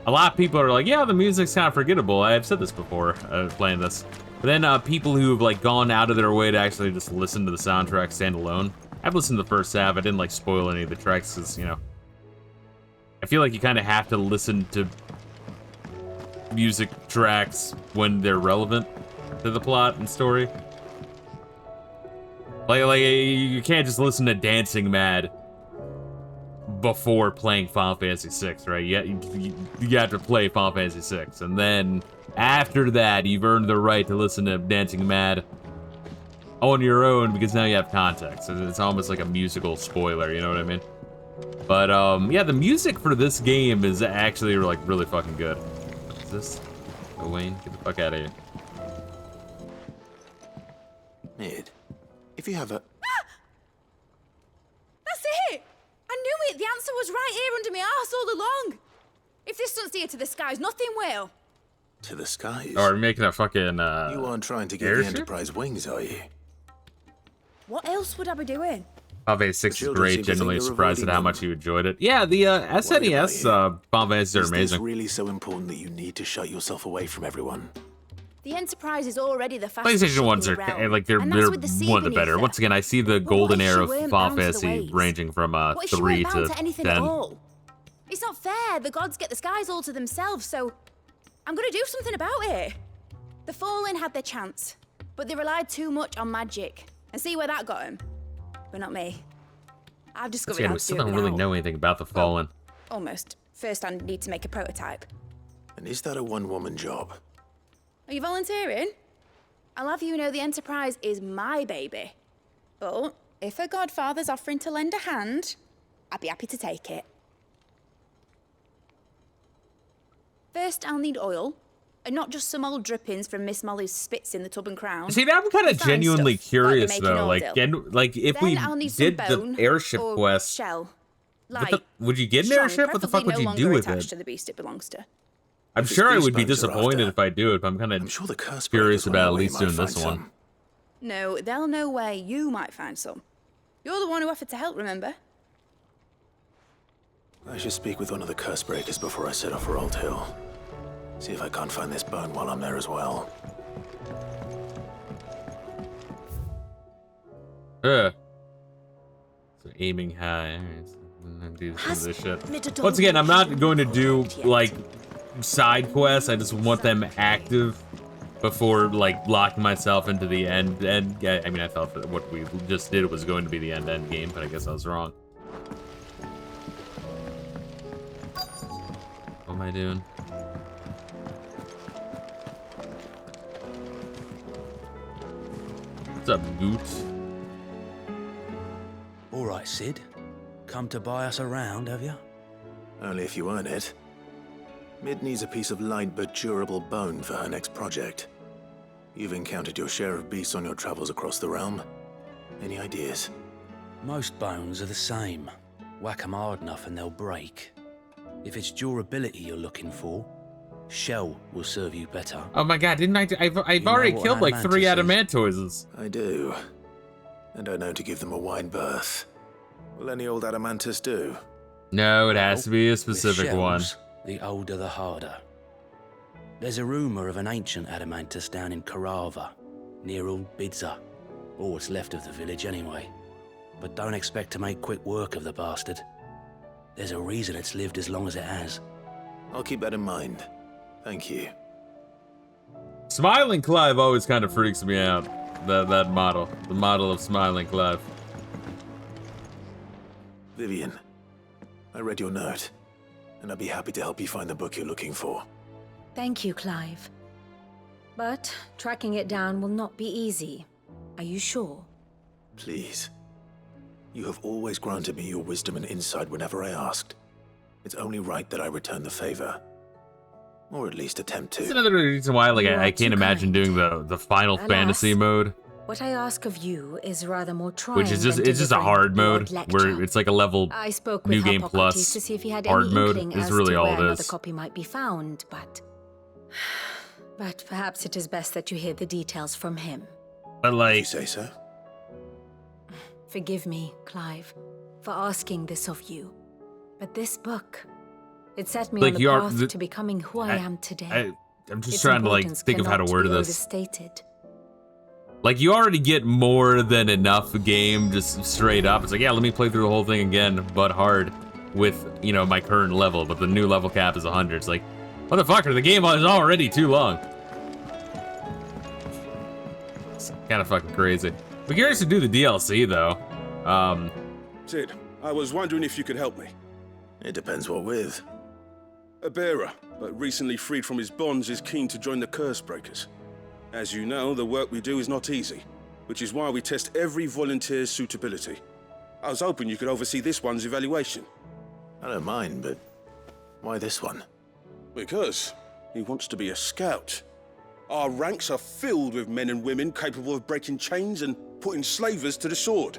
A: a lot of people are like, yeah, the music's kind of forgettable. I've said this before, playing this. But then people who've, like, gone out of their way to actually just listen to the soundtrack standalone. I've listened to the first half, I didn't, like, spoil any of the tracks, because, you know, I feel like you kind of have to listen to music tracks when they're relevant to the plot and story. Like you can't just listen to Dancing Mad before playing Final Fantasy VI, right? You have to play Final Fantasy VI, and then after that, you've earned the right to listen to Dancing Mad on your own because now you have context. It's almost like a musical spoiler, you know what I mean? But yeah, the music for this game is actually like really fucking good. What is this? Oh, Wayne, get the fuck out of here.
D: Mid, if you have a...
H: That's it! I knew it! The answer was right here under my arse all along! If this doesn't steer to the skies, nothing will.
D: To the skies?
A: Or making a fucking,
D: You aren't trying to give the Enterprise wings, are you?
H: What else would I be doing?
A: Final Fantasy 6 is great, genuinely surprised at how much you enjoyed it. Yeah, the SNES Final Fantasies are amazing.
D: Is this really so important that you need to shut yourself away from everyone?
H: The Enterprise is already the fastest
A: PlayStation ones are like they're one of the better. Once again, I see the golden era of Final Fantasy ranging from 3 to 10.
H: It's not fair. The gods get the skies all to themselves, so I'm gonna do something about it. The Fallen had their chance, but they relied too much on magic, and see where that got them. But not me. I've discovered how
A: we
H: to
A: still
H: do it
A: don't really
H: now.
A: know anything about the Fallen.
H: Almost. First, I need to make a prototype.
D: And is that a one-woman job?
H: Are you volunteering? I'll have you know the Enterprise is my baby. But if a godfather's offering to lend a hand, I'd be happy to take it. First, I'll need oil, and not just some old drippings from Miss Molly's spits in the tub and crown.
A: See, I'm kind of genuinely curious
H: like
A: though. Like if
H: then
A: we
H: I'll need
A: did
H: some
A: the
H: bone
A: airship
H: or
A: quest,
H: shell.
A: would you get an
H: strong,
A: airship? What the fuck would
H: preferably
A: you
H: no
A: do
H: longer
A: with
H: attached
A: it?
H: to the beast it belongs to.
A: I'm sure I would be disappointed if I do it, but I'm kind of curious about at least doing this one.
H: No, they'll know where you might find some. You're the one who offered to help, remember?
D: I should speak with one of the curse breakers before I set off for Old Hill. See if I can't find this bone while I'm there as well.
A: So aiming high. Alright, do some of this shit. Once again, I'm not going to do like side quests. I just want them active before like locking myself into the end. And I mean, I thought that what we just did was going to be the end game, but I guess I was wrong. What am I doing? What's up, Goots?
G: All right, Sid. Come to buy us around, have you?
D: Only if you earn it. Mid needs a piece of light but durable bone for her next project. You've encountered your share of beasts on your travels across the realm. Any ideas?
G: Most bones are the same. Whack 'em hard enough and they'll break. If it's durability you're looking for, shell will serve you better.
A: Oh my god, didn't I've already killed like 3 adamantoises.
D: I do. And I know to give them a wide berth. Will any old adamantus do?
A: No, it has to be a specific
G: With
A: one.
G: shells, the older the harder. There's a rumor of an ancient adamantus down in Karava, near Old Bidza, or what's left of the village anyway. But don't expect to make quick work of the bastard. There's a reason it's lived as long as it has.
D: I'll keep that in mind. Thank you.
A: Smiling Clive always kind of freaks me out. That model. The model of Smiling Clive.
D: Vivian, I read your note. and I'd be happy to help you find the book you're looking for.
T: Thank you, Clive. But tracking it down will not be easy. Are you sure?
D: Please. You have always granted me your wisdom and insight whenever I asked. It's only right that I return the favor. Or at least attempt to.
A: That's another reason why, like, I can't imagine doing the Final Fantasy mode.
T: What I ask of you is rather more trying.
A: Which is just, it's just a hard mode, where it's like a level
T: I spoke with
A: New Game
T: Hippocrates
A: Plus
T: to see if he had
A: hard
T: any
A: mode
T: inkling
A: is
T: as
A: really
T: to
A: all
T: where
A: it
T: another
A: is.
T: copy might be found, but perhaps it is best that you hear the details from him.
A: But like,
D: you say so?
T: Forgive me, Clive, for asking this of you, but this book, it set me on the path to becoming who I am today.
A: I'm just trying to like think of how to word this.
T: Overstated.
A: Like, you already get more than enough game, just straight up. It's like, yeah, let me play through the whole thing again, but hard, with, you know, my current level, but the new level cap is 100. It's like, motherfucker, the game is already too long. It's kind of fucking crazy. We're curious to do the DLC, though.
I: Sid, I was wondering if you could help me.
D: It depends what with.
I: A bearer, but recently freed from his bonds, is keen to join the Cursebreakers. As you know, the work we do is not easy, which is why we test every volunteer's suitability. I was hoping you could oversee this one's evaluation.
D: I don't mind, but why this one?
I: Because he wants to be a scout. Our ranks are filled with men and women capable of breaking chains and putting slavers to the sword.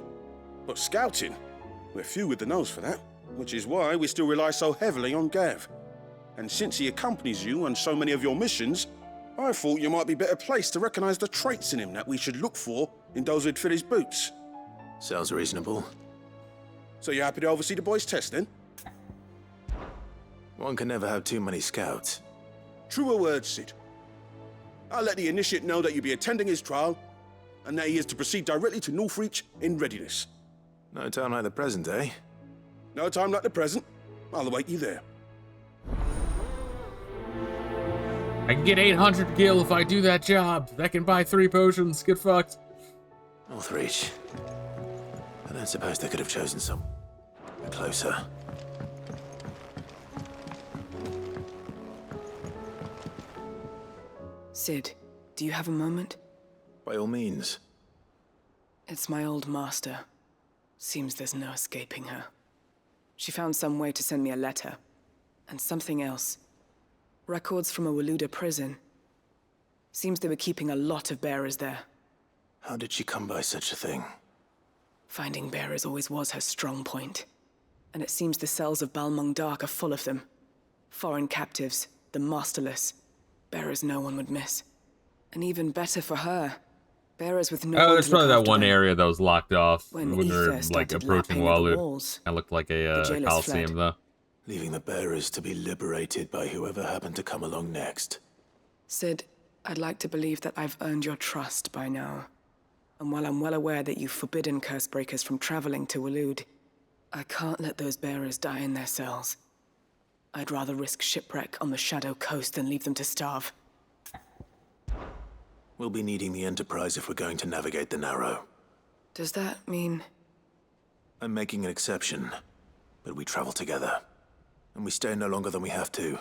I: But scouting, we're few with the nose for that, which is why we still rely so heavily on Gav. And since he accompanies you on so many of your missions, I thought you might be better placed to recognize the traits in him that we should look for in those who'd fill his boots.
D: Sounds reasonable.
I: So you're happy to oversee the boys' test, then?
D: One can never have too many scouts.
I: Truer words, Sid. I'll let the initiate know that you'll be attending his trial, and that he is to proceed directly to Northreach in readiness.
D: No time like the present, eh?
I: No time like the present. I'll await you there.
A: I can get 800 gil if I do that job. That can buy 3 potions. Get fucked.
D: Northreach. I don't suppose they could have chosen some closer.
J: Sid, do you have a moment?
D: By all means.
J: It's my old master. Seems there's no escaping her. She found some way to send me a letter. And something else. Records from a Waluda prison. Seems they were keeping a lot of bearers there.
D: How did she come by such a thing?
J: Finding bearers always was her strong point. And it seems the cells of Balmung Dark are full of them. Foreign captives, the masterless. Bearers no one would miss. And even better for her. Bearers with no one to
A: there's probably
J: look
A: that
J: after
A: one
J: them.
A: area that was locked off
J: When
A: when we were
J: Ether
A: like
J: started
A: approaching
J: lapping at the
A: Walud.
J: walls,
A: That looked like a
J: the jailers
A: coliseum,
J: fled.
A: though.
D: Leaving the bearers to be liberated by whoever happened to come along next.
J: Sid, I'd like to believe that I've earned your trust by now. And while I'm well aware that you've forbidden Cursebreakers from traveling to Walud, I can't let those bearers die in their cells. I'd rather risk shipwreck on the Shadow Coast than leave them to starve.
D: We'll be needing the Enterprise if we're going to navigate the Narrow.
J: Does that mean...
D: I'm making an exception, but we travel together. And we stay no longer than we have to.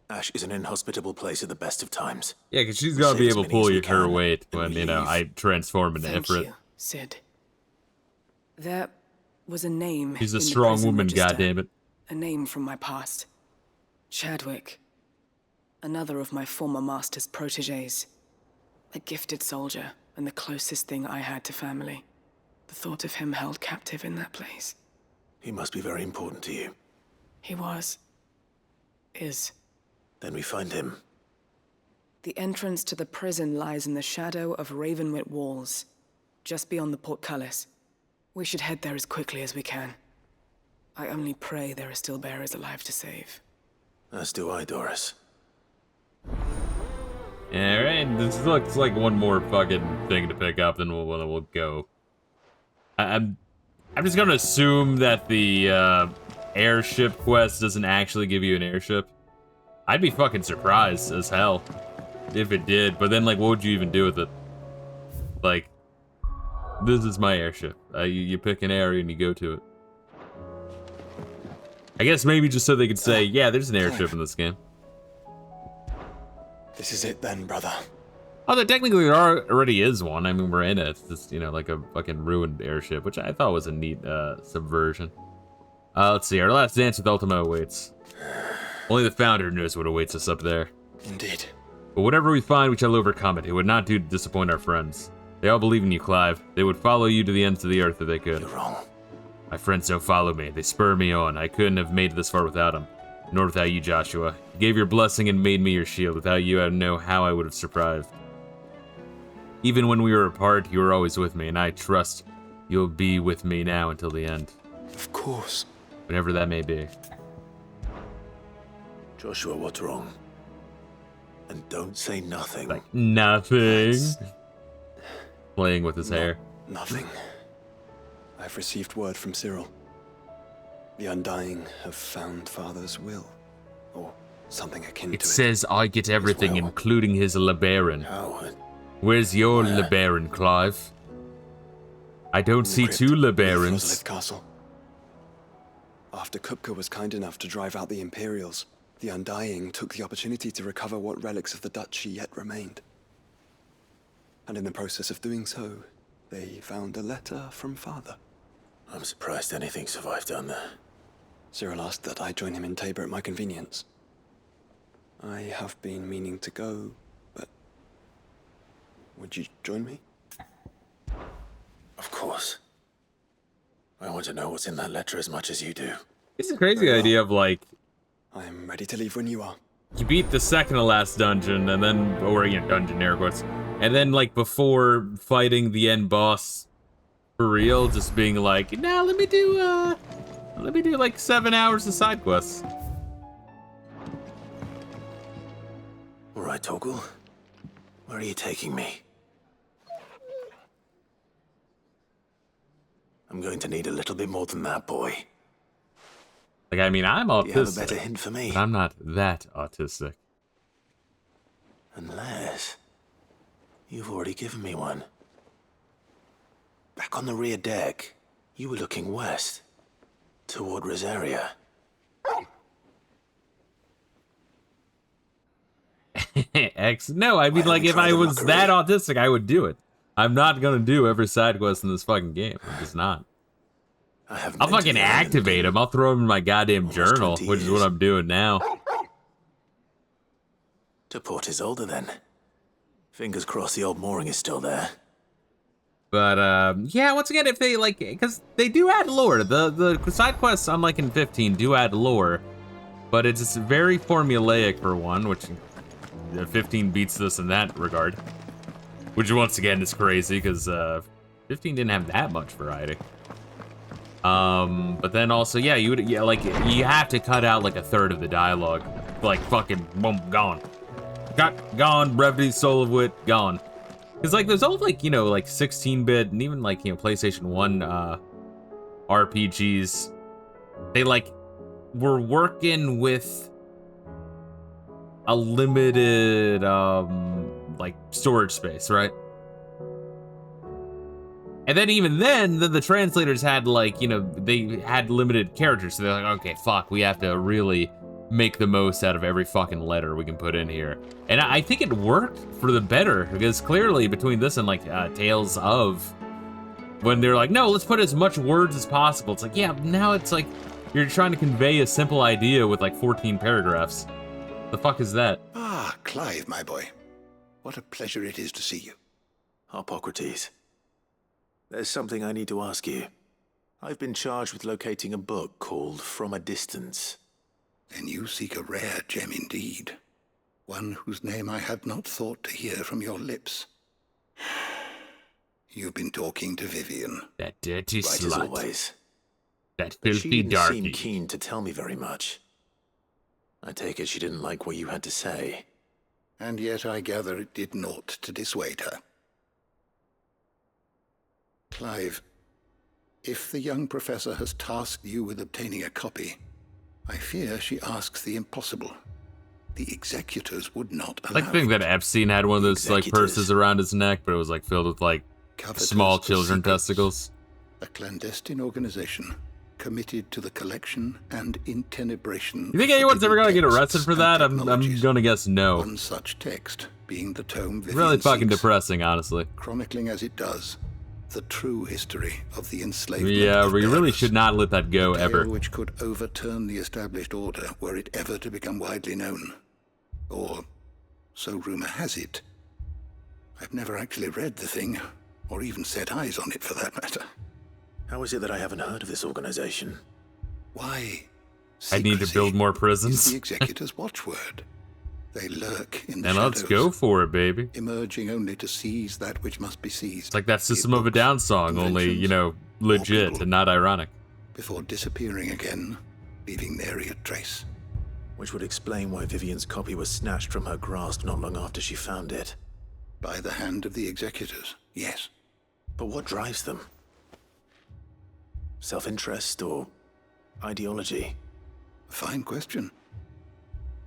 D: Ash is an inhospitable place at the best of times.
A: Yeah, because she's
D: We
A: got to
D: save
A: be
D: as
A: able to
D: many as
A: pull
D: we
A: her
D: can,
A: weight
D: then
A: when,
D: we
A: you know,
D: leave.
A: I transform into
J: Thank
A: Ifrit.
J: you, Sid. There was a name
A: She's a
J: in the
A: strong
J: prison
A: woman,
J: register.
A: goddammit.
J: A name from my past. Chadwick. Another of my former master's protégés. A gifted soldier, and the closest thing I had to family. The thought of him held captive in that place.
D: He must be very important to you.
J: He was. Is.
D: Then we find him.
J: The entrance to the prison lies in the shadow of Ravenwit Walls, just beyond the portcullis. We should head there as quickly as we can. I only pray there are still bearers alive to save.
D: As do I, Doris.
A: Alright, this looks like one more fucking thing to pick up, then we'll go. I'm just gonna assume that the airship quest doesn't actually give you an airship. I'd be fucking surprised as hell if it did, but then like what would you even do with it? Like, this is my airship. You pick an area and you go to it. I guess maybe just so they could say, yeah, there's an airship in this game.
C: This is it then, brother.
A: Although technically there already is one. I mean, we're in it. It's just, you know, like a fucking ruined airship, which I thought was a neat subversion. Let's see. Our last dance with Ultima awaits. Only the Founder knows what awaits us up there.
C: Indeed.
A: But whatever we find, we shall overcome it. It would not do to disappoint our friends. They all believe in you, Clive. They would follow you to the ends of the earth if they could.
P: You're wrong.
A: My friends don't follow me. They spur me on. I couldn't have made it this far without them. Nor without you, Joshua. You gave your blessing and made me your shield. Without you, I don't know how I would have survived. Even when we were apart, you were always with me, and I trust you'll be with me now until the end.
C: Of course.
A: Whatever that may be.
P: Joshua, what's wrong? And don't say nothing.
A: Like, nothing. Playing with his hair.
C: Nothing. I've received word from Cyril. The Undying have found Father's will. Or something akin to it.
A: It says I get everything, including his LeBaron.
P: Howard.
A: Where's your LeBaron, Clive? I don't see two LeBarons.
C: Castle. After Kupka was kind enough to drive out the Imperials, the Undying took the opportunity to recover what relics of the Duchy yet remained. And in the process of doing so, they found a letter from Father.
P: I'm surprised anything survived down there.
C: Cyril asked that I join him in Tabor at my convenience. I have been meaning to go, but would you join me?
P: Of course. I want to know what's in that letter as much as you do.
A: It's a crazy idea of like...
C: I'm ready to leave when you are.
A: You beat the second to last dungeon, and then... Or, you know, dungeon air quotes. And then, like, before fighting the end boss for real, just being like, nah, let me do, like, 7 hours of side quests.
P: All right, Torgal. Where are you taking me? I'm going to need a little bit more than that, boy.
A: Like, I mean, I'm autistic.
P: You have a better hint for me?
A: But I'm not that autistic.
P: Unless... you've already given me one. Back on the rear deck, you were looking west. Toward Rosaria.
A: No, I mean, like, if I was that autistic, I would do it. I'm not gonna do every side quest in this fucking game. I'm just not. I'll fucking activate them. I'll throw them in my goddamn journal, which is what I'm doing now.
P: To Port Isolde, then. Fingers crossed the old mooring is still there.
A: But, yeah, once again, if they, like, because they do add lore. The side quests, unlike in 15, do add lore. But it's very formulaic, for one, which 15 beats this in that regard. Which, once again, is crazy, because 15 didn't have that much variety. But then also, yeah, you have to cut out, like, a third of the dialogue. Like, fucking, boom, gone. Gone, brevity, soul of wit, gone. Because, like, there's old, like, you know, like, 16-bit and even, like, you know, PlayStation 1 RPGs. They, like, were working with a limited, like, storage space, right? And then even then, the translators had, like, you know, they had limited characters. So they're like, okay, fuck, we have to really make the most out of every fucking letter we can put in here. And I think it worked for the better, because clearly between this and, like, Tales of, when they're like, no, let's put as much words as possible. It's like, yeah, now it's like you're trying to convey a simple idea with, like, 14 paragraphs. The fuck is that?
O: Ah, Clive, my boy. What a pleasure it is to see you.
P: Harpocrates. There's something I need to ask you. I've been charged with locating a book called From a Distance.
O: Then you seek a rare gem indeed. One whose name I had not thought to hear from your lips. You've been talking to Vivian.
A: That dirty
P: right
A: slut.
P: As always.
A: That
P: But she
A: filthy
P: didn't
A: darky.
P: seem keen to tell me very much. I take it she didn't like what you had to say.
O: And yet I gather it did naught to dissuade her. Clive, if the young professor has tasked you with obtaining a copy, I fear she asks the impossible. The executors would not allow
A: Like, I think that Epstein had one of those, like, purses around his neck, but it was, like, filled with, like, small children testicles.
O: A clandestine organization, committed to the collection and intenebration.
A: You think anyone's ever gonna get arrested for that? I'm gonna guess no.
O: One such text being the tome Vivian
A: Really fucking
O: seeks,
A: depressing, honestly.
O: chronicling as it does the true history of the enslavement.
A: Yeah,
O: of
A: we really
O: bearers.
A: should not let that go
O: A tale
A: ever.
O: which could overturn the established order were it ever to become widely known. Or, so rumor has it. I've never actually read the thing, or even set eyes on it for that matter.
P: How is it that I haven't heard of this organization?
O: Why?
A: I need to build more prisons.
O: Is the Executor's watchword. They lurk in the
A: And
O: shadows,
A: let's go for it, baby.
O: emerging only to seize that which must be seized.
A: It's like that System of a Down song, only, you know, legit and not ironic.
O: Before disappearing again, leaving nary a trace.
P: Which would explain why Vivian's copy was snatched from her grasp not long after she found it.
O: By the hand of the Executors, yes.
P: But what drives them? Self-interest or ideology?
O: A fine question.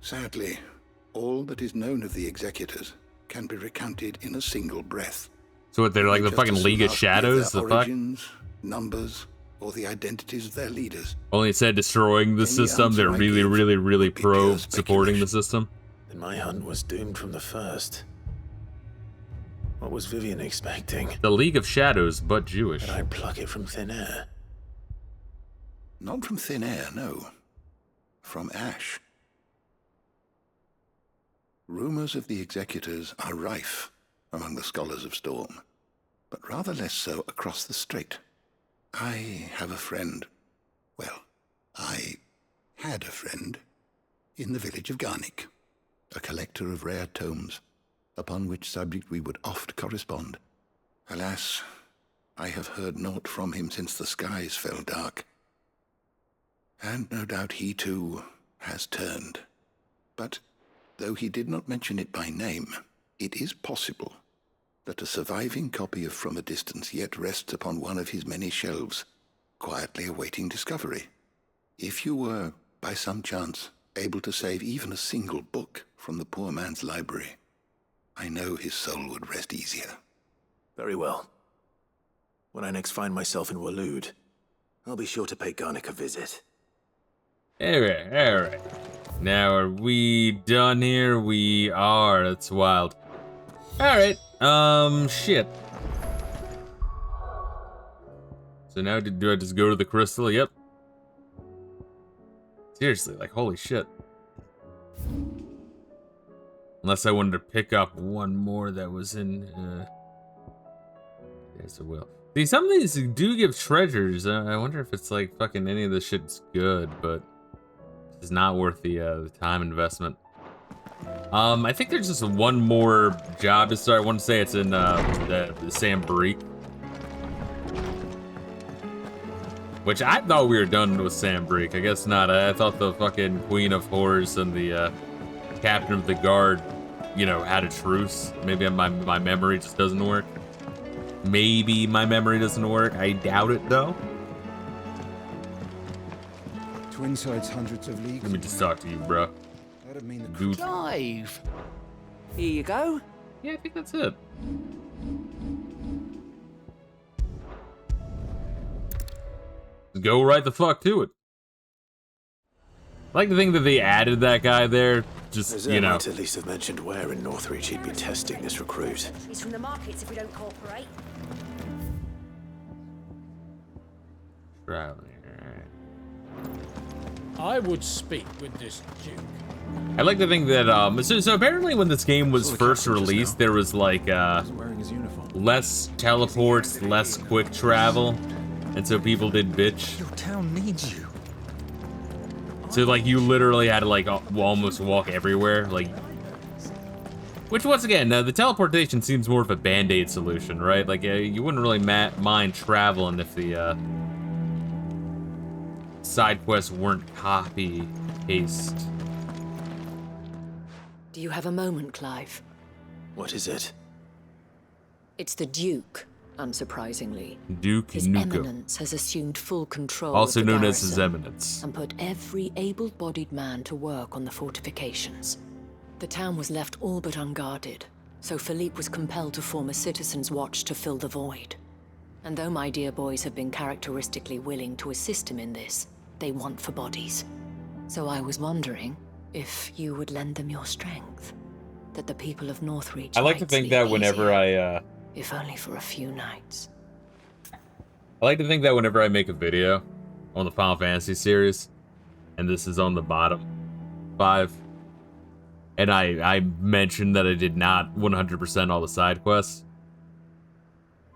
O: Sadly, all that is known of the Executors can be recounted in a single breath.
A: So what, they're like the
O: Just
A: fucking
O: as
A: League of
O: soon
A: Shadows?
O: as their
A: The fuck?
O: origins, numbers, or the identities of their leaders.
A: Only it said destroying the system. They're really, really, really pro supporting the system.
P: Then my hunt was doomed from the first. What was Vivian expecting?
A: The League of Shadows, but Jewish.
P: That I'd pluck it from thin air?
O: Not from thin air, no. From ash. Rumors of the Executors are rife among the scholars of Storm, but rather less so across the strait. I have a friend. Well, I had a friend in the village of Garnick, a collector of rare tomes, upon which subject we would oft correspond. Alas, I have heard naught from him since the skies fell dark. And no doubt he too has turned. But though he did not mention it by name, it is possible that a surviving copy of From a Distance yet rests upon one of his many shelves, quietly awaiting discovery. If you were, by some chance, able to save even a single book from the poor man's library, I know his soul would rest easier.
P: Very well. When I next find myself in Waloed, I'll be sure to pay Garnick a visit.
A: Alright. Now, are we done here? We are. That's wild. Alright. Shit. So now, do I just go to the crystal? Yep. Seriously, like, holy shit. Unless I wanted to pick up one more that was in, yes, it will. See, some of these do give treasures. I wonder if it's like fucking any of this shit's good, but it's not worth the time investment. I think there's just one more job to start. I want to say it's in the Sambrique, which I thought we were done with Sambrique. I guess not. I thought the fucking Queen of Horrors and the Captain of the Guard, you know, had a truce. Maybe my memory just doesn't work. Maybe my memory doesn't work. I doubt it though.
B: Twinside's hundreds of leagues.
A: Let me just talk to you, bro.
B: That'd mean the
A: Dude.
V: Clive! Here you go.
A: Yeah, I think that's it. Go right the fuck to it. I like to think that they added that guy there, just, you know.
P: Might at least have mentioned where in Northreach he'd be testing this recruit.
U: He's from the markets if we don't cooperate.
A: Traveling.
F: I would speak with this Duke.
A: I like to think that so apparently when this game was first released, there was like less teleports, less quick travel, and so people did bitch.
B: Your town needs you.
A: So like you literally had to like almost walk everywhere, like. Which once again, the teleportation seems more of a band-aid solution, right? Like you wouldn't really mind traveling if the side quests weren't copy paste.
M: Do you have a moment, Clive?
P: What is it?
M: It's the Duke, unsurprisingly.
A: Duke
M: His
A: Nukem.
M: Eminence has assumed full control
A: Also
M: of the
A: known as His
M: garrison
A: Eminence.
M: and put every able-bodied man to work on the fortifications. The town was left all but unguarded, so Philippe was compelled to form a citizen's watch to fill the void.
T: And though my dear boys have been characteristically willing to assist him in this, they want for bodies. So I was wondering if you would lend them your strength, that the people of Northreach
A: I like to
T: might
A: think
T: sleep
A: that whenever
T: easier, if only for a few nights.
A: I like to think that whenever I make a video on the Final Fantasy series, and this is on the bottom 5, and I mentioned that I did not 100% all the side quests,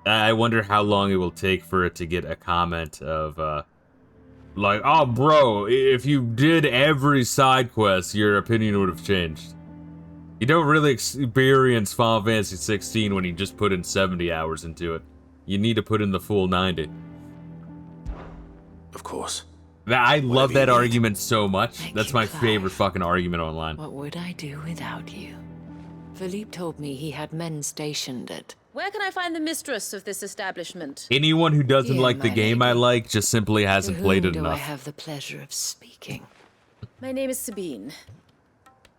A: I wonder how long it will take for it to get a comment of, like, oh, bro, if you did every side quest, your opinion would have changed. You don't really experience Final Fantasy 16 when you just put in 70 hours into it. You need to put in the full 90.
P: Of course.
A: I love that argument so much. That's my favorite fucking argument online.
T: What would I do without you? Philippe told me he had men stationed at...
Q: Where can I find the mistress of this establishment?
A: Anyone who doesn't
T: Here,
A: like the
T: my
A: game I like just simply hasn't played it
T: Do I
A: enough.
T: have the pleasure of speaking?
Q: My name is Sabine,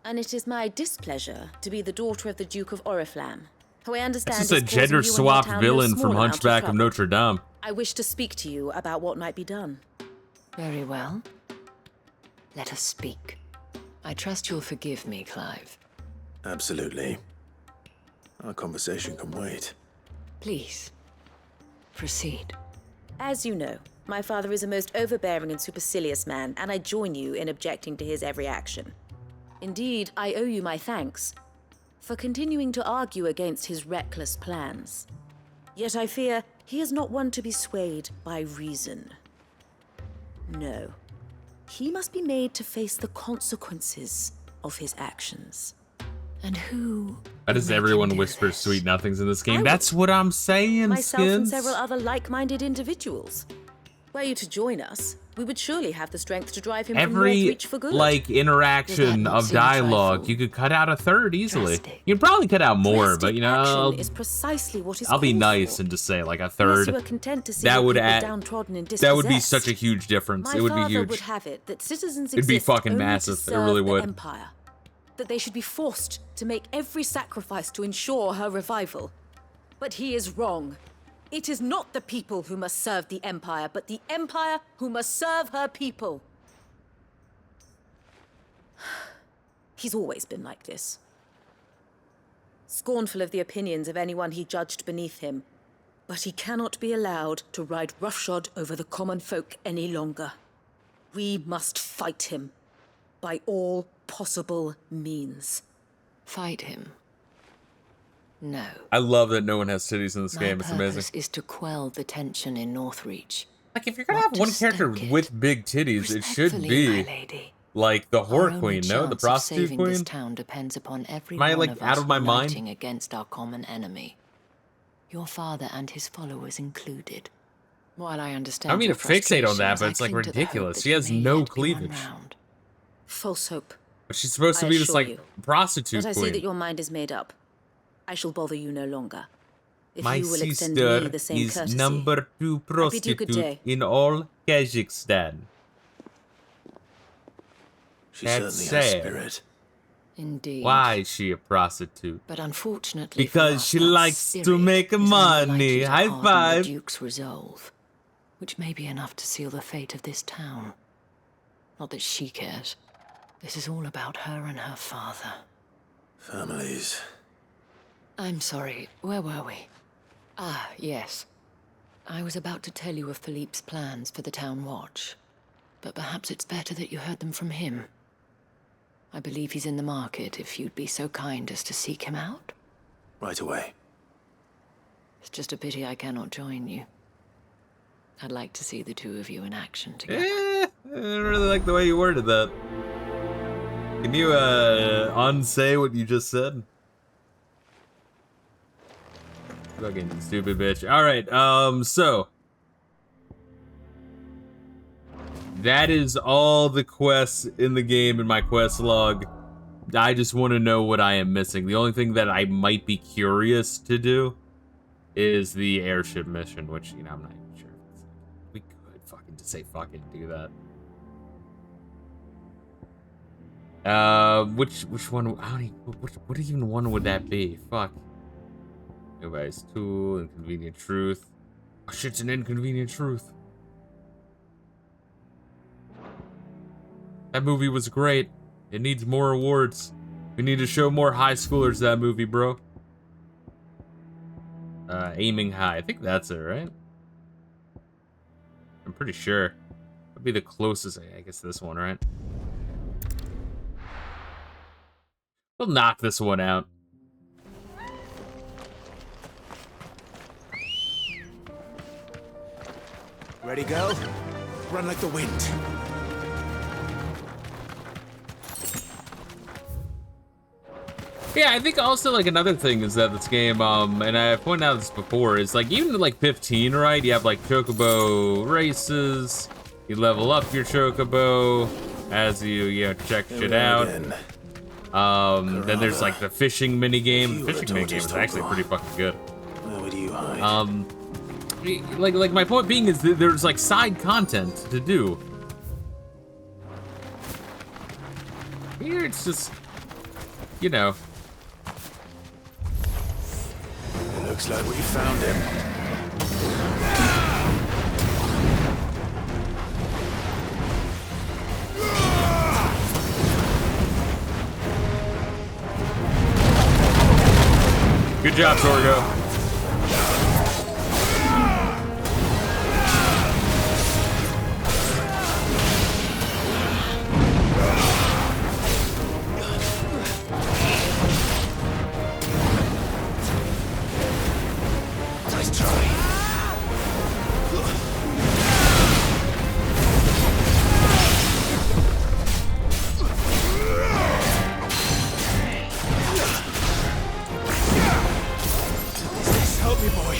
Q: and it is my displeasure to be the daughter of the Duke of Oriflamme, who I understand
A: This is a
Q: causing you and your
A: gender-swapped
Q: town no
A: villain
Q: small
A: from
Q: amount
A: Hunchback of
Q: trouble.
A: Notre Dame.
Q: I wish to speak to you about what might be done.
T: Very well. Let us speak. I trust you'll forgive me, Clive.
P: Absolutely. Our conversation can wait.
T: Please, proceed.
Q: As you know, my father is a most overbearing and supercilious man, and I join you in objecting to his every action. Indeed, I owe you my thanks for continuing to argue against his reckless plans. Yet I fear he is not one to be swayed by reason. No. He must be made to face the consequences of his actions.
T: And who...
A: Why does everyone whisper sweet nothings in this game? That's what I'm saying,
Q: Myself and
A: Skins.
Q: several other like-minded individuals. Were you to join us, we would surely have the strength to drive him from
A: Every,
Q: Northreach for good.
A: like, interaction of dialogue, you could cut out a third easily. You'd probably cut out more, but, you know,
Q: Action is precisely what is
A: I'll be
Q: called
A: nice
Q: for.
A: and just say, like, a
Q: Unless
A: third.
Q: you are content to see
A: That
Q: the
A: would
Q: people
A: add,
Q: downtrodden and
A: that would be
Q: dispossessed.
A: such a huge difference.
Q: My
A: It would be
Q: father
A: huge.
Q: would have it that citizens
A: It'd be
Q: exist
A: fucking
Q: only to
A: massive. It
Q: serve
A: really
Q: the
A: would.
Q: Empire. That they should be forced to make every sacrifice to ensure her revival. But he is wrong. It is not the people who must serve the Empire, but the Empire who must serve her people. He's always been like this. Scornful of the opinions of anyone he judged beneath him. But he cannot be allowed to ride roughshod over the common folk any longer. We must fight him by all possible means.
T: Fight him? No.
A: I love that no one has titties in this game. It's
T: My
A: amazing.
T: purpose is to quell the tension in Northreach.
A: Like, if you're gonna have one character with big titties, it should
T: Respectfully,
A: be
T: my lady.
A: like the
T: Our
A: whore
T: only
A: queen, no? The
T: chance of
A: prostitute
T: saving this
A: queen?
T: town depends upon every
A: Am I,
T: one
A: like,
T: of
A: out
T: us
A: of my mind?
T: uniting against our common enemy. Your father and his followers included. While I understand
A: I don't mean
T: your
A: to fixate on that,
T: frustrations,
A: but
T: I
A: it's like
T: cling to the hope
A: ridiculous.
T: that
A: She
T: you
A: has
T: may
A: no
T: yet be one
A: cleavage.
T: round.
Q: False hope.
A: But she's supposed to
Q: I
A: be this
Q: assure
A: like
Q: you.
A: prostitute
Q: But I see
A: queen.
Q: that your mind is made up. I shall bother you no longer. If
A: My
Q: you will extend me
A: sister
Q: the same
A: is
Q: courtesy.
A: number 2
Q: I bid you good
A: prostitute
Q: day.
A: in all Kazakhstan.
P: She
A: That's
P: certainly has
A: sad.
P: spirit.
T: Indeed.
A: Why is she a prostitute?
T: But unfortunately, for
A: Because
T: us,
A: she
T: that
A: likes
T: spirit
A: to make
T: is only
A: money.
T: likely to
A: High
T: harden
A: five.
T: The Duke's resolve, which may be enough to seal the fate of this town. Not that she cares. This is all about her and her father.
P: Families.
T: I'm sorry, where were we? Ah, yes. I was about to tell you of Philippe's plans for the town watch, but perhaps it's better that you heard them from him. I believe he's in the market, if you'd be so kind as to seek him out.
P: Right away.
T: It's just a pity I cannot join you. I'd like to see the two of you in action together.
A: I don't really like the way you worded that. Can you unsay what you just said? Fucking stupid bitch. Alright, so that is all the quests in the game in my quest log. I just want to know what I am missing. The only thing that I might be curious to do is the airship mission, which, you know, I'm not even sure. We could fucking just say fucking do that. Which one? I don't even, what even one would that be? Fuck. Nobody's tool, inconvenient truth. Oh, shit's an inconvenient truth. That movie was great. It needs more awards. We need to show more high schoolers that movie, bro. Aiming high. I think that's it, right? I'm pretty sure. That'd be the closest, I guess, this one, right? We'll knock this one out.
E: Ready, go? Run like the wind.
A: Yeah, I think also, like, another thing is that this game, and I pointed out this before, is, like, even at, like, 15, right, you have, like, chocobo races, you level up your chocobo as you know, check shit out. Then there's, like, the fishing minigame. The fishing minigame is actually pretty fucking good.
E: Where would you hide?
A: Like, my point being is that there's, like, side content to do. Here, it's just, you know.
E: Looks like we found him.
A: Good job, Torgo.
E: Help me, boy.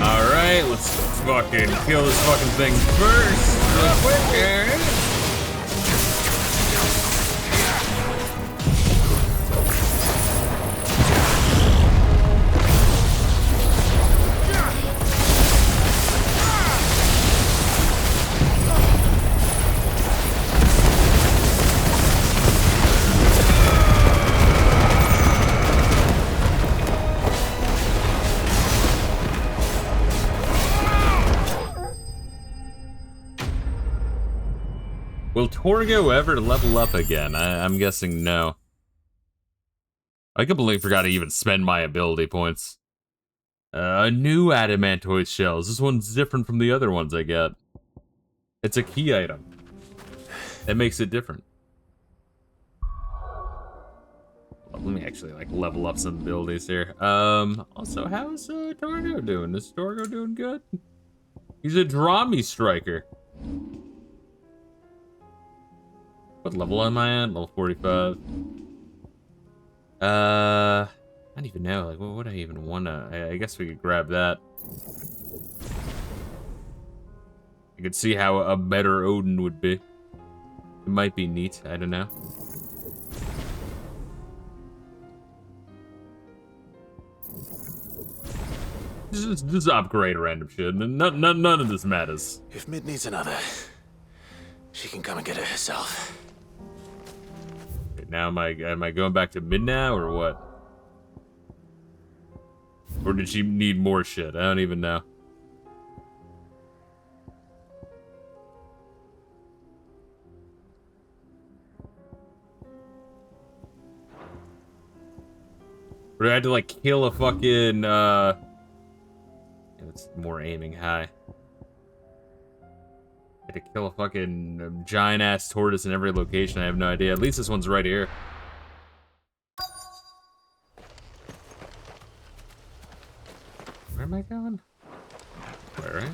A: Alright, let's fucking kill this fucking thing first. Real quick, Aaron. Will Torgo ever level up again? I'm guessing no. I completely forgot to even spend my ability points. A new adamantoid shells. This one's different from the other ones I get. It's a key item. That makes it different. Let me actually like level up some abilities here. Also, how's Torgo doing? Is Torgo doing good? He's a Drami striker. What level am I at? Level 45. I don't even know. Like, what would I even wanna? I guess we could grab that. You could see how a better Odin would be. It might be neat. I don't know. Just upgrade random shit. None of this matters.
E: If Mid needs another, she can come and get it herself.
A: Now am I going back to mid now or what? Or did she need more shit? I don't even know. Or I had to like kill a fucking yeah, it's more aiming high. To kill a fucking giant ass tortoise in every location. I have no idea. At least this one's right here. Where am I going? Where, right?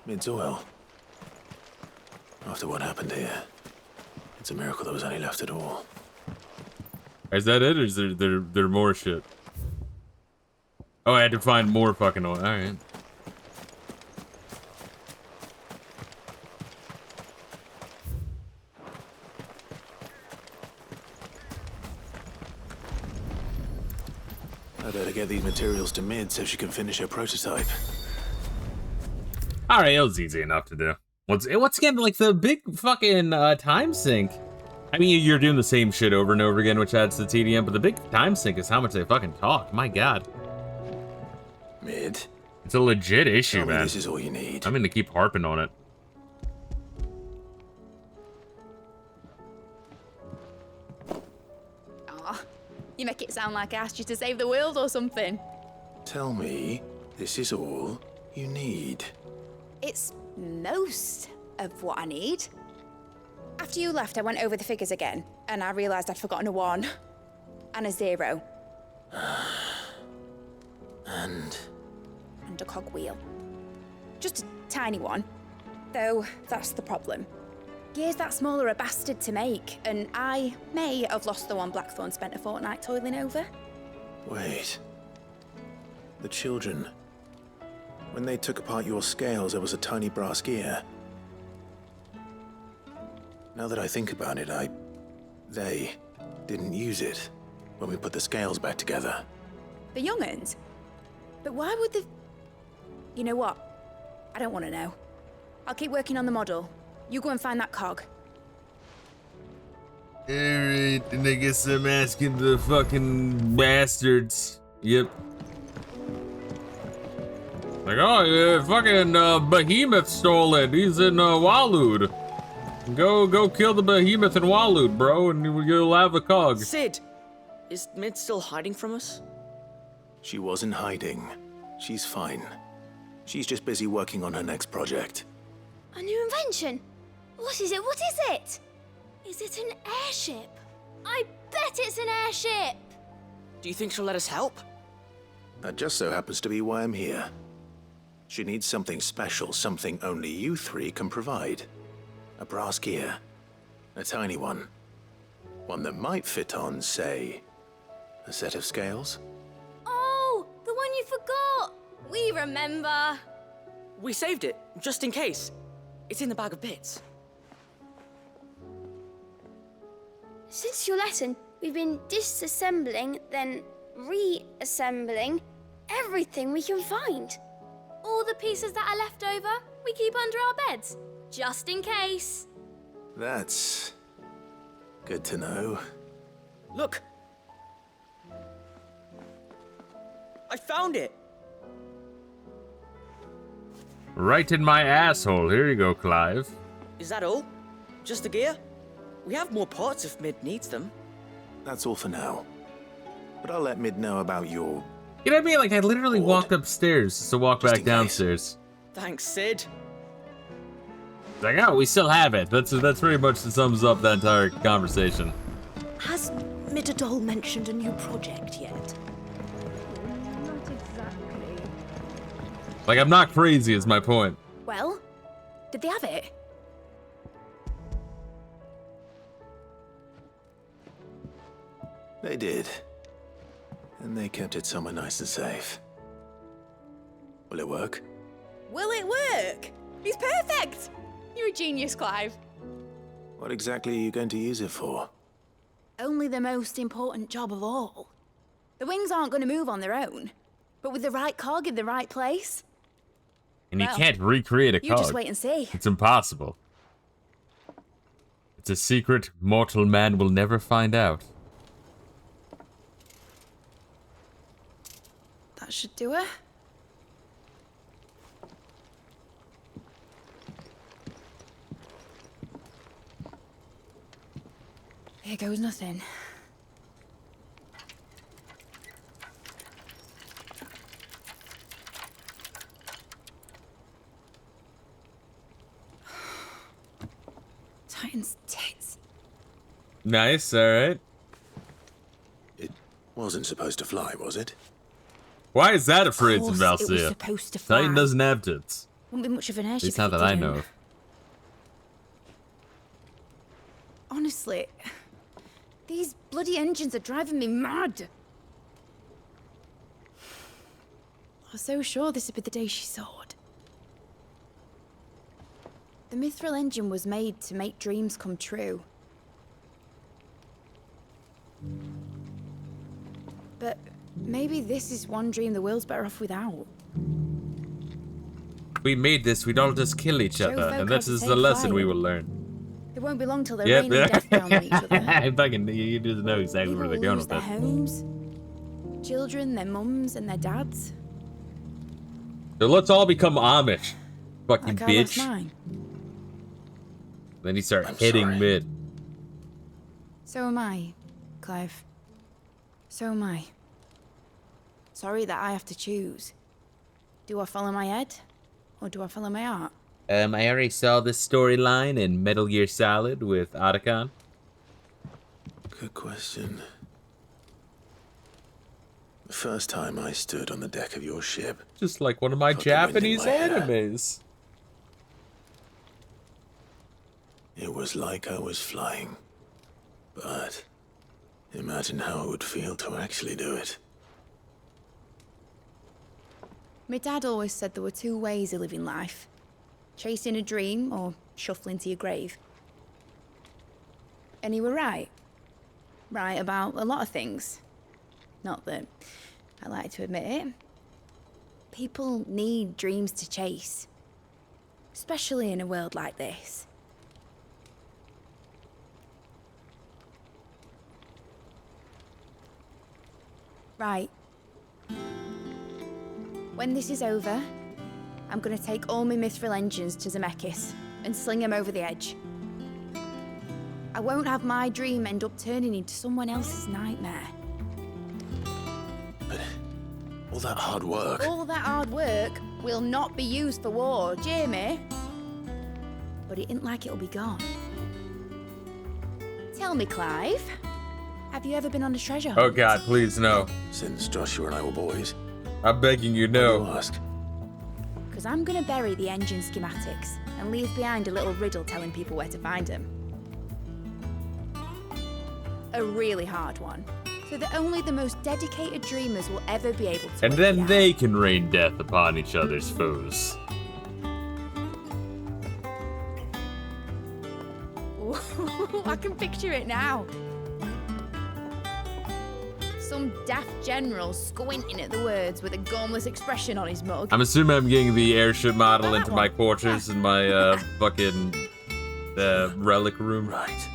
E: Mid's oil. After what happened here, it's a miracle there was any left at all.
A: Is that it, or is there more shit? Oh, I had to find more fucking oil. All right.
E: I better get these materials to Mid so she can finish her prototype.
A: All right, it was easy enough to do. Once again, like the big fucking time sink. I mean, you're doing the same shit over and over again, which adds to tedium, but the big time sink is how much they fucking talk. My God.
E: Mid.
A: It's a legit issue,
E: Tell me
A: man.
E: this is all you need.
A: I'm gonna keep harping on it.
H: Aw, you make it sound like I asked you to save the world or something.
E: Tell me this is all you need.
H: It's most of what I need. After you left, I went over the figures again, and I realized I'd forgotten a 1 and a 0.
E: And
H: a cogwheel. Just a tiny one. Though, that's the problem. Gears that small are a bastard to make, and I may have lost the one Blackthorn spent a fortnight toiling over.
E: wait. The children. When they took apart your scales, there was a tiny brass gear. Now that I think about it, they didn't use it when we put the scales back together.
H: The young'uns? But why would the... You know what? I don't want to know. I'll keep working on the model. You go and find that cog.
A: Alright, and I guess I'm asking the fucking bastards. Yep. Like, oh, yeah, fucking Behemoth stole it. He's in Walud. Go kill the Behemoth in Walud, bro, and you'll have a cog.
V: Sid, is Mid still hiding from us?
E: She wasn't hiding. She's fine. She's just busy working on her next project.
U: A new invention? What is it? What is it? Is it an airship? I bet it's an airship!
V: Do you think she'll let us help?
E: That just so happens to be why I'm here. She needs something special, something only you three can provide. A brass gear. A tiny one. One that might fit on, say, a set of scales?
U: Oh, the one you forgot! We remember.
V: We saved it, just in case. It's in the bag of bits.
U: Since your lesson, we've been disassembling, then reassembling everything we can find. All the pieces that are left over, we keep under our beds, just in case.
E: That's good to know.
V: Look! I found it!
A: Right in my asshole. Here you go, Clive.
V: Is that all? Just the gear? We have more parts if Mid needs them.
E: That's all for now. But I'll let Mid know about your...
A: You know what I mean? Like, I literally walked upstairs to walk back downstairs.
V: Thanks, Sid.
A: Like, oh, we still have it. That's pretty much sums up that entire conversation.
Q: Has Midadol mentioned a new project yet?
H: Not exactly.
A: Like, I'm not crazy is my point.
H: Well, did they have it?
E: They did. And they kept it somewhere nice and safe. Will it work?
H: Will it work? He's perfect! You're a genius, Clive.
E: What exactly are you going to use it for?
H: Only the most important job of all. The wings aren't going to move on their own. But with the right cog in the right place...
A: And you
H: well,
A: can't recreate a cog.
H: You just wait and see.
A: It's impossible. It's a secret mortal man will never find out.
H: That should do it. Here goes nothing. Titan's tits.
A: Nice, alright.
E: It wasn't supposed to fly, was it?
A: Why is that a phrase in
Q: Of course it was
A: Valsia?
Q: supposed to fly.
A: Titan doesn't have tits.
H: Wouldn't be much of an airship.
A: At least not that I know of.
H: Honestly, these bloody engines are driving me mad. I was so sure this would be the day she soared. The mithril engine was made to make dreams come true. But maybe this is one dream the world's better off without.
A: We made this, we'd all just kill each
H: Show
A: other,
H: folk
A: and
H: how
A: this
H: to
A: is
H: take
A: the lesson
H: flight.
A: we will learn.
H: It won't be long till they're
A: Yep.
H: raining death down on each other.
A: Fucking, you just know exactly where they're going
H: Lose
A: with
H: their
A: that.
H: homes, children, their mums, and their dads.
A: So let's all become Amish. Fucking
H: Like I lost
A: bitch.
H: mine.
A: Then you start hitting mid.
H: So am I, Clive. So am I. Sorry that I have to choose. Do I follow my head, or do I follow my heart?
A: I already saw this storyline in Metal Gear Solid with Otacon.
E: Good question. The first time I stood on the deck of your ship,
A: Just like one of my
E: felt the wind in
A: Japanese
E: my hair.
A: animes.
E: It was like I was flying. But imagine how it would feel to actually do it.
H: My dad always said there were two ways of living life. Chasing a dream or shuffling to your grave. And he were right. Right about a lot of things. Not that I like to admit it. People need dreams to chase. Especially in a world like this. Right. When this is over, I'm gonna take all my mithril engines to Zemeckis and sling them over the edge. I won't have my dream end up turning into someone else's nightmare.
E: All that hard work.
H: All that hard work will not be used for war, Jamie. But it ain't like it'll be gone. Tell me, Clive, have you ever been on a treasure hunt?
A: Oh god, please no.
E: Since Joshua and I were boys.
A: I'm begging you, no.
E: Ask.
H: Because I'm gonna bury the engine schematics and leave behind a little riddle telling people where to find them. A really hard one, so that only the most dedicated dreamers will ever be able to.
A: And then they can rain death upon each other's foes.
H: I can picture it now. Some daft general squinting at the words with a gormless expression on his mug.
A: I'm assuming I'm getting the airship model into my quarters in my fucking relic room.
E: Right.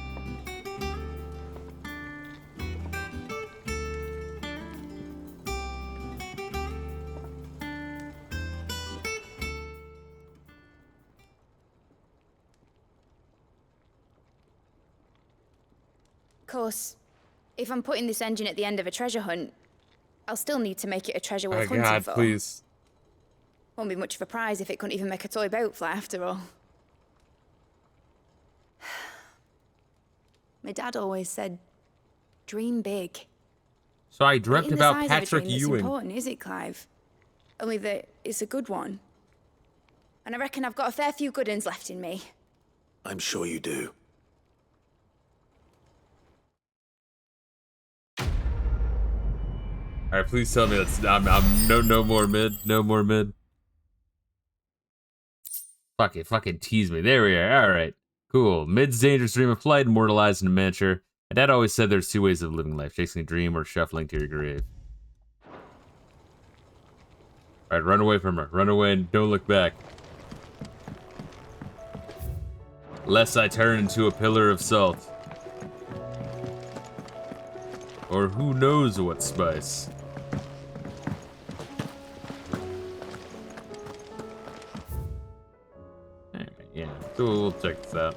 H: Of course, if I'm putting this engine at the end of a treasure hunt, I'll still need to make it a treasure worth
A: Oh
H: hunting
A: god,
H: for.
A: please.
H: Won't be much of a prize if it couldn't even make a toy boat fly after all. My dad always said, dream big.
A: So I
H: It
A: dreamt
H: ain't the
A: about
H: size of a
A: Patrick
H: dream that's
A: Ewing.
H: important, is it, Clive? Only that it's a good one. And I reckon I've got a fair few good uns left in me.
E: I'm sure you do.
A: Alright, please tell me that's I'm no more mid. No more mid. Fucking tease me. There we are. Alright. Cool. Mid's dangerous dream of flight, immortalized in a miniature. My dad always said there's two ways of living life, chasing a dream or shuffling to your grave. Alright, run away from her. Run away and don't look back. Lest I turn into a pillar of salt. Or who knows what spice. Alright, yeah, we'll check this out.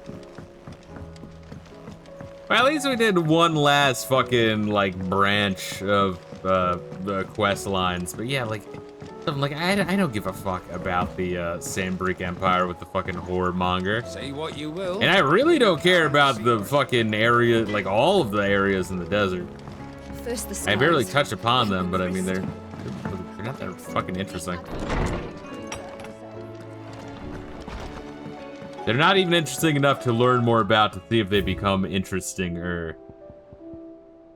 A: Well, at least we did one last fucking, like, branch of the quest lines. But yeah, like, I don't give a fuck about the Sandbreak Empire with the fucking horror monger.
L: Say what you will.
A: And I really don't care about the fucking area, like all of the areas in the desert.
H: First the
A: I barely
H: skies.
A: touch upon them, but I mean, they're not that fucking interesting. They're not even interesting enough to learn more about to see if they become interesting or...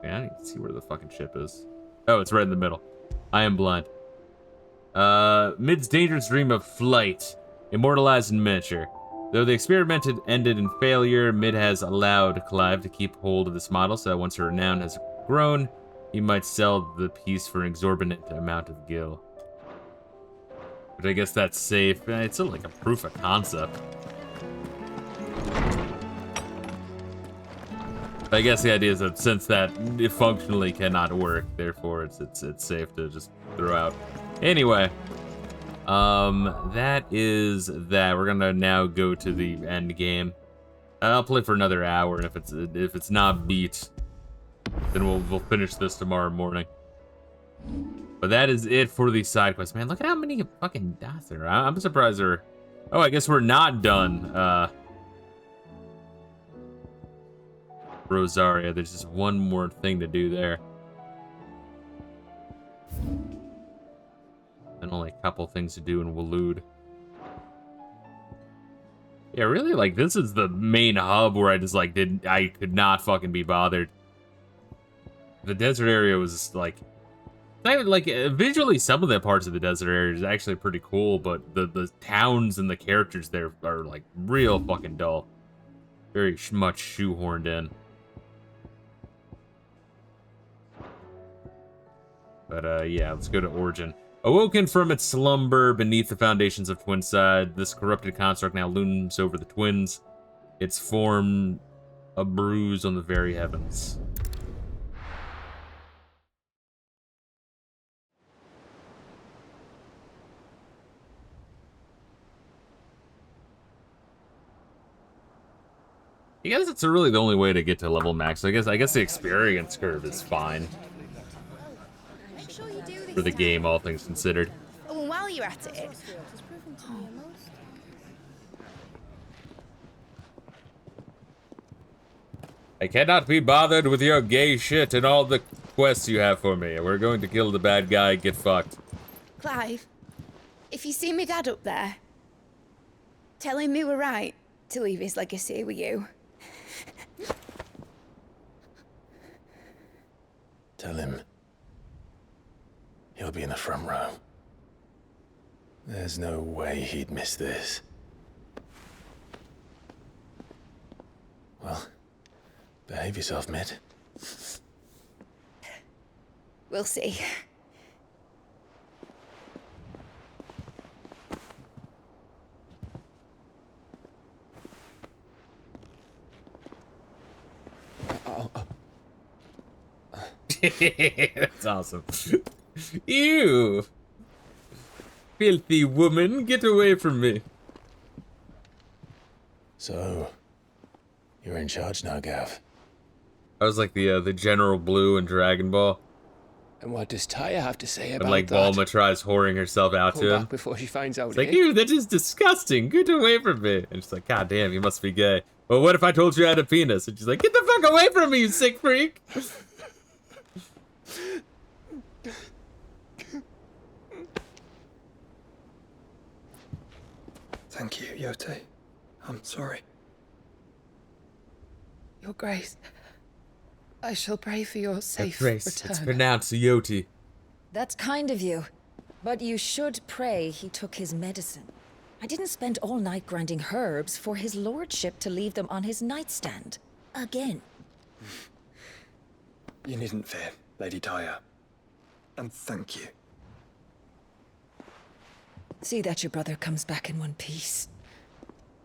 A: Man, I don't even see where the fucking ship is. Oh, it's right in the middle. I am blind. Mid's dangerous dream of flight. Immortalized in miniature. Though the experiment had ended in failure, Mid has allowed Clive to keep hold of this model so that once her renown has grown, he might sell the piece for an exorbitant amount of gil. But I guess that's safe. It's still like a proof of concept. But I guess the idea is that since that it functionally cannot work, therefore it's safe to just throw out. Anyway, that is that. We're gonna now go to the end game. I'll play for another hour, and if it's not beat, then we'll finish this tomorrow morning. But that is it for the side quest. Man, look at how many fucking dots there are. I'm surprised there. Oh, I guess we're not done. Rosaria. There's just one more thing to do there. And only a couple things to do in Waloed. Yeah, really, like, this is the main hub where I just, like, I could not fucking be bothered. The desert area was, like, visually, some of the parts of the desert area is actually pretty cool, but the towns and the characters there are, like, real fucking dull. Very much shoehorned in. But, yeah, let's go to Origin. Awoken from its slumber beneath the foundations of Twinside, this corrupted construct now looms over the twins. Its form a bruise on the very heavens. I guess it's really the only way to get to level max. I guess the experience curve is fine. For the game, all things considered.
H: Oh, and while you're at it...
A: I cannot be bothered with your gay shit and all the quests you have for me. We're going to kill the bad guy, get fucked.
H: Clive, if you see me dad up there, tell him we were right to leave his legacy with you.
E: Tell him he'll be in the front row. There's no way he'd miss this. Well, behave yourself, Mid.
H: We'll see.
A: That's awesome. Ew! Filthy woman, get away from me.
E: So, you're in charge now, Gav.
A: I was like the General Blue in Dragon Ball.
L: And what does Taya have to say about
A: and like
L: that?
A: Bulma tries whoring herself out
L: Pull
A: to him.
L: back before she finds out.
A: It's like, ew, that is disgusting. Get away from me. And she's like, God damn, you must be gay. Well, what if I told you I had a penis? And she's like, get the fuck away from me, you sick freak.
R: Thank you, Yote. I'm sorry.
S: Your Grace, I shall pray for your safe
A: Grace,
S: return.
A: it's pronounced Yoti.
W: That's kind of you. But you should pray he took his medicine. I didn't spend all night grinding herbs for his lordship to leave them on his nightstand. Again.
R: You needn't fear, Lady Taya. And thank you.
W: See that your brother comes back in one piece.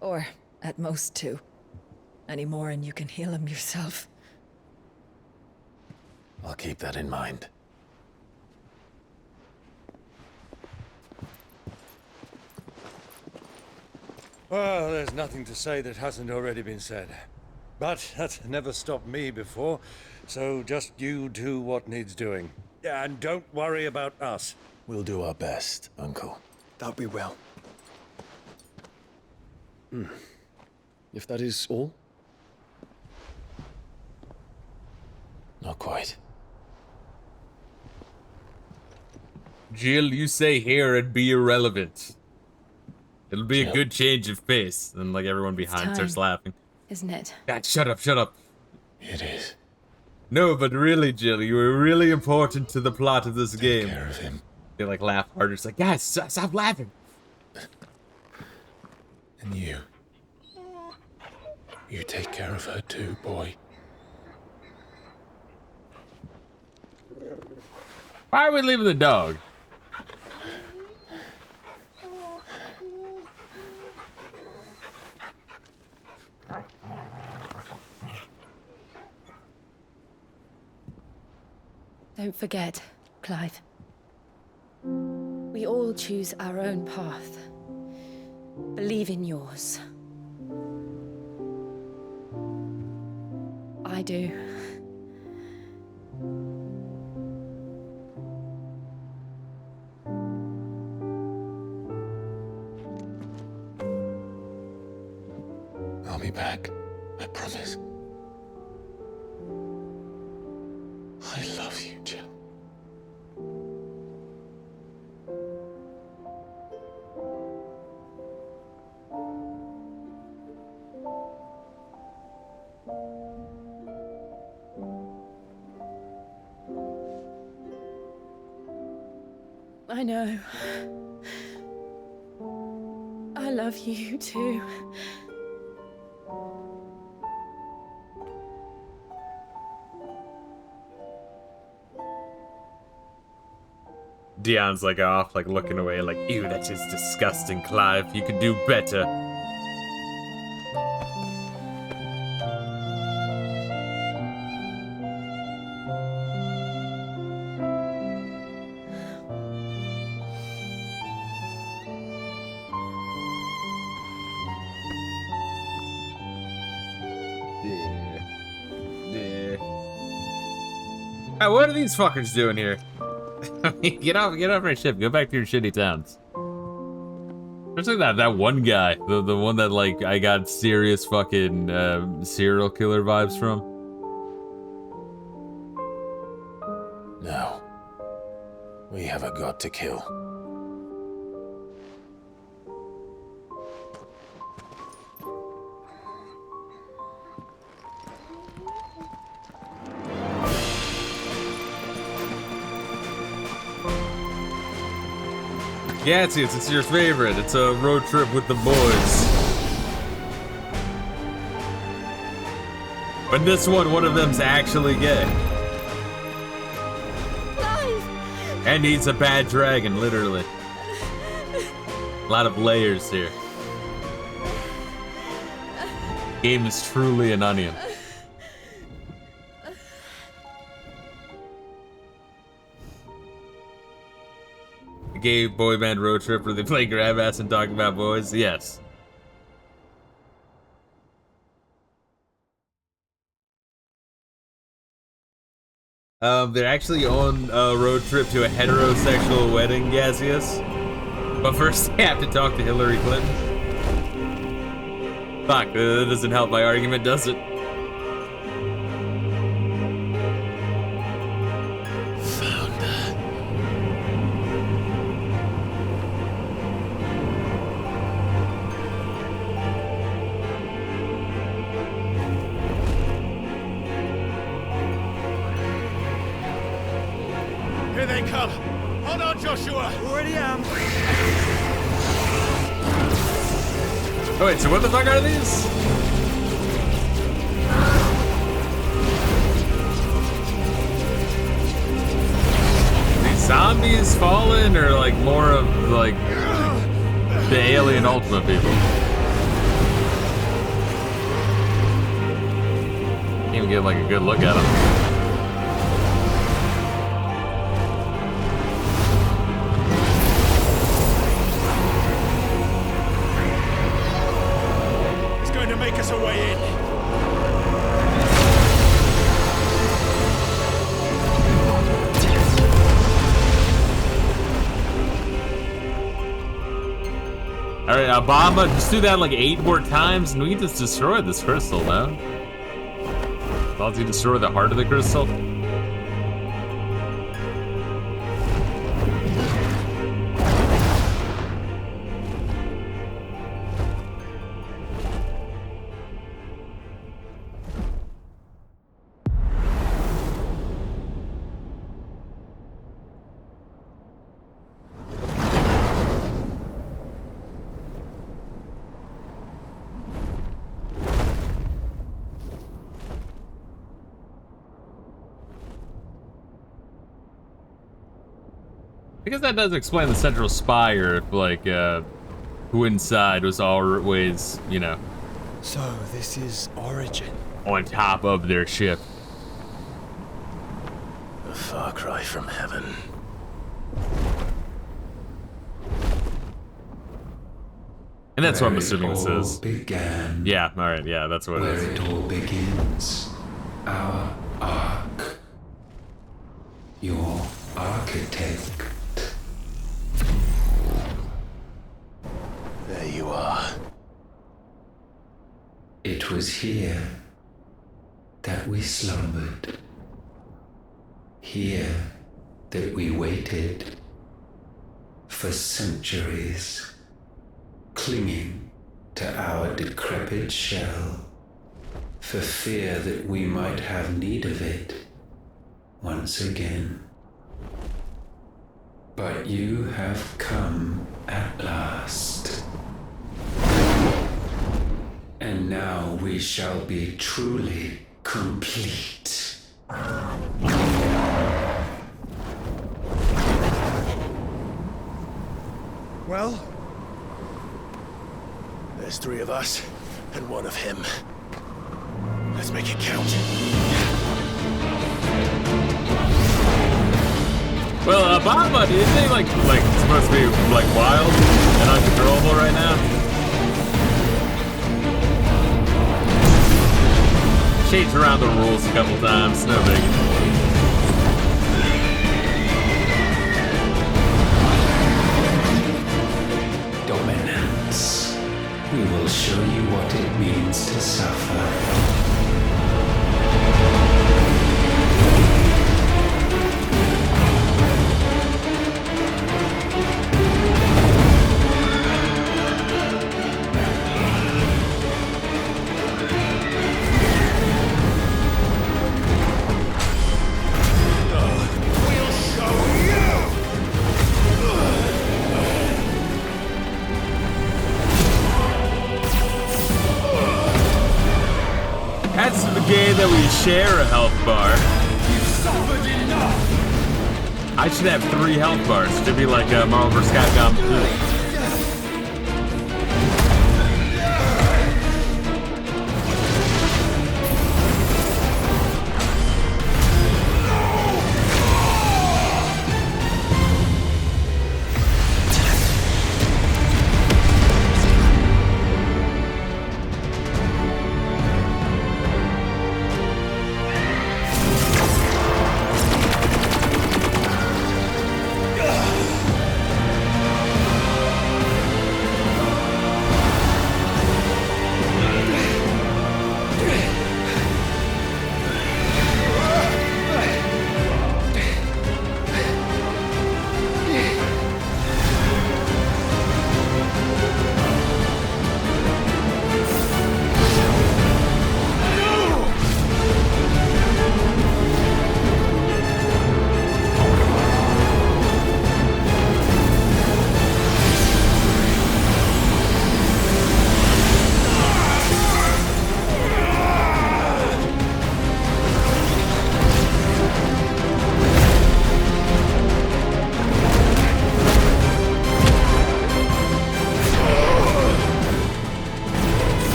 W: Or, at most, two. Any more and you can heal him yourself.
E: I'll keep that in mind.
X: Well, there's nothing to say that hasn't already been said. But that's never stopped me before, so just you do what needs doing. And don't worry about us.
E: We'll do our best, Uncle.
R: That we will.
L: If that is all?
E: Not quite.
A: Jill, you say here and be irrelevant. It'll be a good change of pace. And like everyone behind starts laughing.
M: Isn't it?
A: God, shut up, shut up.
D: It is.
A: No, but really, Jill, you were really important to the plot of this game.
D: Take care of him.
A: They like laugh harder. It's like, guys, stop laughing.
D: And you. You take care of her too, boy.
A: Why are we leaving the dog?
M: Don't forget, Clive. We all choose our own path. Believe in yours. I do.
D: I'll be back. I promise. I love you, Jill.
M: I know. I love you too.
A: Dion's like off, like looking away, like, ew, that is disgusting, Clive. You could do better. Hey, what are these fuckers doing here? Get off my ship. Go back to your shitty towns. Especially that one guy, the one that like I got serious fucking serial killer vibes from.
E: No. We have a god to kill.
A: Yeah, it's your favorite. It's a road trip with the boys. But this one of them's actually gay. And he's a bad dragon, literally. A lot of layers here. Game is truly an onion. Gay boy band road trip where they play grab ass and talk about boys? Yes. They're actually on a road trip to a heterosexual wedding, Gaseous. But first they have to talk to Hillary Clinton. Fuck, that doesn't help my argument, does it?
G: Here they come. Hold on, Joshua. Already am.
A: Oh wait, so what the fuck are these? These zombies fallen, or like more of like the alien Ultima people? Can't even get like a good look at them.
G: Make us a way in.
A: Alright, Obama, just do that like 8 more times and we can just destroy this crystal, no? I'll have to destroy the heart of the crystal. I guess that does explain the central spire, if, like, who inside was always, you know...
R: So, this is Origin.
A: On top of their ship.
E: A far cry from heaven.
A: And that's what I'm assuming this is.
I: Began.
A: Yeah, alright, yeah, that's what it is.
I: Where it all begins. Our ark. Your architect.
E: There you are.
I: It was here that we slumbered. Here that we waited for centuries, clinging to our decrepit shell, for fear that we might have need of it once again. But you have come at last. And now we shall be truly complete.
E: Well, there's 3 of us and 1 of him. Let's make it count.
A: Well, Baba, do you think like it's supposed to be like wild and uncontrollable right now? Changed around the rules a couple times, no biggie.
I: Dominance. We will show you what it means to suffer.
A: That's the game that we share a health bar.
G: You've suffered enough!
A: I should have 3 health bars to be like Marvel vs. Capcom 2.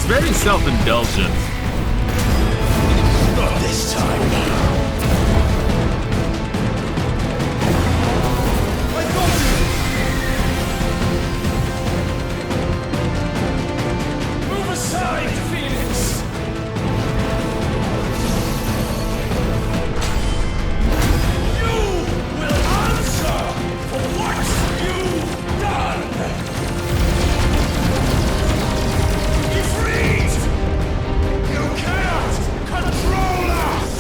A: Very self-indulgent.
G: Not this time. I got you! Move aside, Phoenix! You will answer for what you've done! Ifrit! You cannot control us!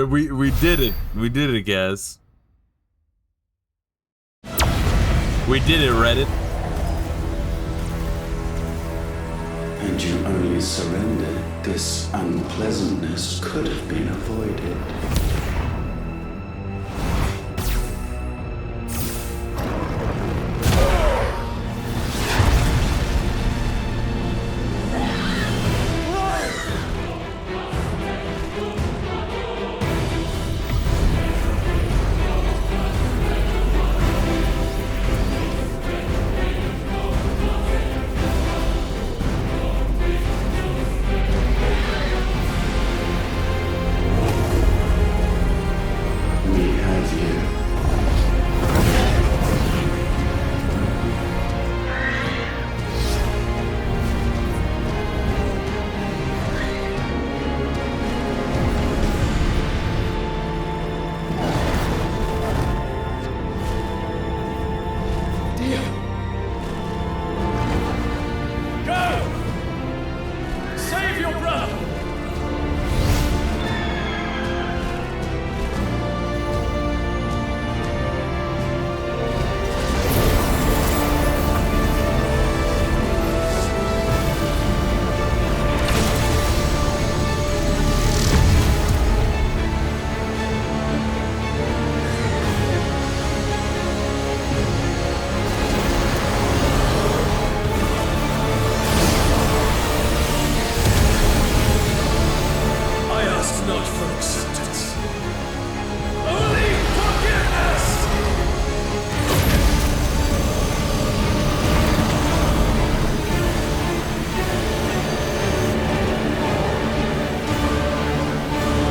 A: We did it. We did it, guys. We did it, Reddit.
I: And you only surrendered. This unpleasantness could have been avoided.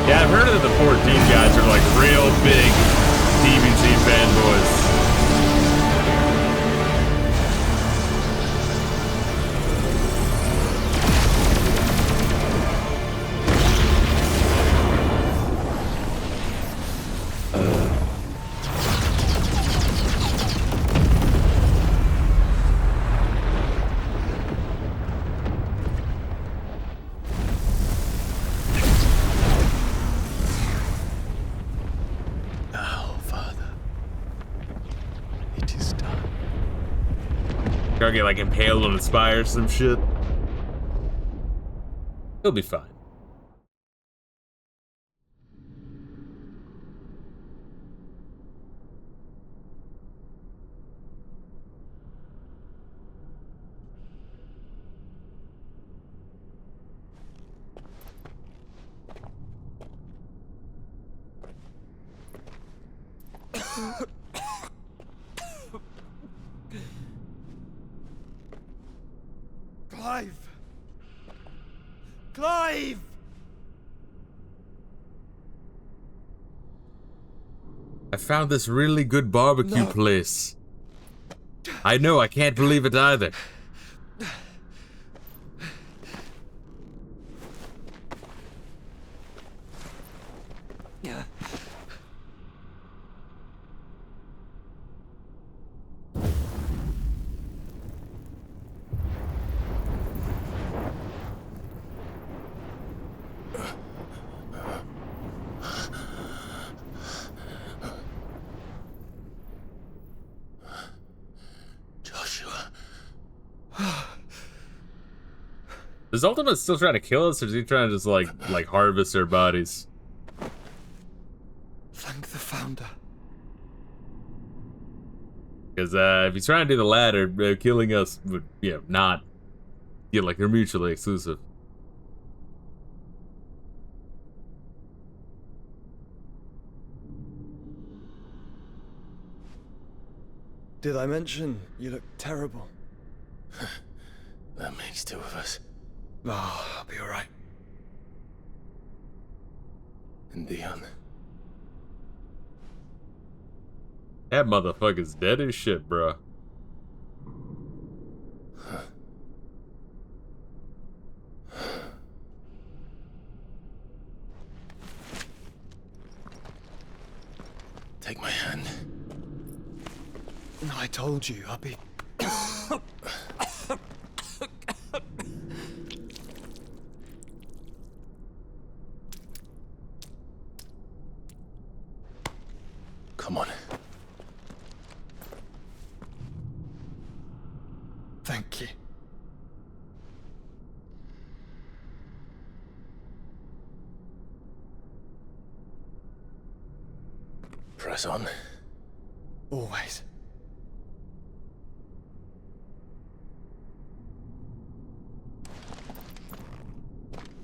A: Yeah, I've heard that the 14 guys are like real big DBZ fanboys. Gotta get like impaled on a spire or some shit. He'll be fine.
G: Clive! Clive!
A: I found this really good barbecue place. I know, I can't believe it either. Is Ultimate still trying to kill us, or is he trying to just like harvest our bodies?
G: Thank the Founder.
A: Because if he's trying to do the latter, killing us would, not, like they're mutually exclusive.
G: Did I mention you look terrible?
D: That makes two of us.
G: Oh, I'll be alright.
D: And Dion.
A: That motherfucker's dead as shit, bro.
D: Take my hand.
G: I told you, I'll be...
R: Thank you.
D: Press on.
R: Always.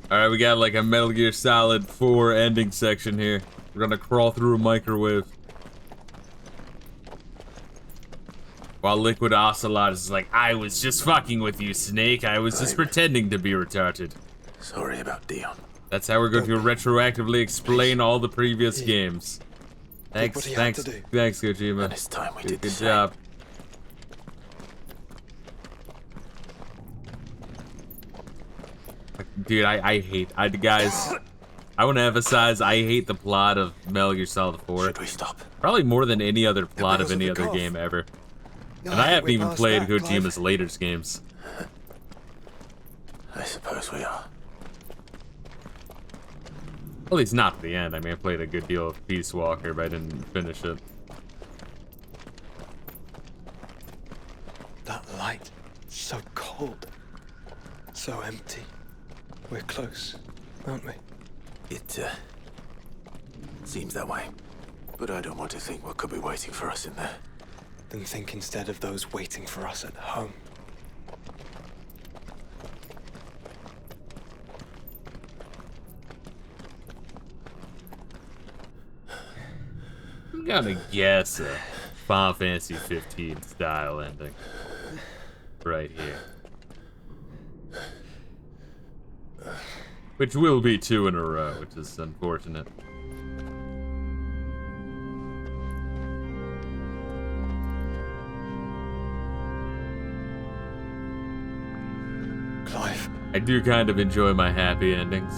A: Alright, we got like a Metal Gear Solid 4 ending section here. We're gonna crawl through a microwave. While Liquid Ocelot is like, I was just fucking with you, Snake. I was just pretending to be retarded.
E: Sorry about Dion.
A: That's how we're going to retroactively explain all the previous games. Thanks, thanks, Kojima.
E: And it's time we did
A: good
E: the
A: job. Dude, I hate, guys, I want to emphasize, I hate the plot of Metal Gear Solid 4.
E: Should we stop?
A: Probably more than any other plot of any other game ever. And I haven't even played Kojima's later games.
E: I suppose we are.
A: Well, it's not the end. I mean, I played a good deal of Peace Walker, but I didn't finish it.
R: That light, so cold, so empty. We're close, aren't we?
E: It seems that way. But I don't want to think what could be waiting for us in there.
R: Then think instead of those waiting for us at home.
A: I'm gonna guess a Final Fantasy 15 style ending. Right here. Which will be 2 in a row, which is unfortunate.
R: Clive.
A: I do kind of enjoy my happy endings.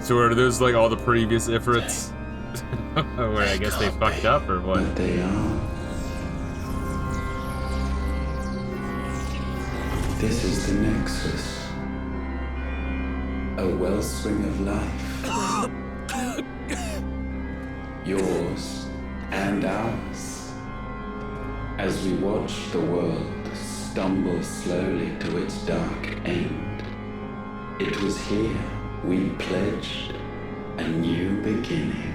A: So are those like all the previous Ifrits? Where I guess they fucked up or what?
I: But they are. This is the Nexus. A wellspring of life. Yours and ours. As we watch the world stumble slowly to its dark end, it was here we pledged a new beginning.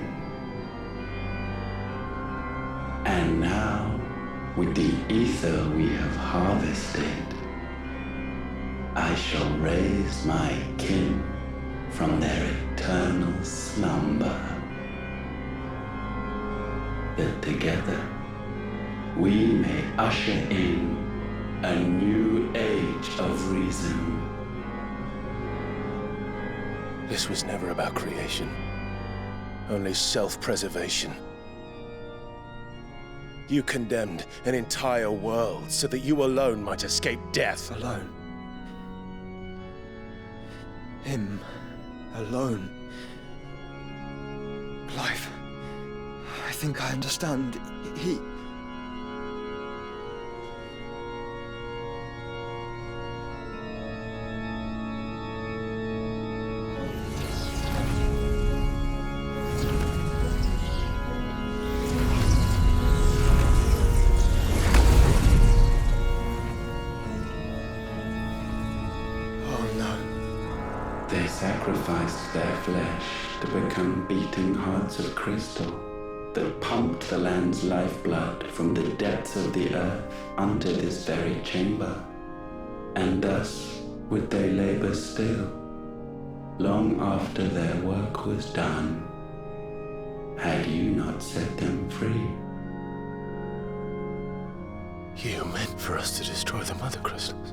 I: And now, with the ether we have harvested, I shall raise my kin from their eternal slumber. That together we may usher in a new age of reason.
D: This was never about creation. Only self-preservation. You condemned an entire world so that you alone might escape death.
R: Alone. Him. Alone. Clive. I think I understand. He...
I: They sacrificed their flesh to become beating hearts of crystal that pumped the land's lifeblood from the depths of the earth unto this very chamber. And thus would they labor still, long after their work was done, had you not set them free.
D: You meant for us to destroy the mother crystals.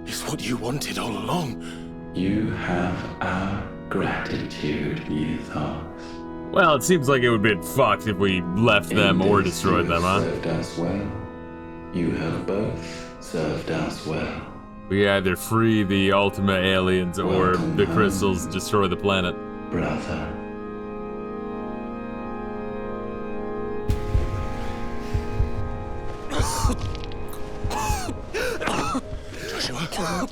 D: It's what you wanted all along.
I: You have our gratitude, Mythos.
A: Well, it seems like it would be fucked if we left them or destroyed them, huh?
I: Served us well. You have both served us well.
A: We either free the ultimate aliens or the crystals destroy the planet.
I: Brother.
D: Joshua.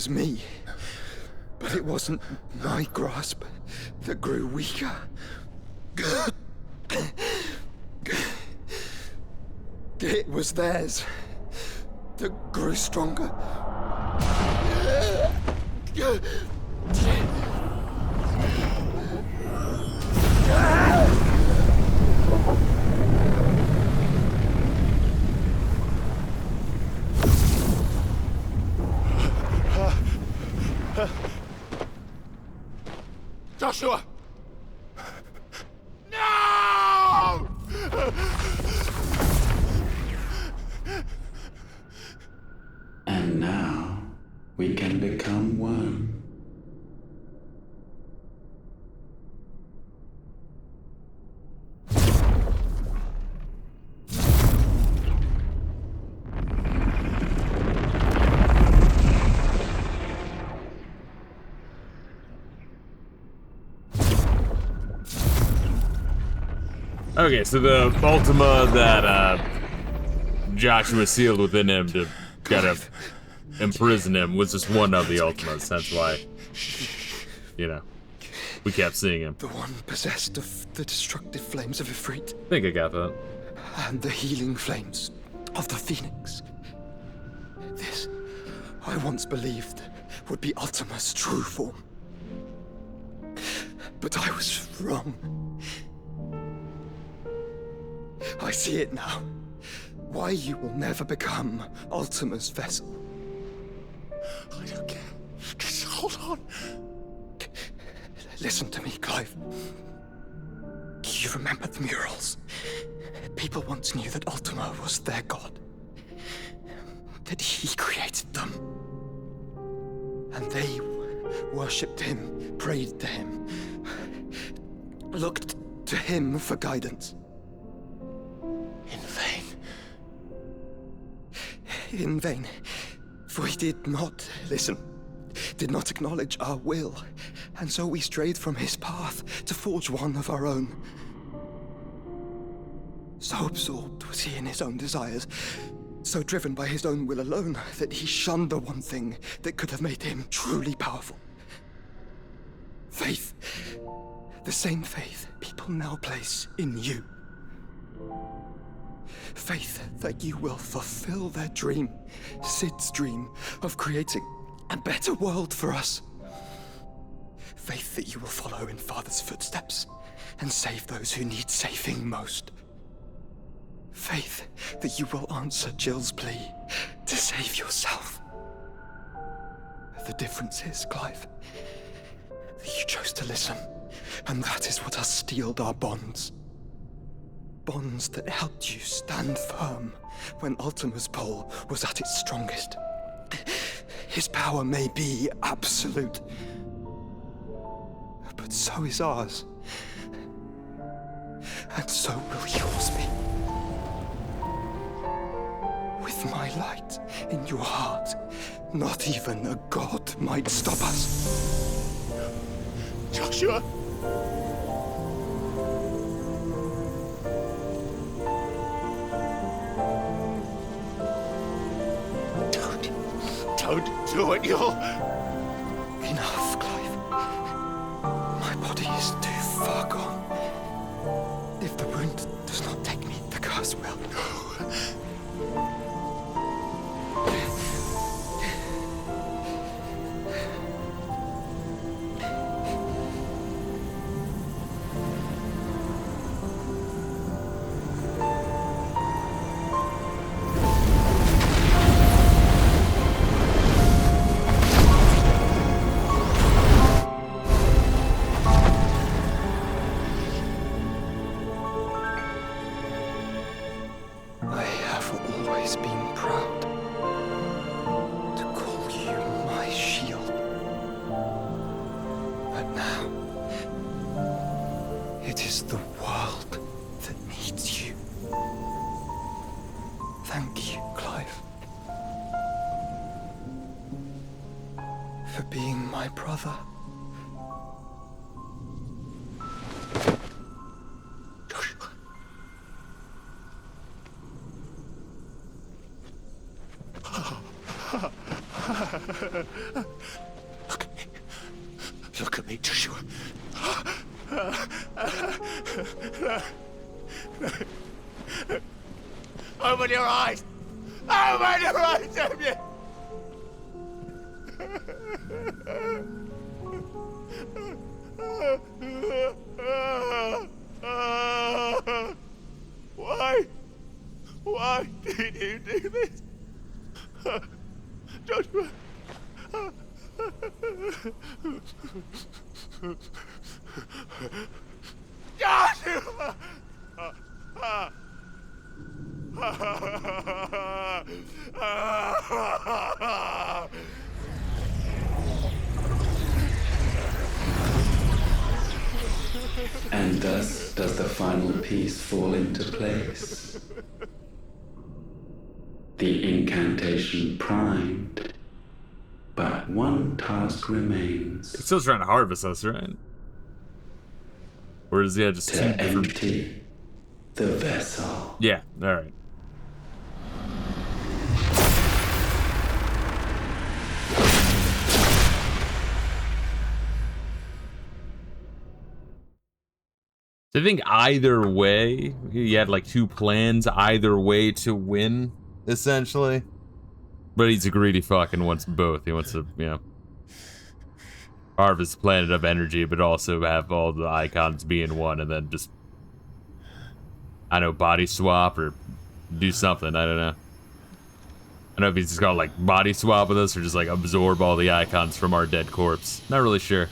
R: was me. But it wasn't my grasp that grew weaker. It was theirs that grew stronger.
G: Joshua! No!
I: And now we can become one.
A: Okay, so the Ultima that Joshua sealed within him to kind of imprison him was just one of the Ultimas. That's why, you know, we kept seeing him.
R: The one possessed of the destructive flames of Ifrit.
A: I think I got that.
R: And the healing flames of the Phoenix. This, I once believed, would be Ultima's true form. But I was wrong. I see it now. Why you will never become Ultima's vessel.
G: I don't care. Just hold on.
R: Listen to me, Clive. You remember the murals? People once knew that Ultima was their god. That he created them. And they worshipped him, prayed to him, looked to him for guidance. In vain. In vain. For he did not listen, did not acknowledge our will, and so we strayed from his path to forge one of our own. So absorbed was he in his own desires, so driven by his own will alone, that he shunned the one thing that could have made him truly powerful. Faith. The same faith people now place in you. Faith that you will fulfill their dream, Sid's dream, of creating a better world for us. Faith that you will follow in Father's footsteps and save those who need saving most. Faith that you will answer Jill's plea to save yourself. The difference is, Clive, that you chose to listen, and that is what has steeled our bonds. Bonds that helped you stand firm when Ultima's pull was at its strongest. His power may be absolute, but so is ours. And so will yours be. With my light in your heart, not even a god might stop us.
G: Joshua! Don't do it, you'll...
R: Enough, Clive. My body is too far gone. If the wound does not take me, the curse will.
G: Open your eyes! Open your eyes, Damien! Why? Why did you do this? Joshua! Joshua!
I: And thus does the final piece fall into place. The incantation primed, but one task remains.
A: He's still trying to harvest us, right? Or is he just
I: to empty the vessel?
A: Yeah, alright. So I think either way, he had like two plans, either way to win, essentially. But he's a greedy fuck and wants both. He wants to, you know, harvest the planet of energy, but also have all the icons be in one and then just, I don't know, body swap or do something. I don't know. I don't know if he's just gonna like body swap with us or just like absorb all the icons from our dead corpse. Not really sure.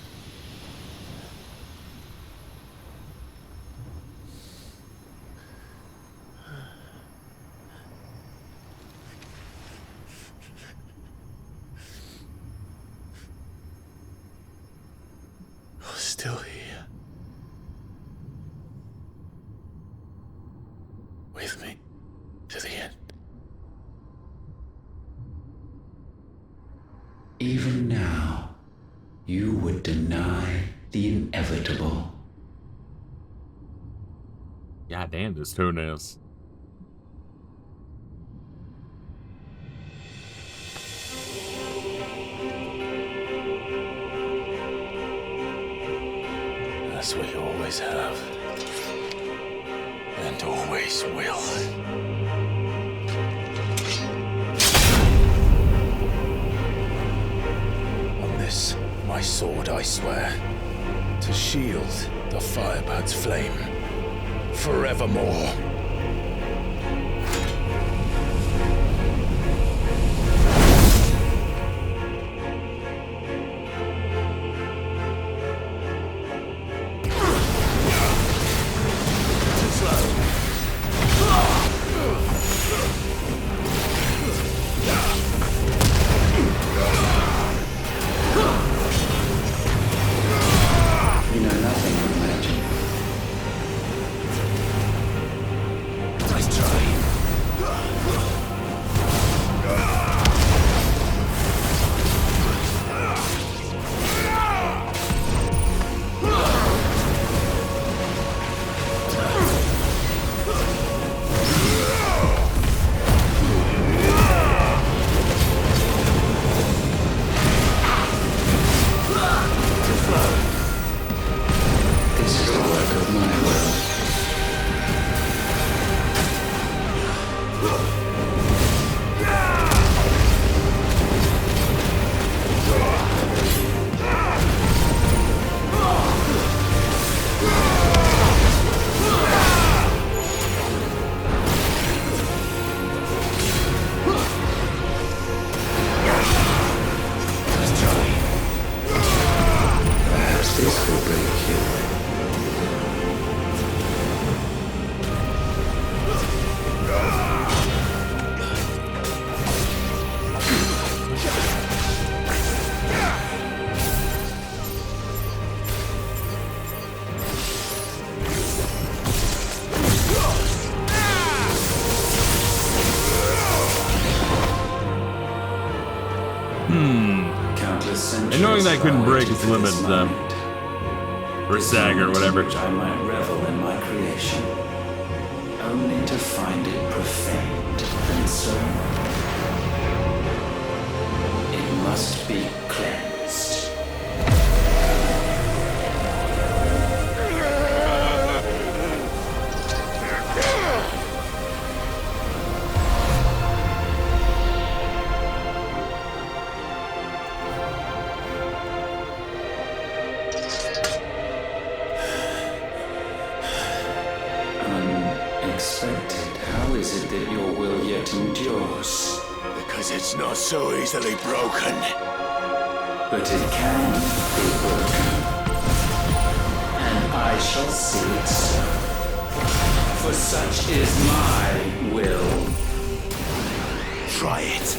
D: Still here. With me to the end.
I: Even now, you would deny the inevitable.
A: God damn, those toenails.
D: That's what you always have. And always will. On this, my sword, I swear, to shield the Firebird's flame forevermore.
I: You know nothing of magic.
D: Nice try.
I: This is the work of my will. Perhaps this will bring a cure. Countless
A: And knowing that I couldn't break his limits, or sag or whatever.
I: Which I might revel in my creation, only to find it profaned, and so it must be cleansed. expected. How is it that your will yet endures?
G: Because it's not so easily broken.
I: But it can be broken. And I shall see it so. For such is my will.
G: Try it.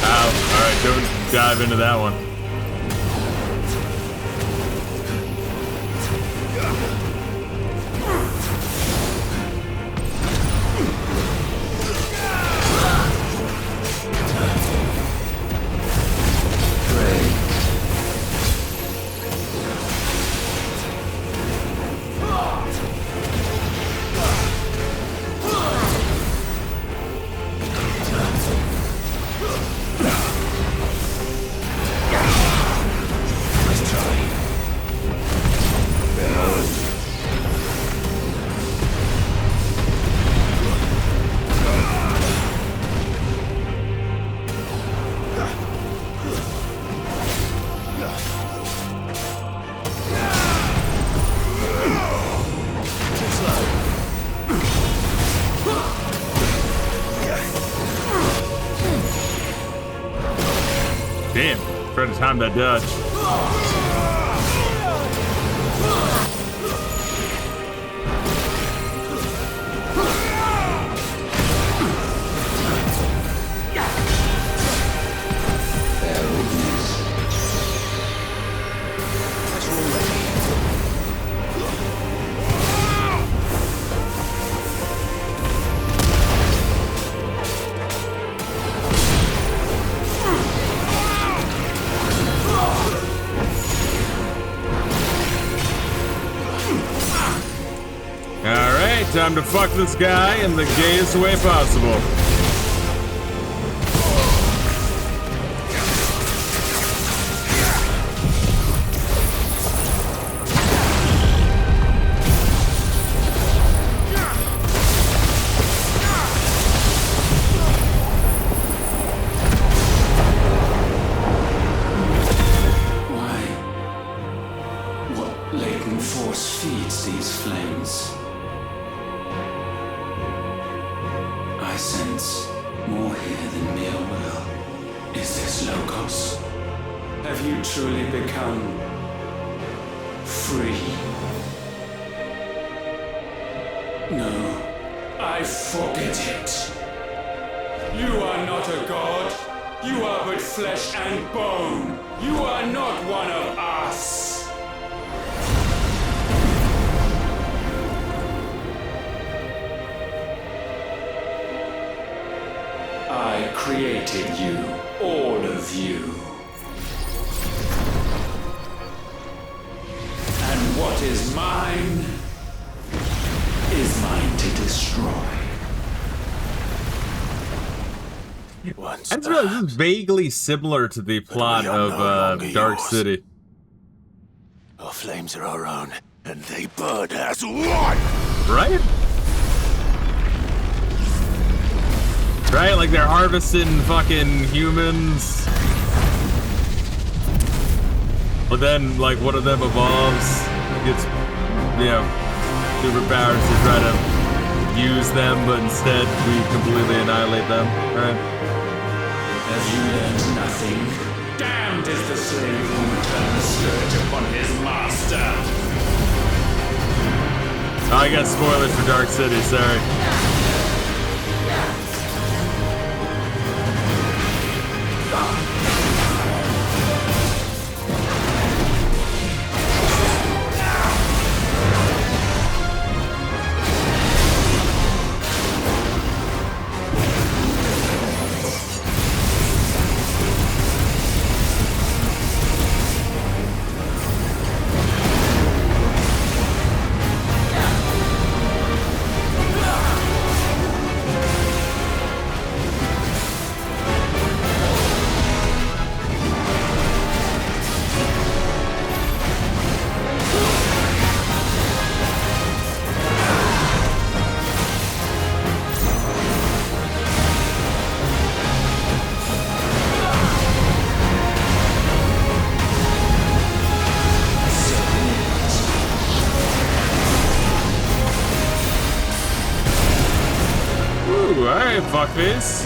A: Ow. Alright, don't dive into that one. Damn, trying to time that dodge. Time to fuck this guy in the gayest way possible.
I: Why? What latent force feeds these flames? I sense more here than mere will. Is this Logos? Have you truly become free? No, I forbid it. You are not a god. You are but flesh and bone. You are not one of us. I created you, all of you. And what is mine is mine to destroy.
A: I just realized this is vaguely similar to the plot of Dark City.
G: Our flames are our own, and they burn as one!
A: Right? Right? Like they're harvesting fucking humans. But then, like, one of them evolves, gets, you know, superpowers to try to use them, but instead we completely annihilate them, right?
I: Have you learned nothing? Damned is the slave who turns the scourge upon his master.
A: Oh, I got spoilers for Dark City, sorry. fuckface.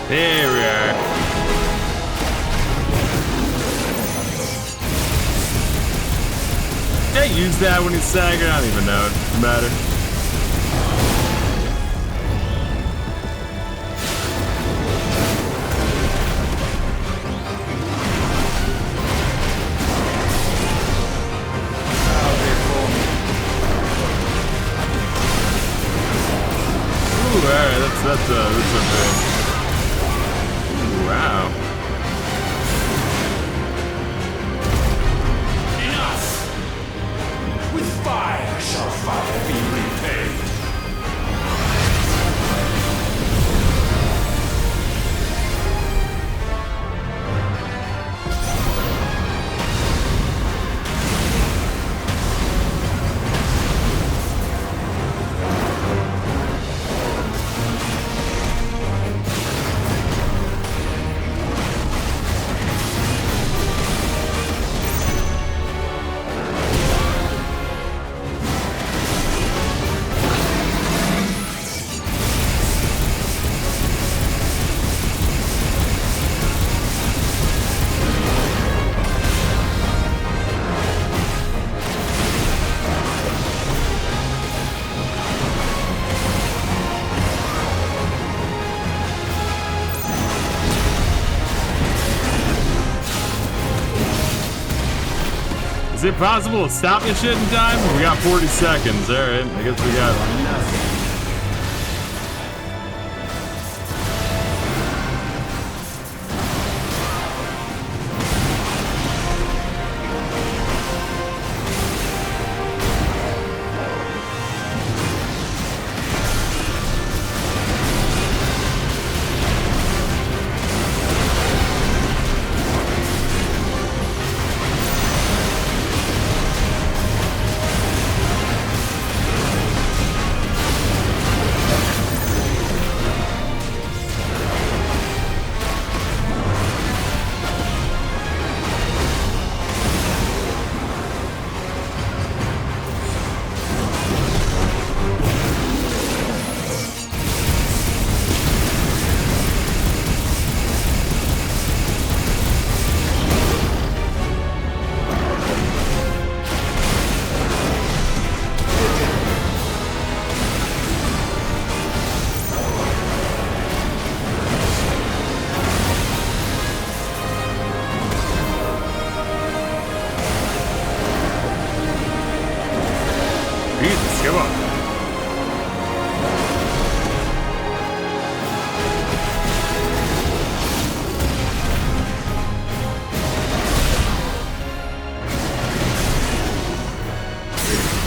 A: There we are. Did I use that when he's sagging? I don't even know. It doesn't matter. Ooh, alright, that's okay. Wow.
C: Enough! With fire shall fire be repaid.
A: Is it possible to stop this shit in time? We got 40 seconds. Alright, I guess we got nothing. Jesus, come on.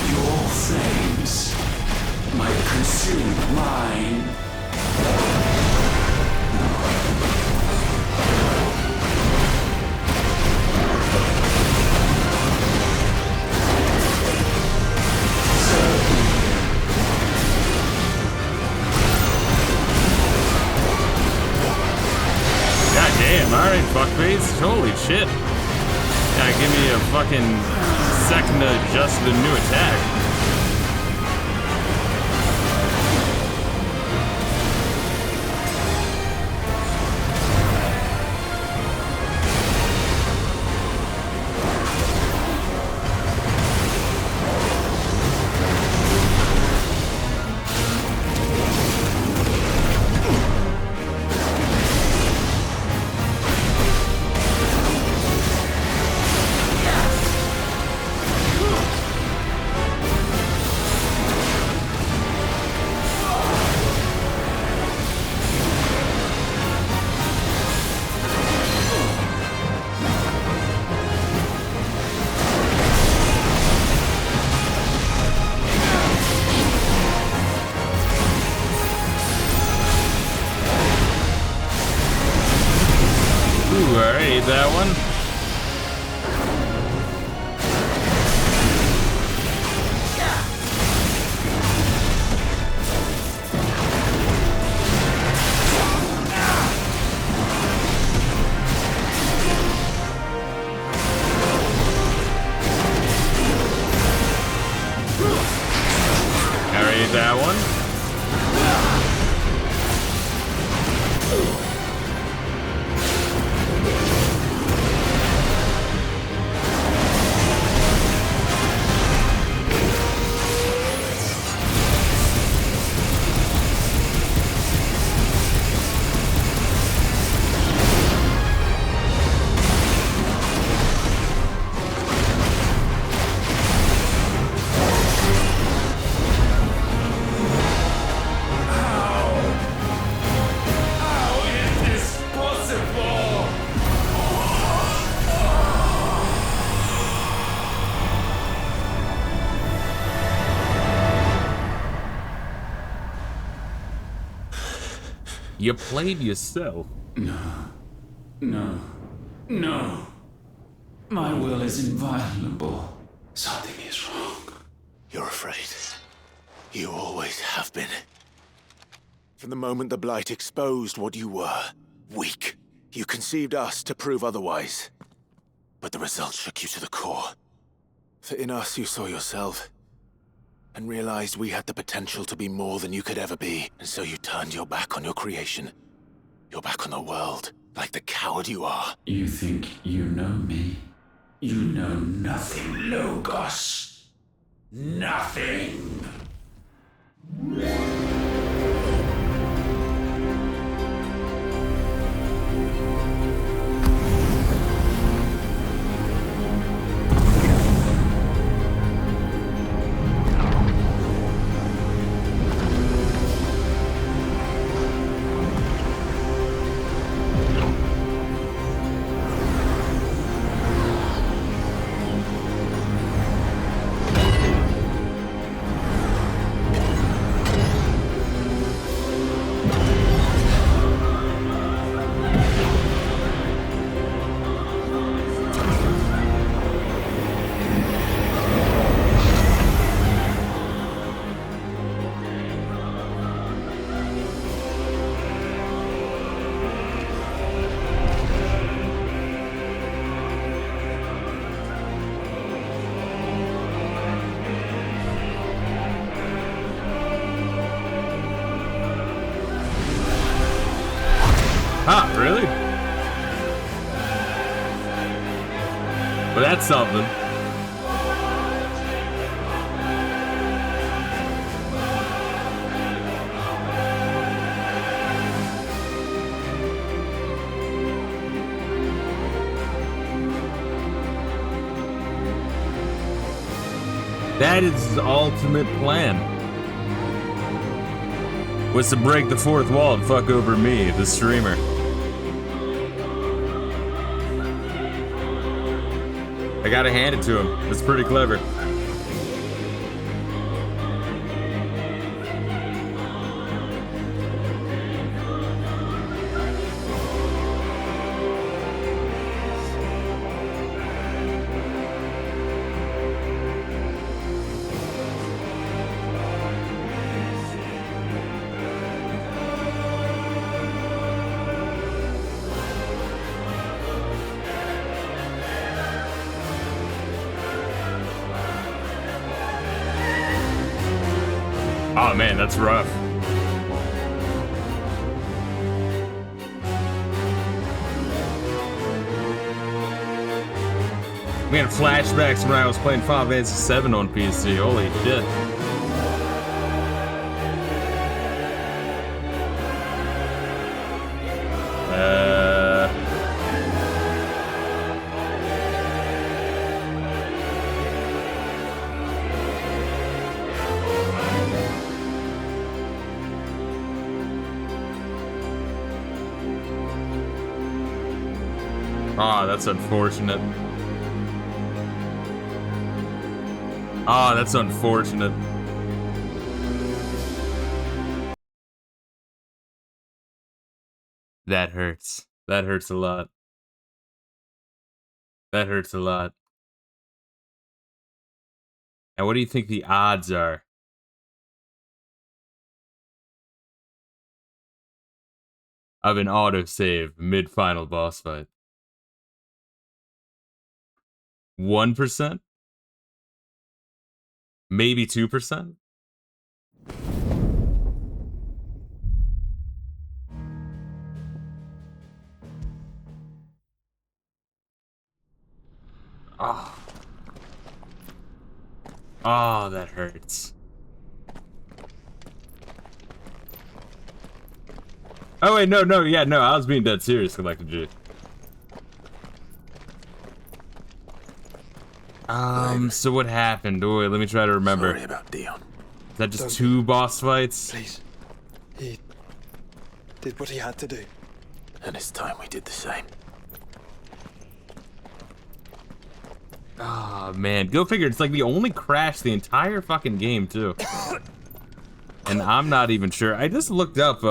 C: Your flames might consume mine.
A: Damn, alright, fuckface. Holy shit. Yeah, give me a fucking second to adjust the new attack. Ooh, alright, that one. Alright, that one. You played yourself.
C: No. My will is inviolable. Something is wrong.
E: You're afraid. You always have been. From the moment the Blight exposed what you were, weak, you conceived us to prove otherwise. But the result shook you to the core. For in us you saw yourself, and realized we had the potential to be more than you could ever be. And so you turned your back on your creation. Your back on the world, like the coward you are.
C: You think you know me? You know nothing, Logos. Nothing.
A: Ah, really? Well, that's something. That is his ultimate plan. Was to break the fourth wall and fuck over me, the streamer. I gotta hand it to him. It's pretty clever. Oh man, that's rough. We had flashbacks when I was playing Final Fantasy VII on PC. Holy shit. Oh, that's unfortunate. Oh, that's unfortunate. That hurts. That hurts a lot. That hurts a lot. And what do you think the odds are? Of an autosave mid-final boss fight? 1%? Maybe 2%? Oh. Oh, that hurts. Oh wait, no, yeah, no, I was being dead serious, Collector G. So what happened? Oh, wait, let me try to remember.
E: Sorry about Dion.
A: Is that just 2 boss fights?
R: Please. He did what he had to do.
E: And it's time we did the same.
A: Oh man, go figure. It's like the only crash the entire fucking game too. And I'm not even sure. I just looked up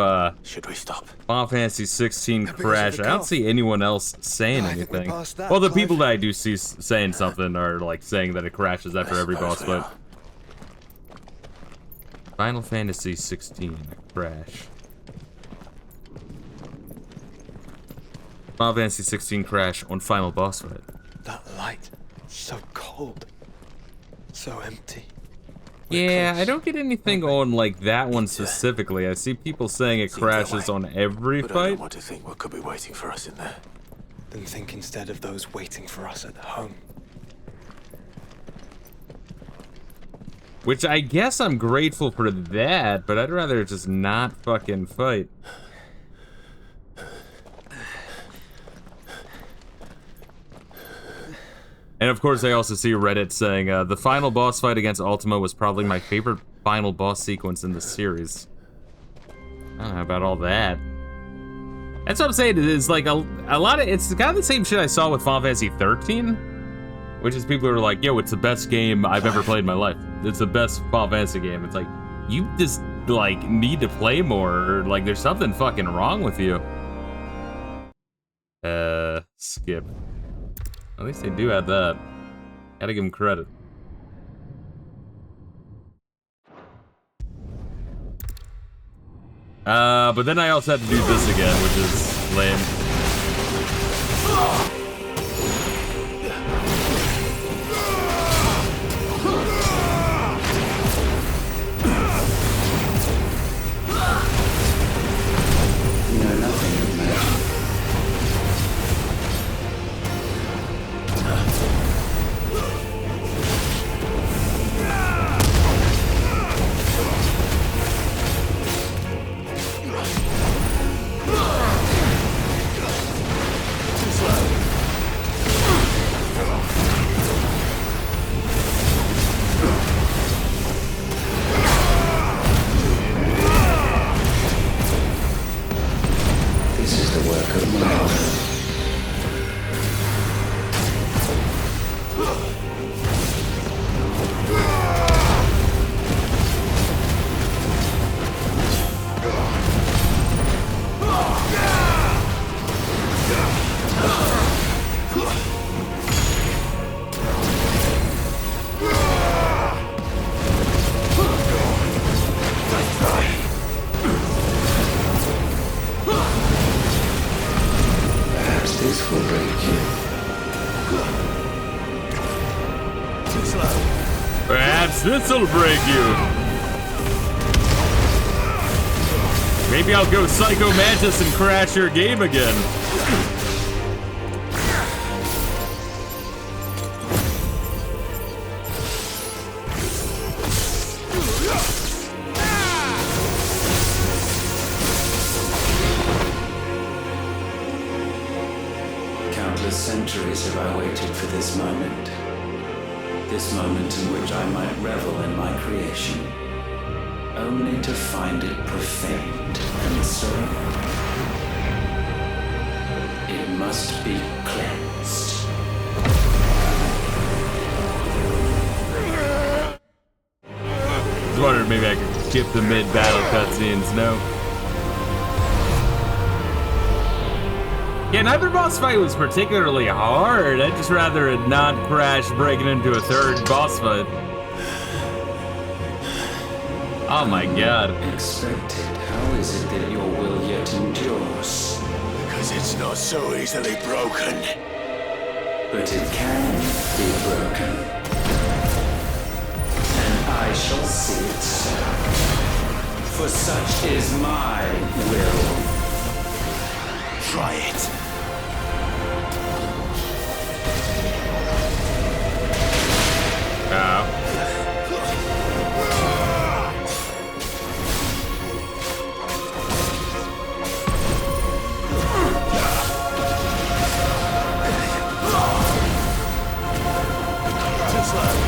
E: should we stop?
A: Final Fantasy 16 crash. I don't see anyone else saying anything. Well, the people that I do see saying something are like saying that it crashes after every boss fight. Final Fantasy 16 crash. Final Fantasy 16 crash on final boss fight.
R: That light, so cold, so empty.
A: Yeah, I don't get anything on like that one specifically. I see people saying it crashes on every
E: But I
A: fight.
E: don't want to think what could be waiting for us in there.
R: Then think instead of those waiting for us at home.
A: Which I guess I'm grateful for that, but I'd rather just not fucking fight. And of course, I also see Reddit saying, the final boss fight against Ultima was probably my favorite final boss sequence in the series. I don't know about all that. That's what I'm saying, it's like a lot of, it's kind of the same shit I saw with Final Fantasy 13, which is people who are like, yo, it's the best game I've ever played in my life. It's the best Final Fantasy game. It's like, you just, like, need to play more, or, like, there's something fucking wrong with you. Skip. At least they do have that. Gotta give them credit. But then I also had to do this again, which is lame.
I: You know nothing of magic. This is the work of Monte. Perhaps this will break you.
A: Perhaps this'll break you. Maybe I'll go Psycho Mantis and crash your game again.
I: Countless centuries have I waited for this moment. This moment in which I might revel in my creation. Only to find it profaned and so it must be cleansed.
A: I was wondering maybe I could skip the mid-battle cutscenes. No. Yeah, neither boss fight was particularly hard. I'd just rather it not crash breaking into a third boss fight. Oh my god.
I: Expected. How is it that your will yet endures?
G: Because it's not so easily broken.
I: But it can be broken. And I shall see it so. For such is my will.
G: Try it. Too slow.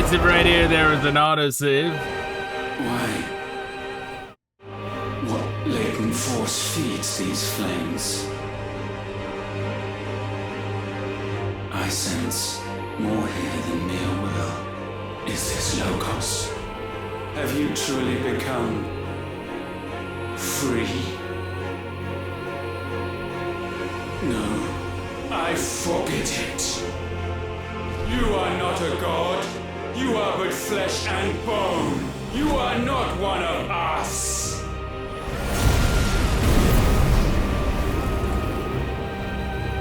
A: If right here there was an autosave.
I: Why? What latent force feeds these flames? I sense more here than mere will. Is this Logos? Have you truly become free? No, I forbid it. You are not a god. You are but flesh and bone. You are not one of us.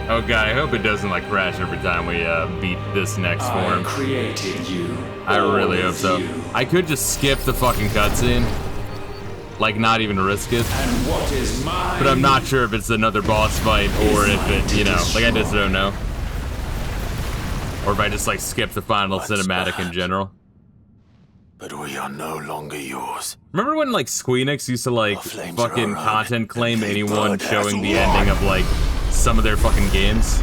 A: Oh god, I hope it doesn't like crash every time we beat this next form.
I: I created you.
A: I really hope so. I could just skip the fucking cutscene. Like not even risk it.
I: And what is mine?
A: But I'm not sure if it's another boss fight or if it, you know, like I just don't know. Or if I just like skip the final cinematic in general.
G: But we are no longer yours.
A: Remember when like Squeenix used to like fucking content claim anyone showing the ending of like some of their fucking games?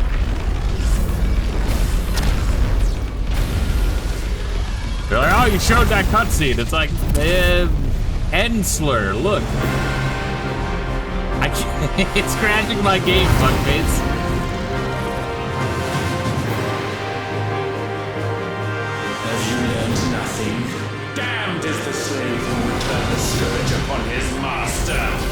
A: They're like, oh, you showed that cutscene. It's like, end slur, look. I can't, it's crashing my game, fuckface.
I: Damned is the slave who would turn the scourge upon his master.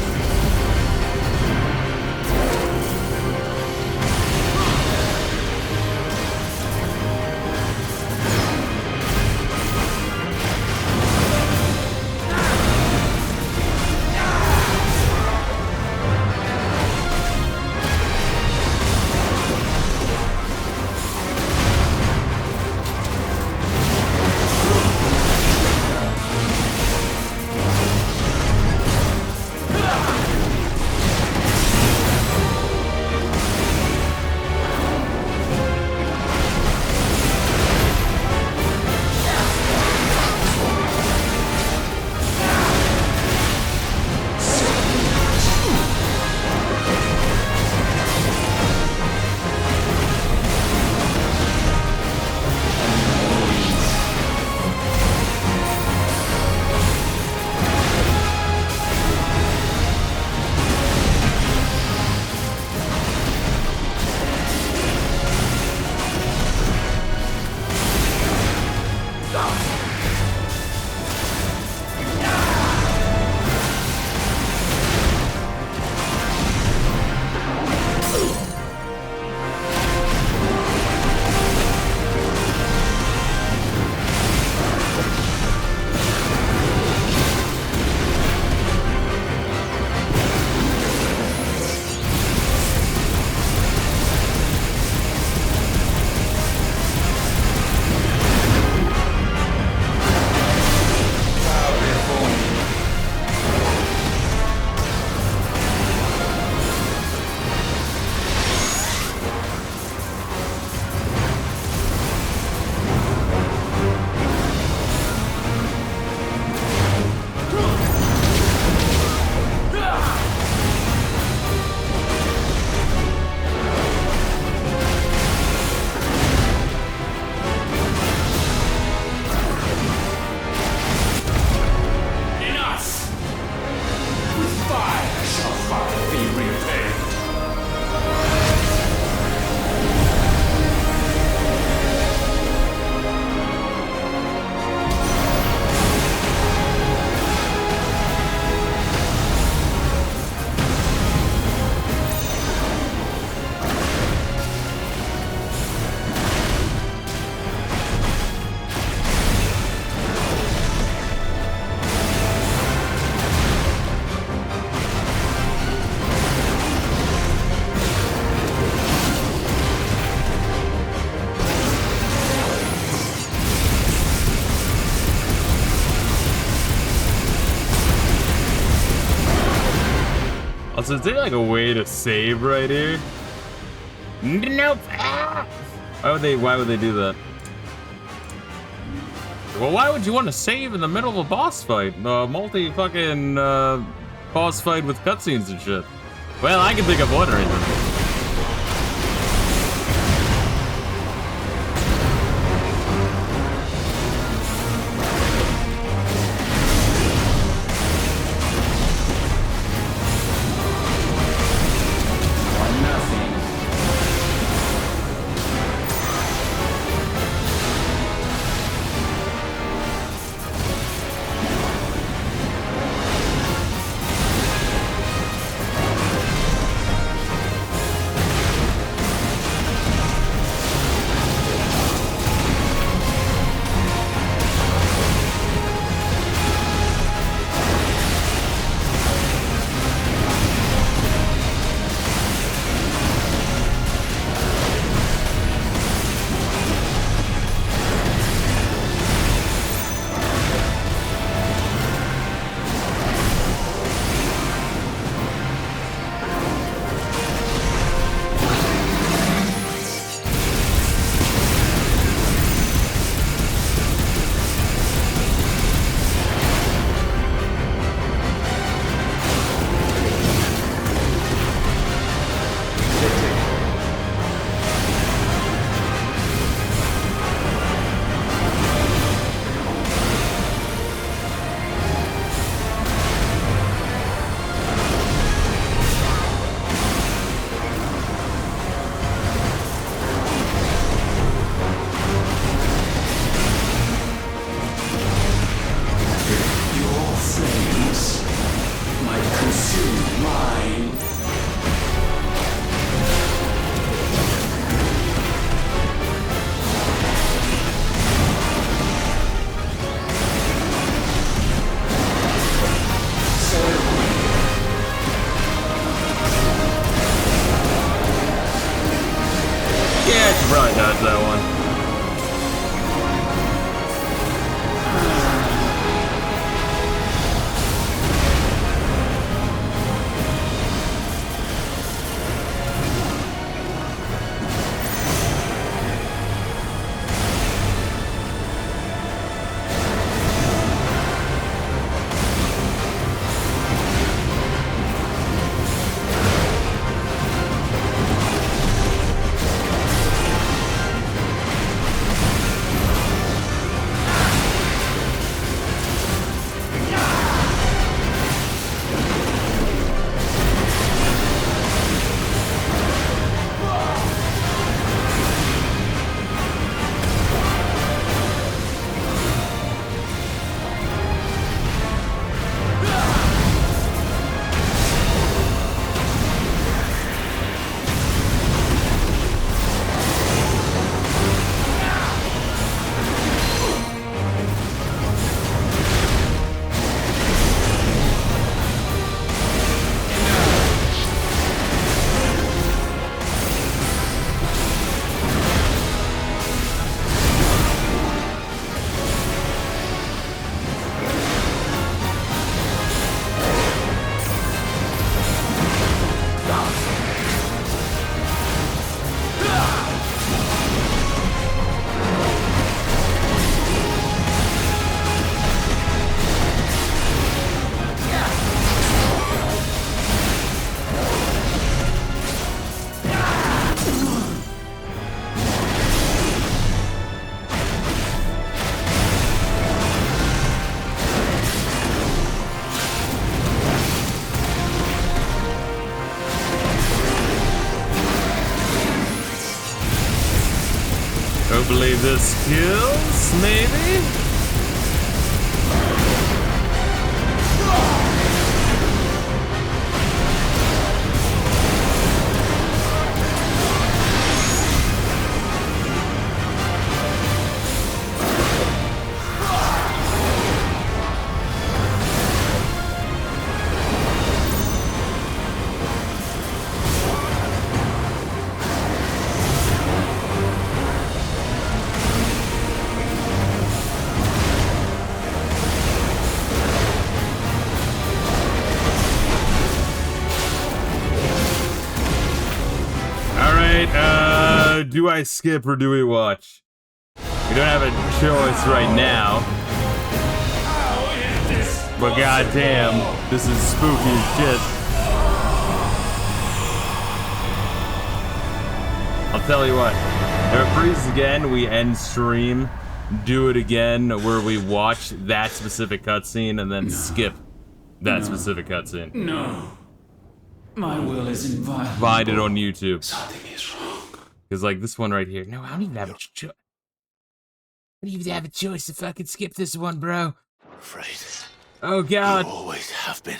A: Also, is there like a way to save right here? Nope. Ah! Why would they do that? Well, why would you want to save in the middle of a boss fight? Multi-fucking boss fight with cutscenes and shit. Well, I can think of one reason. Probably dodged that one. Hopefully this kills, maybe? do I skip or do we watch? We don't have a choice right now. But goddamn, this is spooky as shit. I'll tell you what. If it freezes again, we end stream. Do it again, where we watch that specific cutscene and then skip that specific cutscene.
C: No. My will is inviolable.
A: Find it on YouTube.
C: Something is wrong.
A: Because, like, this one right here. No, I don't even have a choice. I don't even have a choice if I could skip this one, bro.
E: Afraid.
A: Oh, God.
E: You always have been.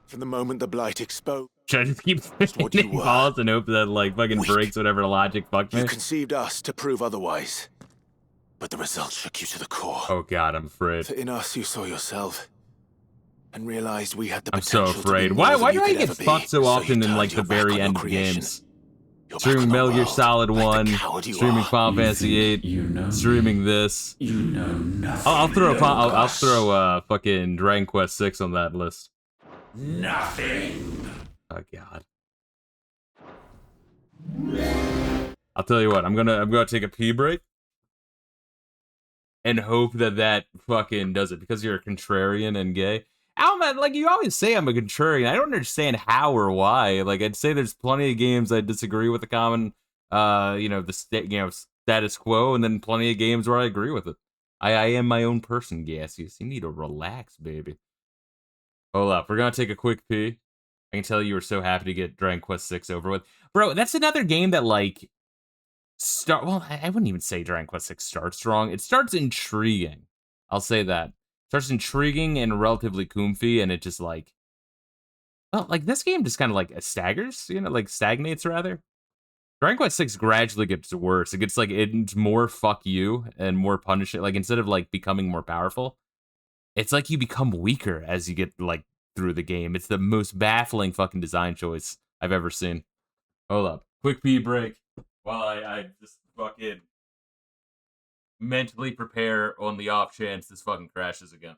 E: From the moment the blight exposed.
A: Should I just keep hitting pause and hope that, like, fucking breaks whatever logic fucked me?
E: You conceived us to prove otherwise. But the results shook you to the core.
A: Oh, God, I'm afraid.
E: For in us, you saw yourself. And realized we had the
A: I'm so
E: potential
A: afraid.
E: to be
A: Why
E: more than
A: do
E: you
A: I
E: could
A: get
E: ever be,
A: fucked so
E: so
A: often
E: you
A: in, like,
E: turned
A: the
E: your back
A: very
E: on
A: end
E: your
A: of
E: creation.
A: games?
E: You're back
A: Streaming
E: on the
A: Metal Gear
E: world,
A: Solid
E: like the
A: 1,
E: coward you
A: streaming
E: are.
A: Final Fantasy 8, streaming this.
C: You know nothing.
A: I'll throw fucking Dragon Quest 6 on that list.
C: Nothing.
A: Oh, God. I'll tell you what, I'm gonna take a pee break and hope that fucking does it, because you're a contrarian and gay. Man, like, you always say I'm a contrarian. I don't understand how or why. Like, I'd say there's plenty of games I disagree with the common, status quo, and then plenty of games where I agree with it. I am my own person, Gaseous. You need to relax, baby. Hold up, we're gonna take a quick pee. I can tell you were so happy to get Dragon Quest 6 over with. Bro, that's another game that, like, well, I wouldn't even say Dragon Quest 6 starts strong. It starts intriguing. I'll say that. It starts intriguing and relatively comfy, and it just, like... Well, like, this game just kind of, like, staggers, like, stagnates, rather. Dragon Quest 6 gradually gets worse. It gets, like, it's more fuck you and more punishing. Like, instead of, like, becoming more powerful, it's like you become weaker as you get, like, through the game. It's the most baffling fucking design choice I've ever seen. Hold up. Quick pee break while I just fucking mentally prepare on the off chance this fucking crashes again.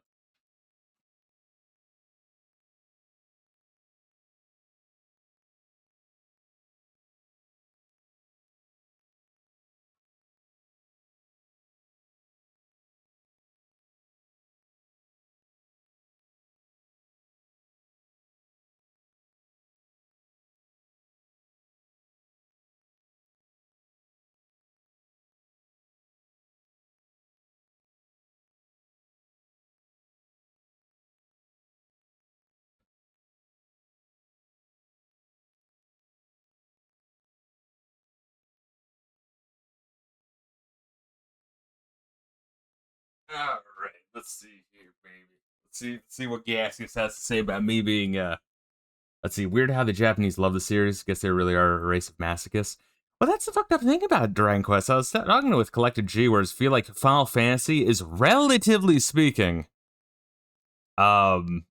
A: All right, let's see here, baby. Let's see what Gaseous has to say about me being, let's see, weird how the Japanese love the series. Guess they really are a race of masochists. Well, that's the fucked up thing about Dragon Quest. I was talking with Collected G, where I feel like Final Fantasy is, relatively speaking, heavy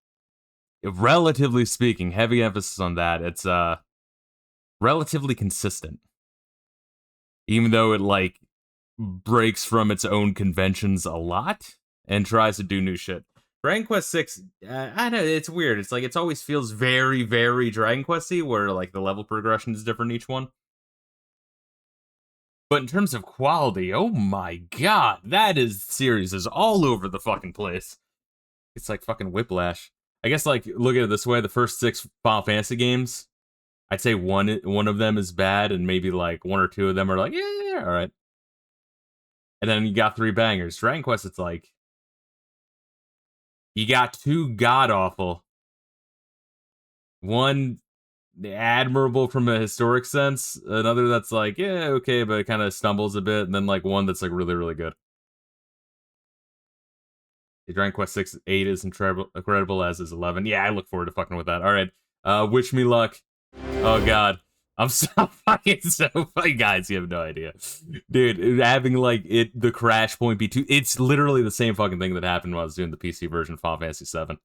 A: emphasis on that. It's, relatively consistent. Even though it, like, breaks from its own conventions a lot and tries to do new shit. Dragon Quest 6, I don't know, it's weird. It's like, it always feels very, very Dragon Quest-y, where, like, the level progression is different each one. But in terms of quality, oh my god, series is all over the fucking place. It's like fucking Whiplash. I guess, like, look at it this way, the first 6 Final Fantasy games, I'd say one of them is bad, and maybe, like, 1 or 2 of them are like, yeah, alright. And then you got 3 bangers. Dragon Quest, it's like, you got 2 god-awful. One admirable from a historic sense. Another that's like, yeah, okay, but it kind of stumbles a bit. And then, like, one that's, like, really, really good. The Dragon Quest 6, 8 is incredible, as is 11. Yeah, I look forward to fucking with that. Alright, wish me luck. Oh, God. I'm so fucking funny, guys. You have no idea, dude. Having like the crash point be 2, it's literally the same fucking thing that happened when I was doing the PC version of Final Fantasy 7.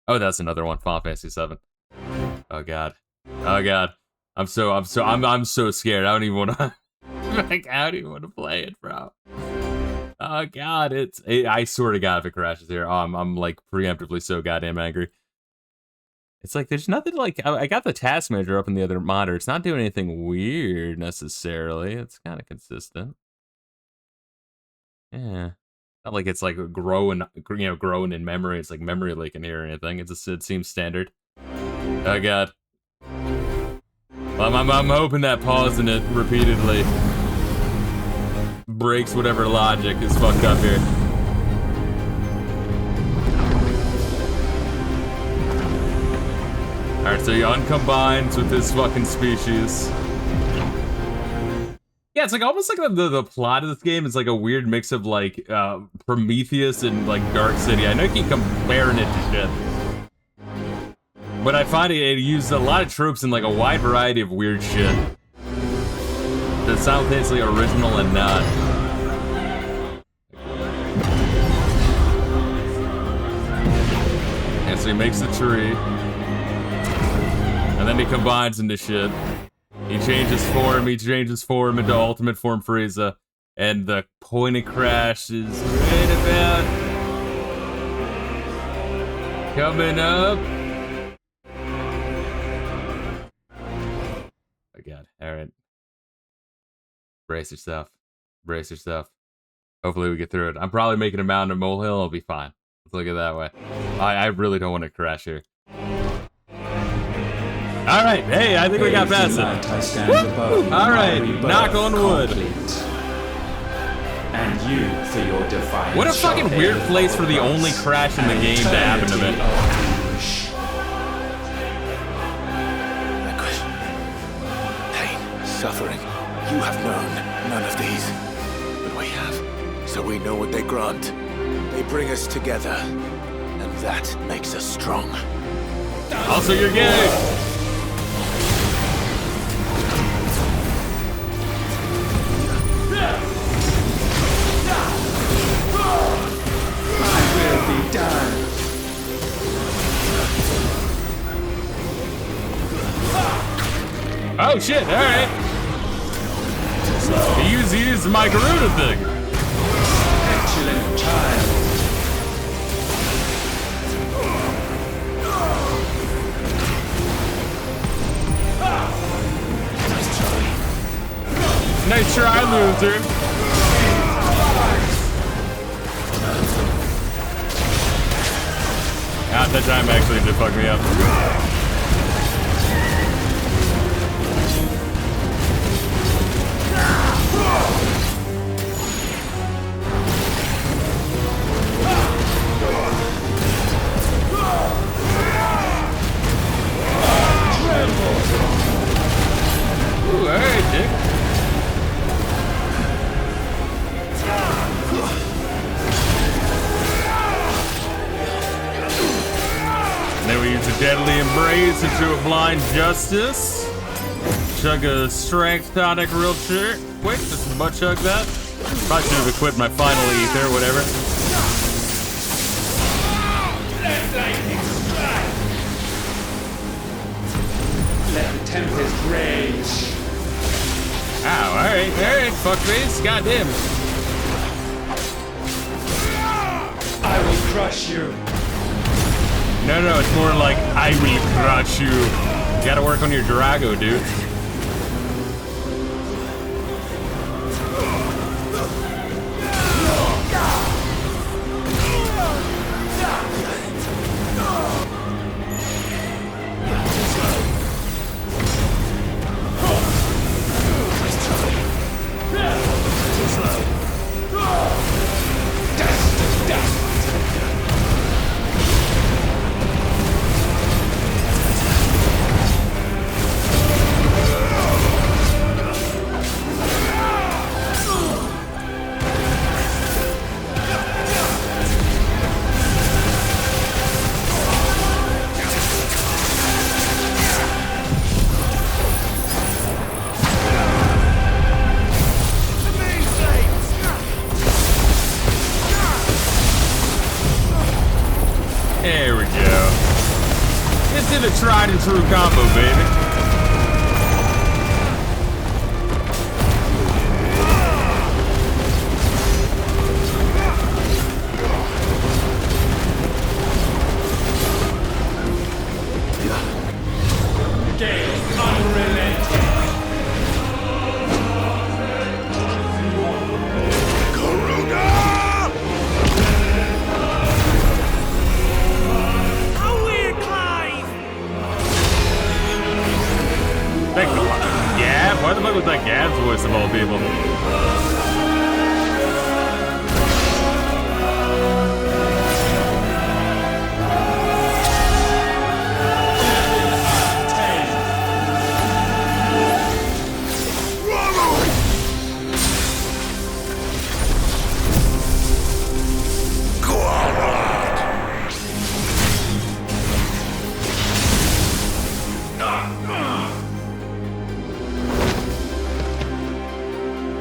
A: Oh, that's another one, Final Fantasy 7. Oh god, oh god. I'm so scared. I don't even want to. Like, I don't even want to play it, bro. Oh god, I swear to God, if it crashes here, I'm like preemptively so goddamn angry. It's like there's nothing like I got the task manager up in the other monitor. It's not doing anything weird necessarily. It's kind of consistent. Yeah, not like it's like growing, growing in memory. It's like memory leak in here or anything. It seems standard. Oh god. I'm hoping that pausing it repeatedly breaks whatever logic is fucked up here. Alright, so he uncombines with this fucking species. Yeah, it's like almost like the plot of this game is like a weird mix of like Prometheus and like Dark City. I know you keep comparing it to shit. But I find it used a lot of tropes in like a wide variety of weird shit. That's simultaneously original and not. And so he makes the tree. And then he combines into shit. He changes form into ultimate form Frieza. And the point of crash is right about coming up. Oh god, alright. Brace yourself. Brace yourself. Hopefully we get through it. I'm probably making a mountain or molehill, it'll be fine. Let's look at it that way. I really don't want to crash here. Alright, hey, I think we got past it. Alright, knock on wood.
I: And you for your defiance.
A: What a fucking weird place for the only crash in the game to happen to me.
E: Pain, suffering. You have known none of these. But we have. So we know what they grant. They bring us together. And that makes us strong.
A: Also, you're gay! Oh shit, alright. He used my Garuda thing.
I: Excellent child.
A: Nice try, loser. Ah, that time actually did fuck me up. Ooh, alright, Dick. And then we use a deadly embrace into a blind justice. Chug a strength tonic real quick. Just butt chug that. Probably should have equipped my final ether or whatever.
I: Let the tempest rage.
A: Ow, alright, fuckface, goddamn.
I: I will crush you.
A: No, it's more like, I will crush you. You gotta work on your Drago, dude. There we go. This is a tried and true combo, baby. all people.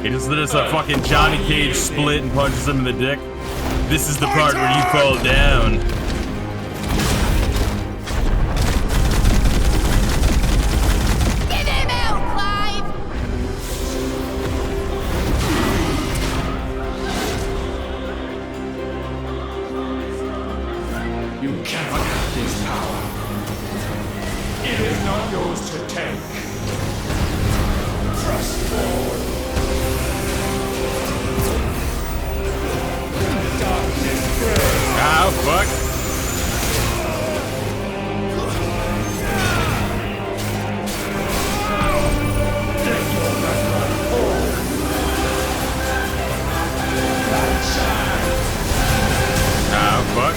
A: He just did us a fucking Johnny Cage split and punches him in the dick. This is the part where you fall down.
U: Get him out, Clive!
C: You cannot have this power. It is not yours to take. Trust forward.
A: Ah, fuck. Ah, fuck.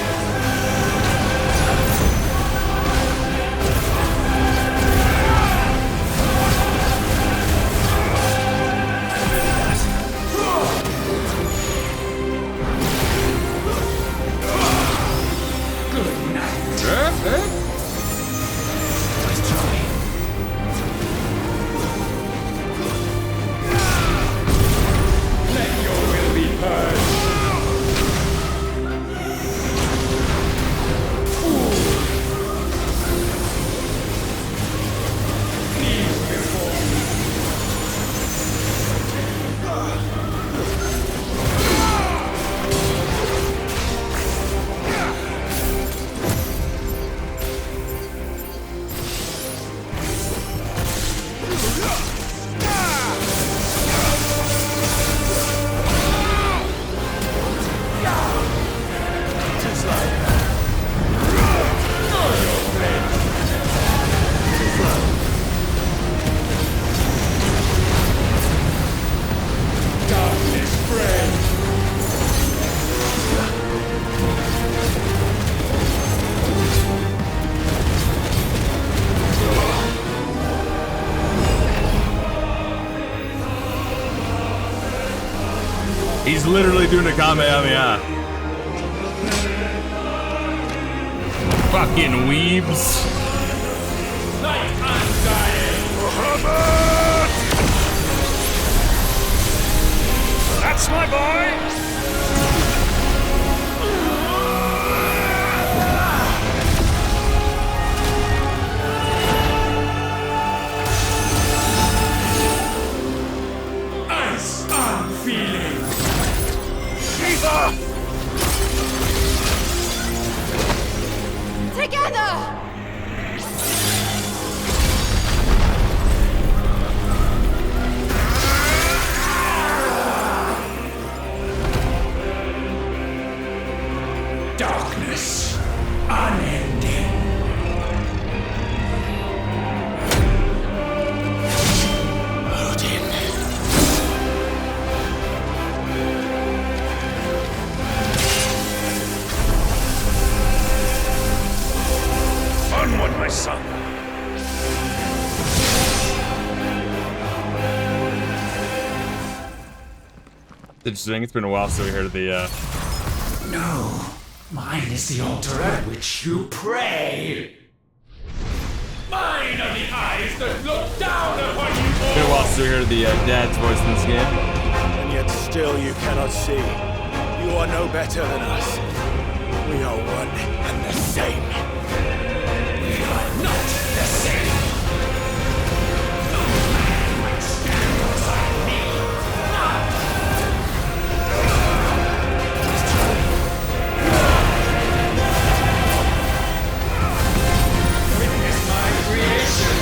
C: Let your will be heard. Knees before me.
A: He's literally doing a Kamehameha. Fucking weebs.
C: Like undying.
G: That's my boy!
C: Ice unfeeling.
G: Shiva!
U: Together!
C: Darkness unending.
G: Onward, my son!
A: Interesting. It's been a while since we heard the
C: No, mine is the altar at which you pray. Mine are the eyes that look down upon you all.
A: been a while since we heard the dad's voice in this game.
E: And yet still you cannot see. You are no better than us. We are one and the same.
C: We are not the same. No man might stand beside me. Witness my creation.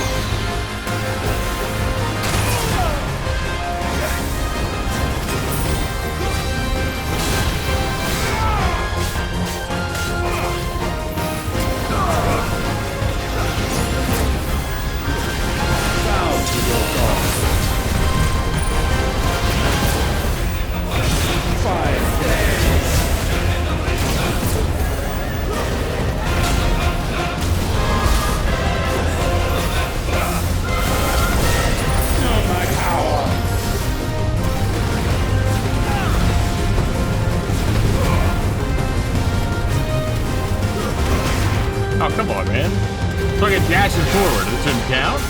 A: Oh, come on, man. Fucking dashing forward. This shouldn't count.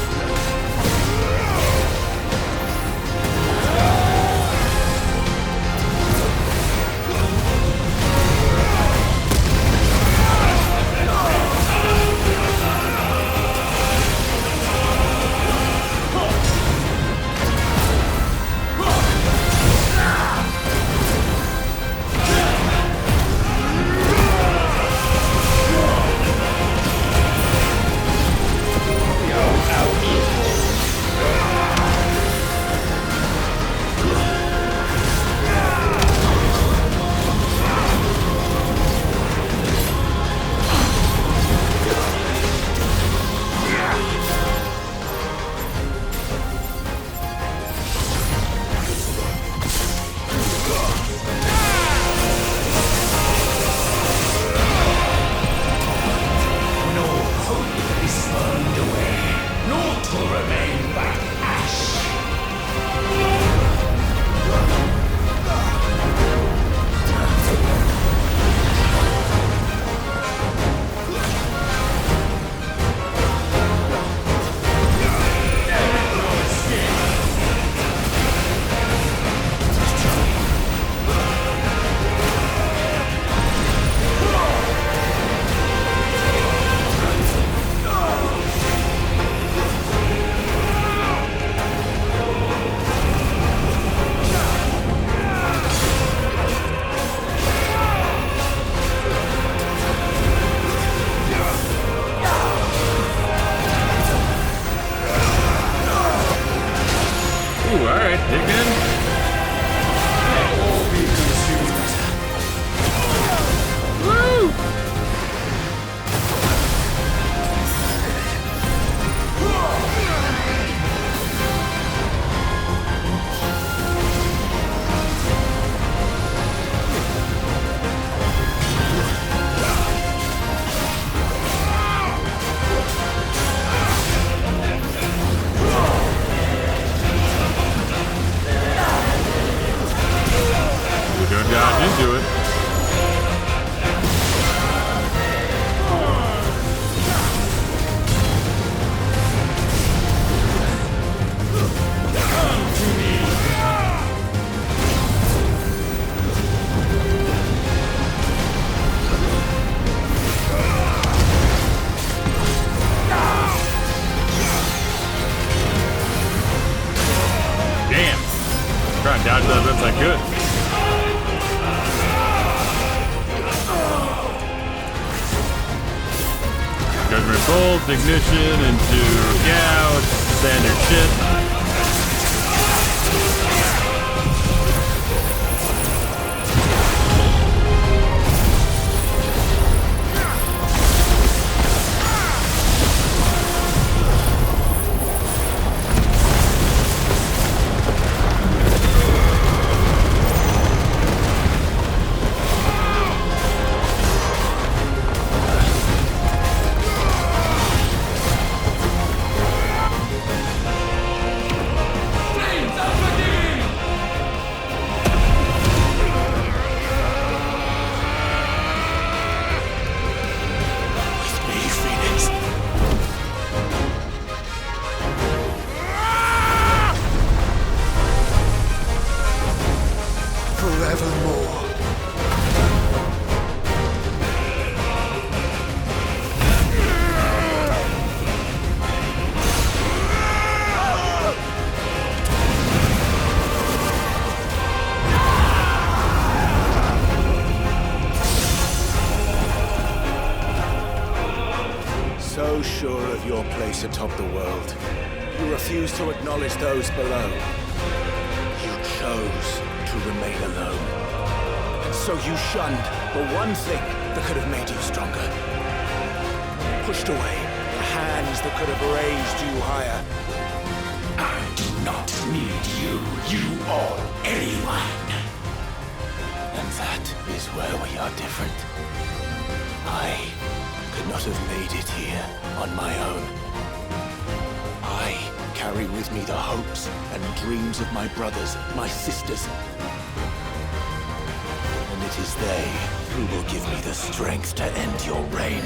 A: Ignition into gouge, standard shit.
E: So sure of your place atop the world, you refuse to acknowledge those below. You chose to remain alone. And so you shunned the one thing that could have made you stronger. Pushed away the hands that could have raised you higher.
C: I do not need you, you or anyone.
E: And that is where we are different. I could not have made it here on my own. I carry with me the hopes and dreams of my brothers, my sisters. And it is they who will give me the strength to end your reign.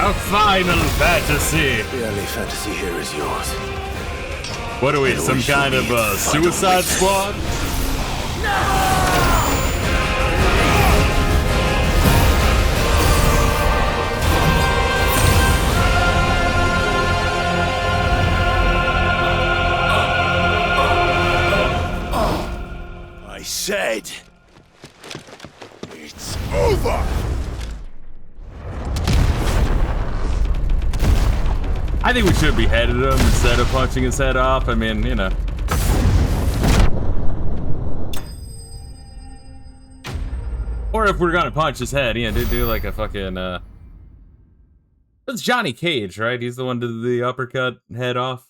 A: A final fantasy.
E: The only fantasy here is yours.
A: What are we, some kind of suicide squad?
E: I said, it's over.
A: I think we should be headed him instead of punching his head off. I mean, you know. Or if we're gonna punch his head, yeah, do like a fucking, That's Johnny Cage, right? He's the one to do the uppercut head off.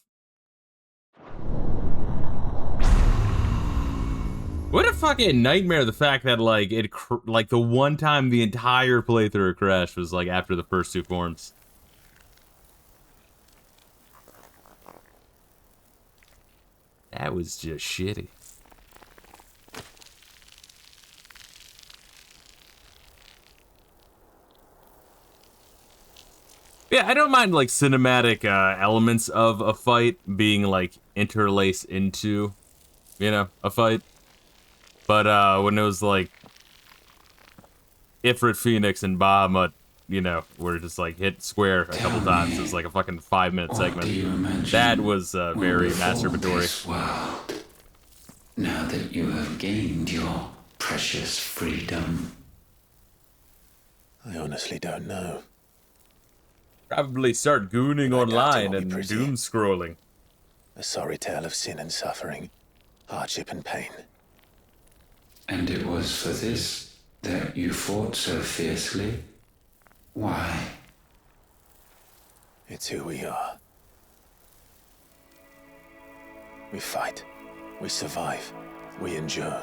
A: What a fucking nightmare, the fact that, like, like, the one time the entire playthrough crashed was, like, after the first two forms. That was just shitty. Yeah, I don't mind, like, cinematic elements of a fight being, like, interlaced into, you know, a fight. But when it was, like, Ifrit, Phoenix, and Bahamut, you know, were just, like, hit square a couple times, it was like a fucking 5-minute segment. That was very masturbatory.
I: World, now that you have gained your precious freedom.
E: I honestly don't know.
A: Probably start gooning online and doom scrolling.
E: A sorry tale of sin and suffering, hardship and pain.
I: And it was for this that you fought so fiercely? Why?
E: It's who we are. We fight. We survive. We endure.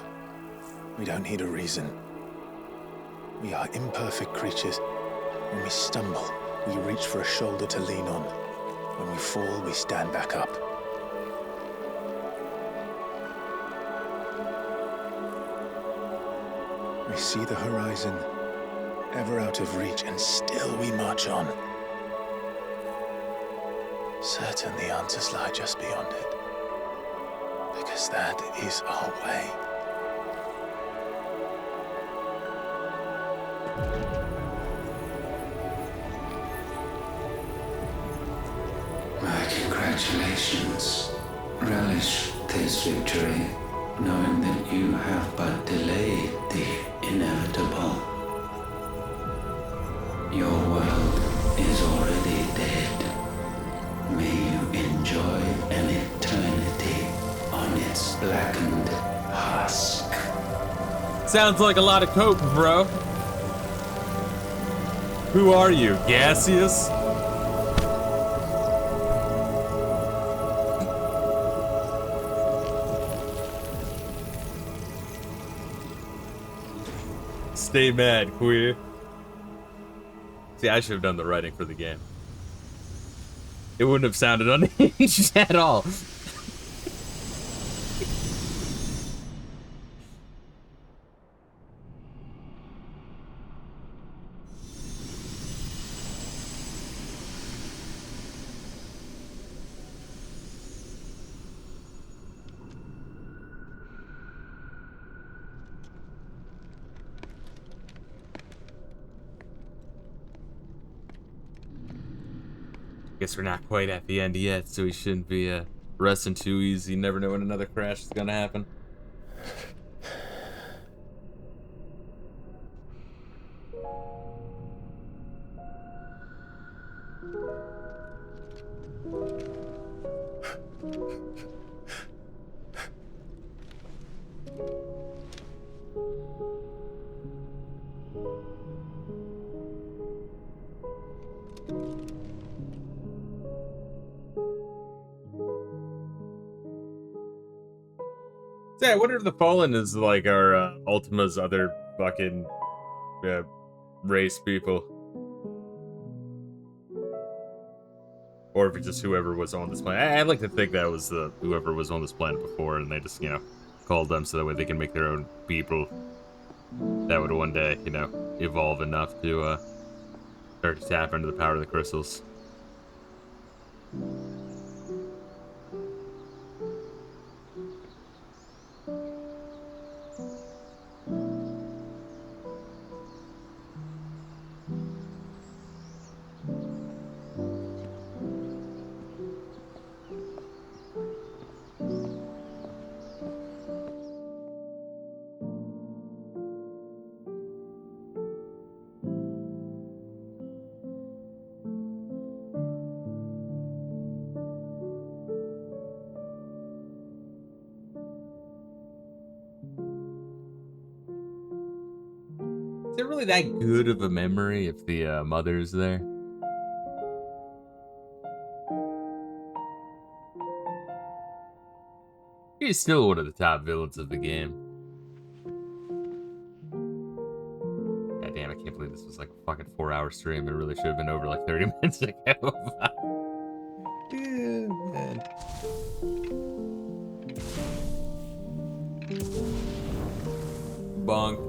E: We don't need a reason. We are imperfect creatures. When we stumble, we reach for a shoulder to lean on. When we fall, we stand back up. We see the horizon, ever out of reach, and still we march on. Certain the answers lie just beyond it, because that is our way.
I: My congratulations. Relish this victory, knowing that you have but delayed the inevitable. Your world is already dead. May you enjoy an eternity on its blackened husk.
A: Sounds like a lot of coke, bro. Who are you, gaseous? Stay mad, queer. See, I should have done the writing for the game. It wouldn't have sounded unhinged at all. Guess we're not quite at the end yet, so we shouldn't be resting too easy. You never know when another crash is gonna happen. Yeah, I wonder if the Fallen is like our Ultima's other fucking race people. Or if it's just whoever was on this planet. I'd like to think that was the whoever was on this planet before and they just, you know, called them so that way they can make their own people that would one day, you know, evolve enough to Start to tap into the power of the crystals. Is it really that good of a memory if the mother's there? He's still one of the top villains of the game. God damn, I can't believe this was like a fucking 4-hour stream. It really should have been over like 30 minutes ago. Yeah, man. Bonk.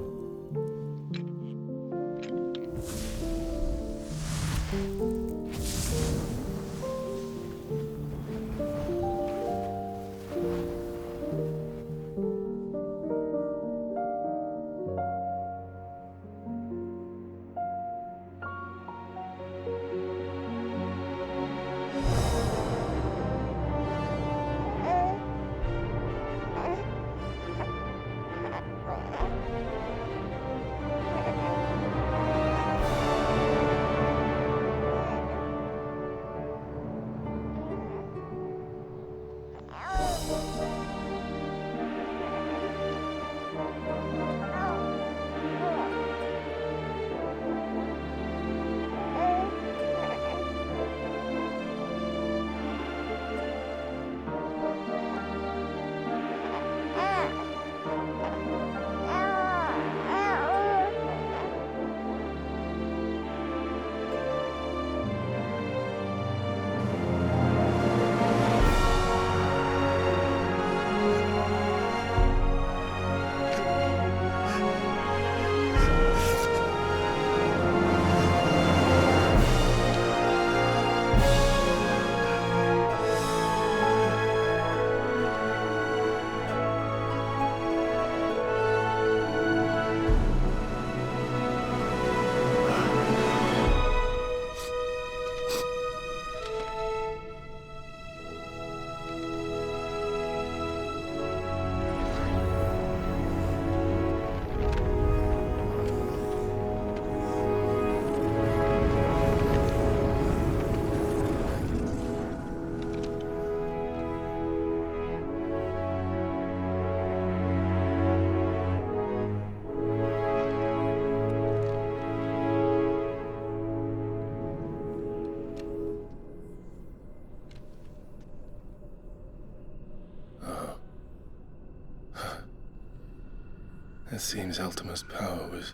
D: It seems Ultima's power was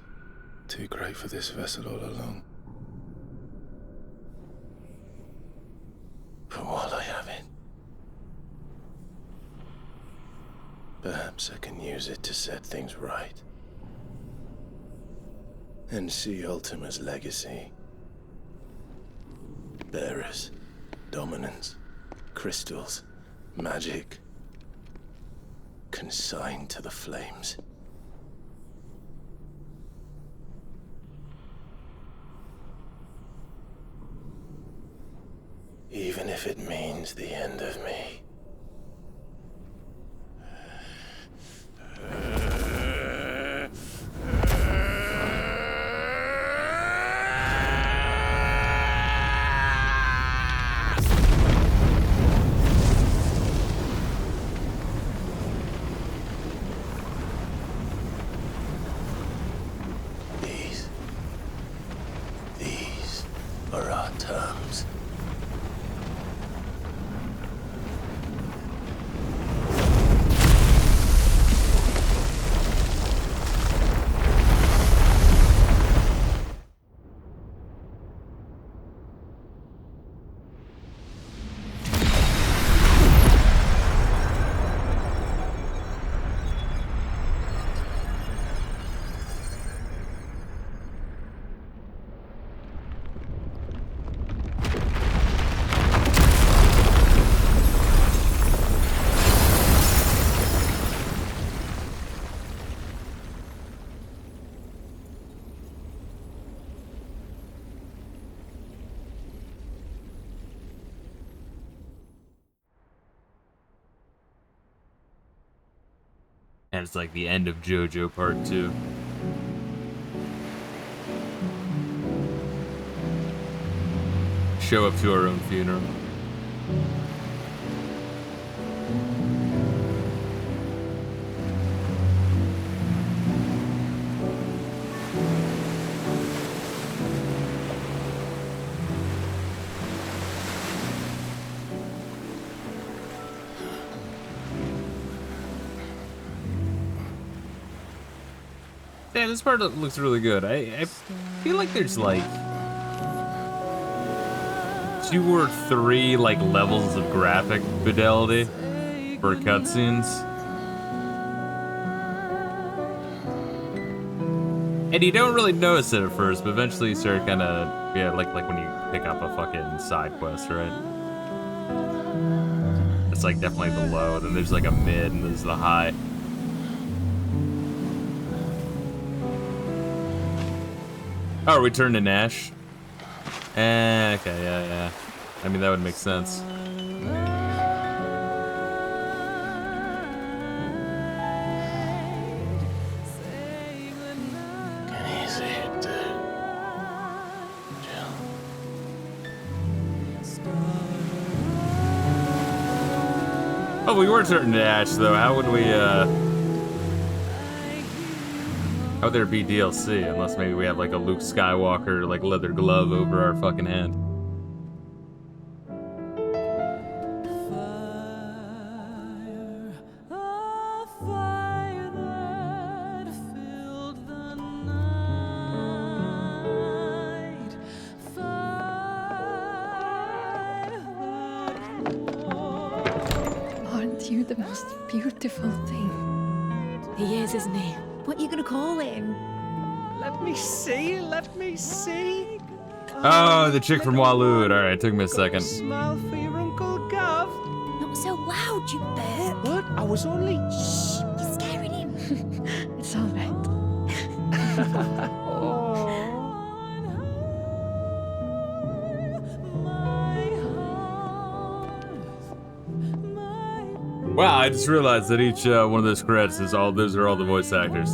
D: too great for this vessel all along. But while I have it, perhaps I can use it to set things right. And see Ultima's legacy. Bearers, dominance, crystals, magic, consigned to the flames. Even if it means the end of me. These are our terms.
A: And it's like the end of JoJo Part 2. Show up to our own funeral. Yeah, this part looks really good. I feel like there's like 2 or 3 like levels of graphic fidelity for cutscenes. And you don't really notice it at first, but eventually you start kind of, yeah, like when you pick up a fucking side quest, right? It's like definitely the low, then there's like a mid, and there's the high. Oh, return to Nash. Okay, yeah. I mean, that would make sense. Oh, we were turning to Ash, though. How would we, how would there be DLC? Unless maybe we have, like, a Luke Skywalker, like, leather glove over our fucking hand.
S: Aren't you the most beautiful thing?
M: He is, isn't he?
H: What are you gonna call him?
V: Let me see.
A: Oh, the chick from Waloed. Alright, took me a second.
V: Smile for your Uncle Gav.
H: Not so loud, you burp.
V: What? I was only...
H: Shh, you're scaring him.
S: It's all right.
A: Wow, I just realized that each one of those credits is those are all the voice actors.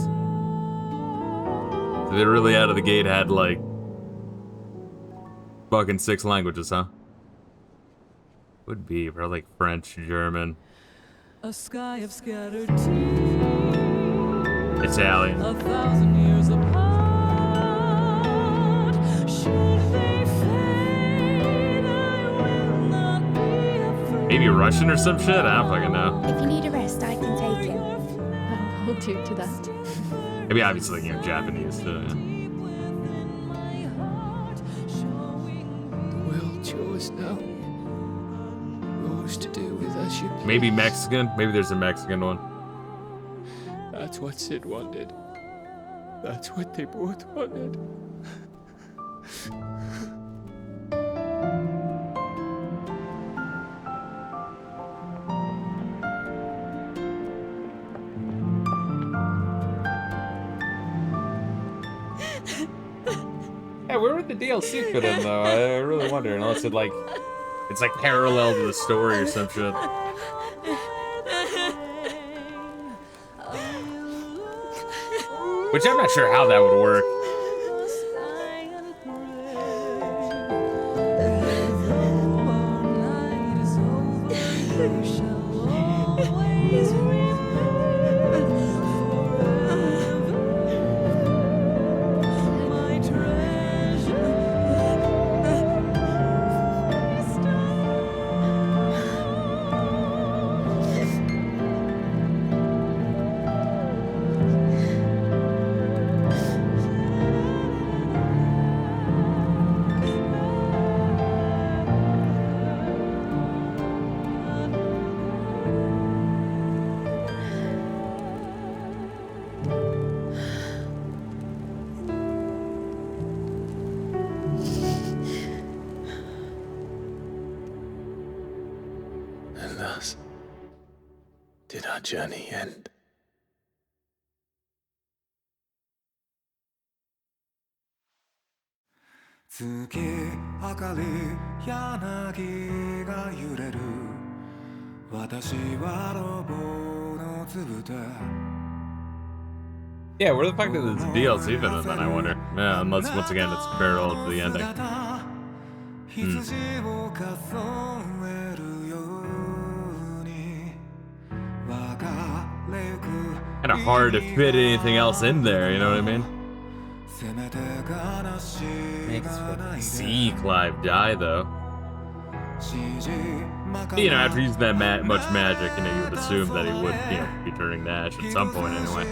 A: So they really out of the gate had like fucking 6 languages, huh? Would be probably like French, German,
J: A sky of scattered tears,
A: Italian.
J: 1,000 years apart. Should they fade, I will not be afraid.
A: Maybe Russian or some shit? I don't fucking know.
H: If you need a rest, I can take him.
S: I'll hold you to that.
A: Maybe obviously, you know, Japanese too. Yeah.
L: The world yours now. Yours to do with as you please.
A: Maybe Mexican. Maybe there's a Mexican one.
L: That's what Sid wanted. That's what they both wanted.
A: Yeah, where would the DLC fit in though? I really wonder. Unless it's like parallel to the story or some shit. Which I'm not sure how that would work.
D: And thus did our journey end.
C: "私はロボの粒だ
A: Yeah, where the fuck did this DLC fit in then, I wonder? Yeah, unless, once again, it's parallel to the ending. Kind of hard to fit anything else in there, you know what I mean? Makes see Clive die, though. You know, after using that much magic, you know, you would assume that he would, you know, be turning to ash at some point anyway.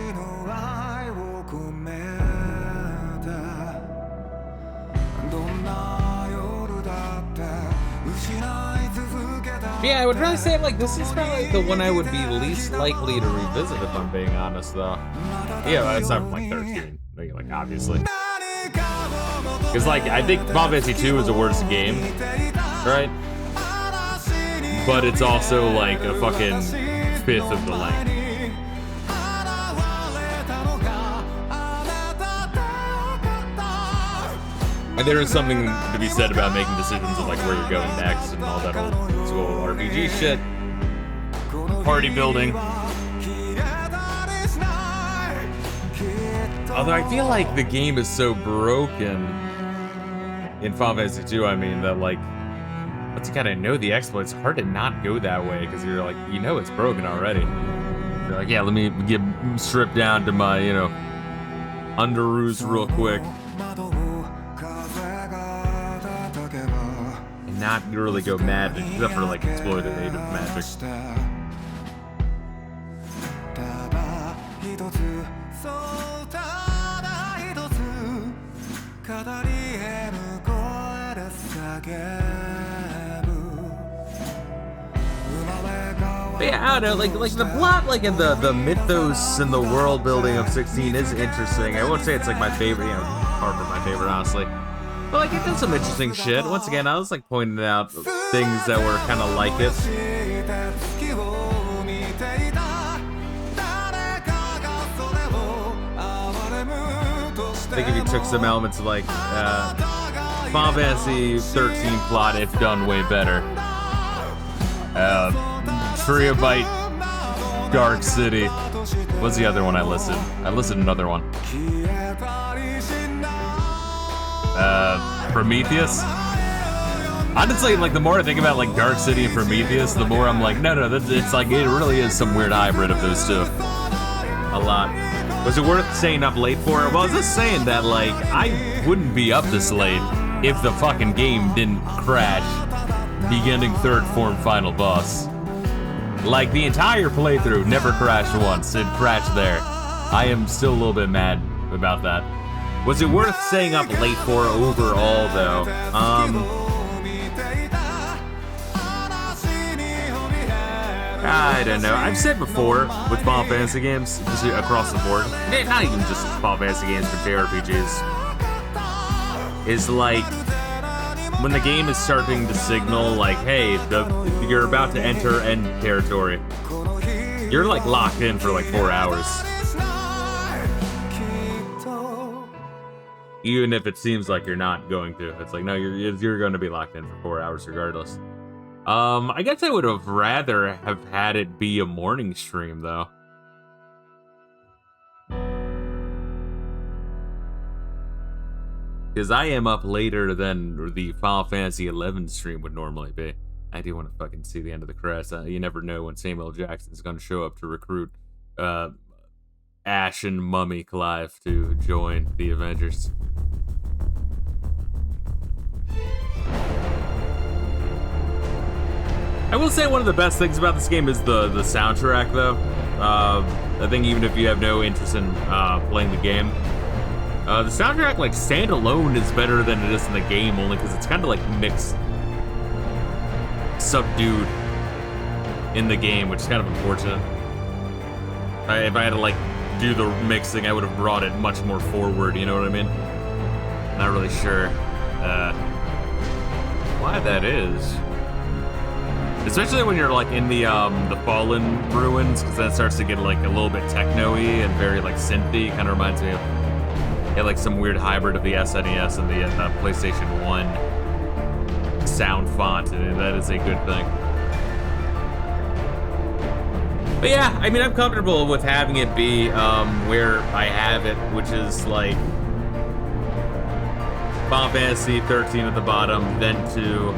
A: Yeah, I would probably say, like, this is probably the one I would be least likely to revisit, if I'm being honest, though. Yeah, aside from, like, 13, like, obviously. Because, like, I think Final Fantasy 2 is the worst game, right? But it's also, like, a fucking fifth of the length. And there is something to be said about making decisions of, like, where you're going next and all that old school RPG shit. Party building. Although I feel like the game is so broken in Final Fantasy 2, I mean, that, like, once you kind of know the exploits, it's hard to not go that way, because you're like, you know it's broken already. You're like, yeah, let me get stripped down to my, you know, underoos real quick. And not really go magic, except for, like, exploitative magic. But yeah, I don't know, like the plot, like, in the mythos and the world building of 16 is interesting. I won't say it's, like, my favorite, you know, far from my favorite, honestly. But, like, it does some interesting shit. Once again, I was, like, pointing out things that were kind of like it. I think if you took some elements of, like, Final Fantasy 13 plot, if done way better. Triobite, Dark City. What's the other one I listed? I listed another one. Prometheus? Honestly, like, the more I think about, like, Dark City and Prometheus, the more I'm like, no, it's like, it really is some weird hybrid of those two. A lot. Was it worth staying up late for it? Well, I was just saying that, like, I wouldn't be up this late if the fucking game didn't crash beginning third form final boss. Like, the entire playthrough never crashed once. It crashed there. I am still a little bit mad about that. Was it worth staying up late for overall, though? I don't know. I've said before with Final Fantasy games, just across the board, not even just Final Fantasy games, but JRPGs, is like, when the game is starting to signal, like, hey, you're about to enter end territory, you're, like, locked in for, like, 4 hours. Even if it seems like you're not going to. It's like, no, you're going to be locked in for 4 hours regardless. I guess I would have rather have had it be a morning stream, though. Because I am up later than the Final Fantasy 11 stream would normally be. I do want to fucking see the end of the crest. You never know when Samuel Jackson's going to show up to recruit Ash and Mummy Clive to join the Avengers. I will say one of the best things about this game is the soundtrack, though. I think even if you have no interest in playing the game, the soundtrack, like, standalone is better than it is in the game, only because it's kind of, like, mixed, subdued in the game, which is kind of unfortunate. If I had to, like, do the mixing, I would have brought it much more forward, you know what I mean? Not really sure why that is. Especially when you're, like, in the Fallen ruins, because then it starts to get, like, a little bit techno-y and very, like, synthy. Kind of reminds me of, yeah, like, some weird hybrid of the SNES and the PlayStation 1 sound font, and that is a good thing. But yeah, I mean, I'm comfortable with having it be where I have it, which is like Final Fantasy 13 at the bottom, then 2,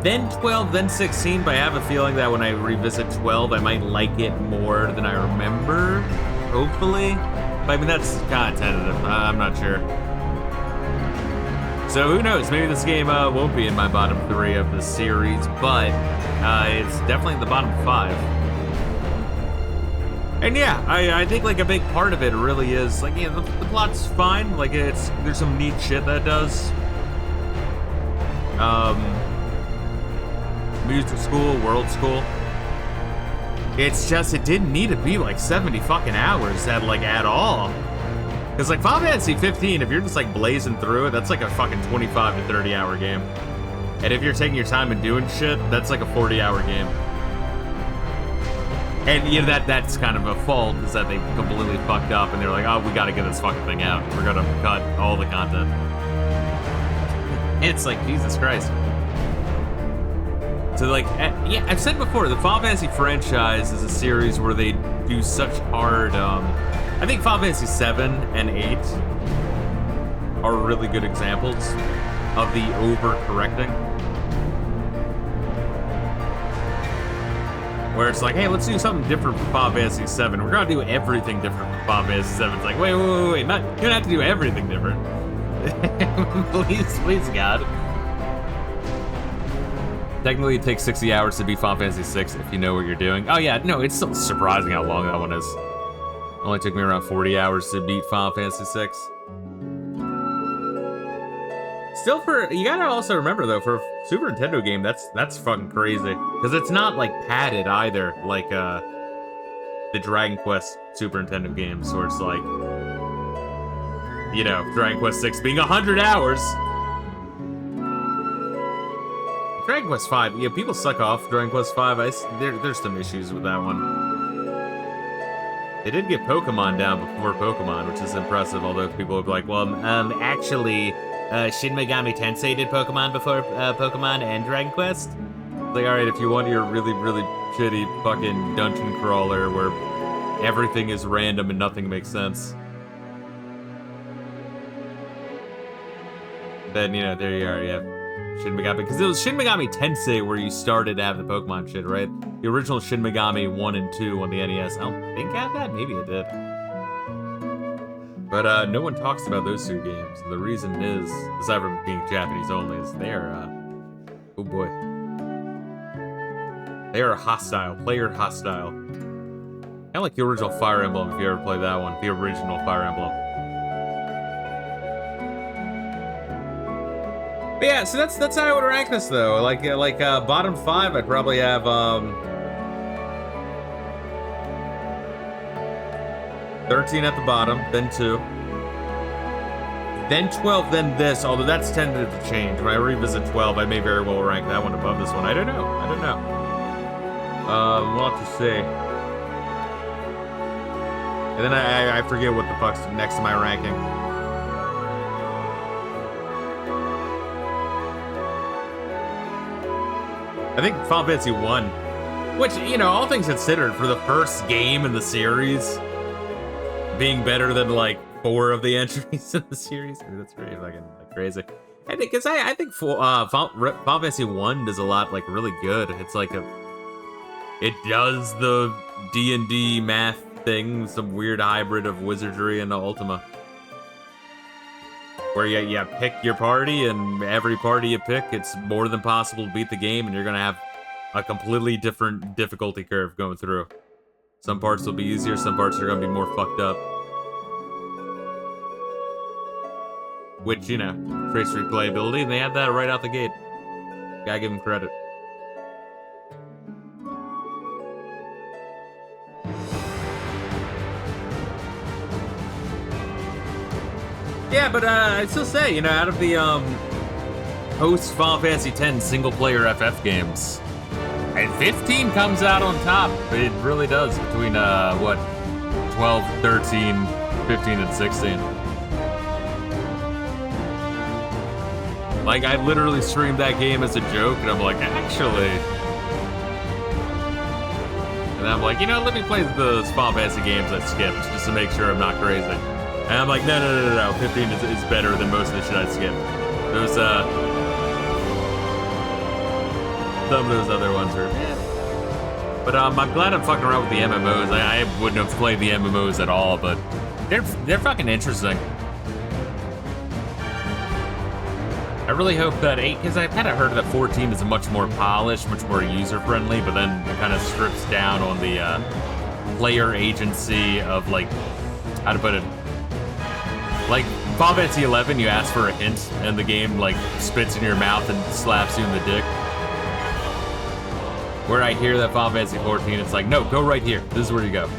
A: then 12, then 16. But I have a feeling that when I revisit 12, I might like it more than I remember, hopefully. But I mean, that's kind of tentative. I'm not sure. So who knows? Maybe this game won't be in my bottom 3 of the series, but it's definitely in the bottom 5. And yeah, I think like a big part of it really is like, yeah, the plot's fine. Like there's some neat shit that it does. Music school, world school. It's just, it didn't need to be like 70 fucking hours at all. Cause like Final Fantasy 15, if you're just like blazing through it, that's like a fucking 25 to 30 hour game. And if you're taking your time and doing shit, that's like a 40-hour game. And you know, that's kind of a fault, is that they completely fucked up and they're like, oh, we gotta get this fucking thing out. We're gonna cut all the content. It's like, Jesus Christ. So like, yeah, I've said before, the Final Fantasy franchise is a series where they do such hard, I think Final Fantasy 7 and 8 are really good examples of the overcorrecting. Where it's like, hey, let's do something different for Final Fantasy 7. We're gonna do everything different for Final Fantasy 7. It's like, wait, you don't have to do everything different. please, God. Technically, it takes 60 hours to beat Final Fantasy 6 if you know what you're doing. Oh yeah, no, it's still surprising how long that one is. It only took me around 40 hours to beat Final Fantasy 6. Still, you gotta also remember though, for a Super Nintendo game, that's fucking crazy, because it's not like padded either, like the Dragon Quest Super Nintendo games, where it's like, you know, Dragon Quest 6 being 100 hours. Dragon Quest 5, yeah, people suck off Dragon Quest 5. There's some issues with that one. They did get Pokemon down before Pokemon, which is impressive, although people would be like, well, actually, Shin Megami Tensei did Pokemon before Pokemon and Dragon Quest. Like, alright, if you want your really, really shitty fucking dungeon crawler where everything is random and nothing makes sense, then, you know, there you are, yeah. Shin Megami, because it was Shin Megami Tensei where you started to have the Pokemon shit, right? The original Shin Megami 1 and 2 on the NES. I don't think I had that, maybe it did. But no one talks about those two games. And the reason is, aside from being Japanese only, is they're, oh boy. They are hostile, player hostile. Kind of like the original Fire Emblem, if you ever played that one. The original Fire Emblem. But yeah, so that's how I would rank this though. Like bottom 5, I'd probably have 13 at the bottom, then 2, then 12, then this. Although that's tended to change. When I revisit 12, I may very well rank that one above this one. I don't know. We'll have to see. And then I forget what the fuck's next to my ranking. I think Final Fantasy 1, which, you know, all things considered, for the first game in the series, being better than like 4 of the entries in the series. I mean, that's pretty fucking like crazy. And because I think Final Fantasy 1 does a lot like really good. It's like it does the D&D math thing, some weird hybrid of wizardry and Ultima, where you pick your party, and every party you pick, it's more than possible to beat the game, and you're gonna have a completely different difficulty curve going through. Some parts will be easier, some parts are gonna be more fucked up. Which, you know, trace replayability, and they had that right out the gate. Gotta give them credit. Yeah, but I'd still say, you know, out of the post Final Fantasy X single-player FF games, and 15 comes out on top. It really does, between, what, 12, 13, 15, and 16. Like, I literally streamed that game as a joke, and I'm like, actually, And I'm like, you know, let me play the Final Fantasy games I skipped just to make sure I'm not crazy. And I'm like, no. 15 is better than most of the shit I skipped. Those, some of those other ones are, But I'm glad I'm fucking around with the MMOs. I wouldn't have played the MMOs at all, but they're fucking interesting. I really hope that 8, because I've kind of heard that 14 is much more polished, much more user-friendly, but then it kind of strips down on the player agency of, like, how to put it? Like, Final Fantasy 11, you ask for a hint, and the game, like, spits in your mouth and slaps you in the dick. Where I hear that Final Fantasy 14, it's like, no, go right here. This is where you go.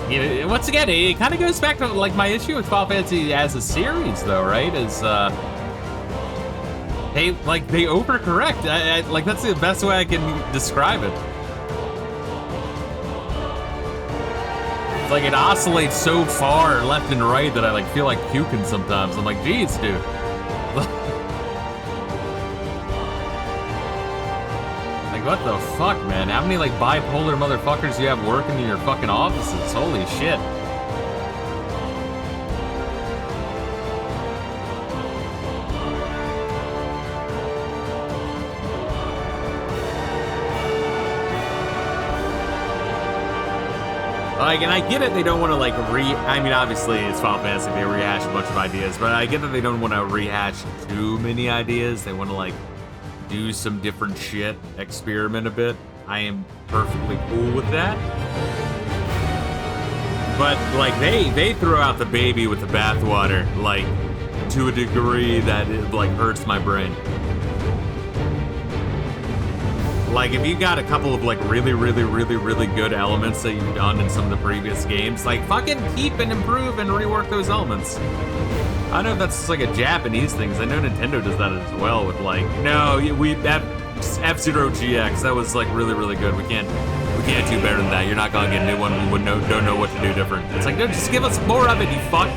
A: You know, once again, it kind of goes back to, like, my issue with Final Fantasy as a series, though, right? Is, they overcorrect. Like, that's the best way I can describe it. It's like it oscillates so far left and right that I, like, feel like puking sometimes. I'm like, geez, dude. What the fuck, man? How many, like, bipolar motherfuckers do you have working in your fucking offices? Holy shit. Like, and I get it, they don't want to, like, I mean, obviously, it's Final Fantasy, they rehash a bunch of ideas, but I get that they don't want to rehash too many ideas. They want to, like, do some different shit, experiment a bit. I am perfectly cool with that. But, like, they throw out the baby with the bathwater, like, to a degree that it, like, hurts my brain. Like, if you got a couple of, like, really good elements that you've done in some of the previous games, like, fucking keep and improve and rework those elements. I don't know if that's just like a Japanese thing, 'cause I know Nintendo does that as well with, like, no, F-Zero GX, that was, like, really good. We can't do better than that. You're not gonna get a new one. We don't know what to do different. It's like, no, just give us more of it, you fuck.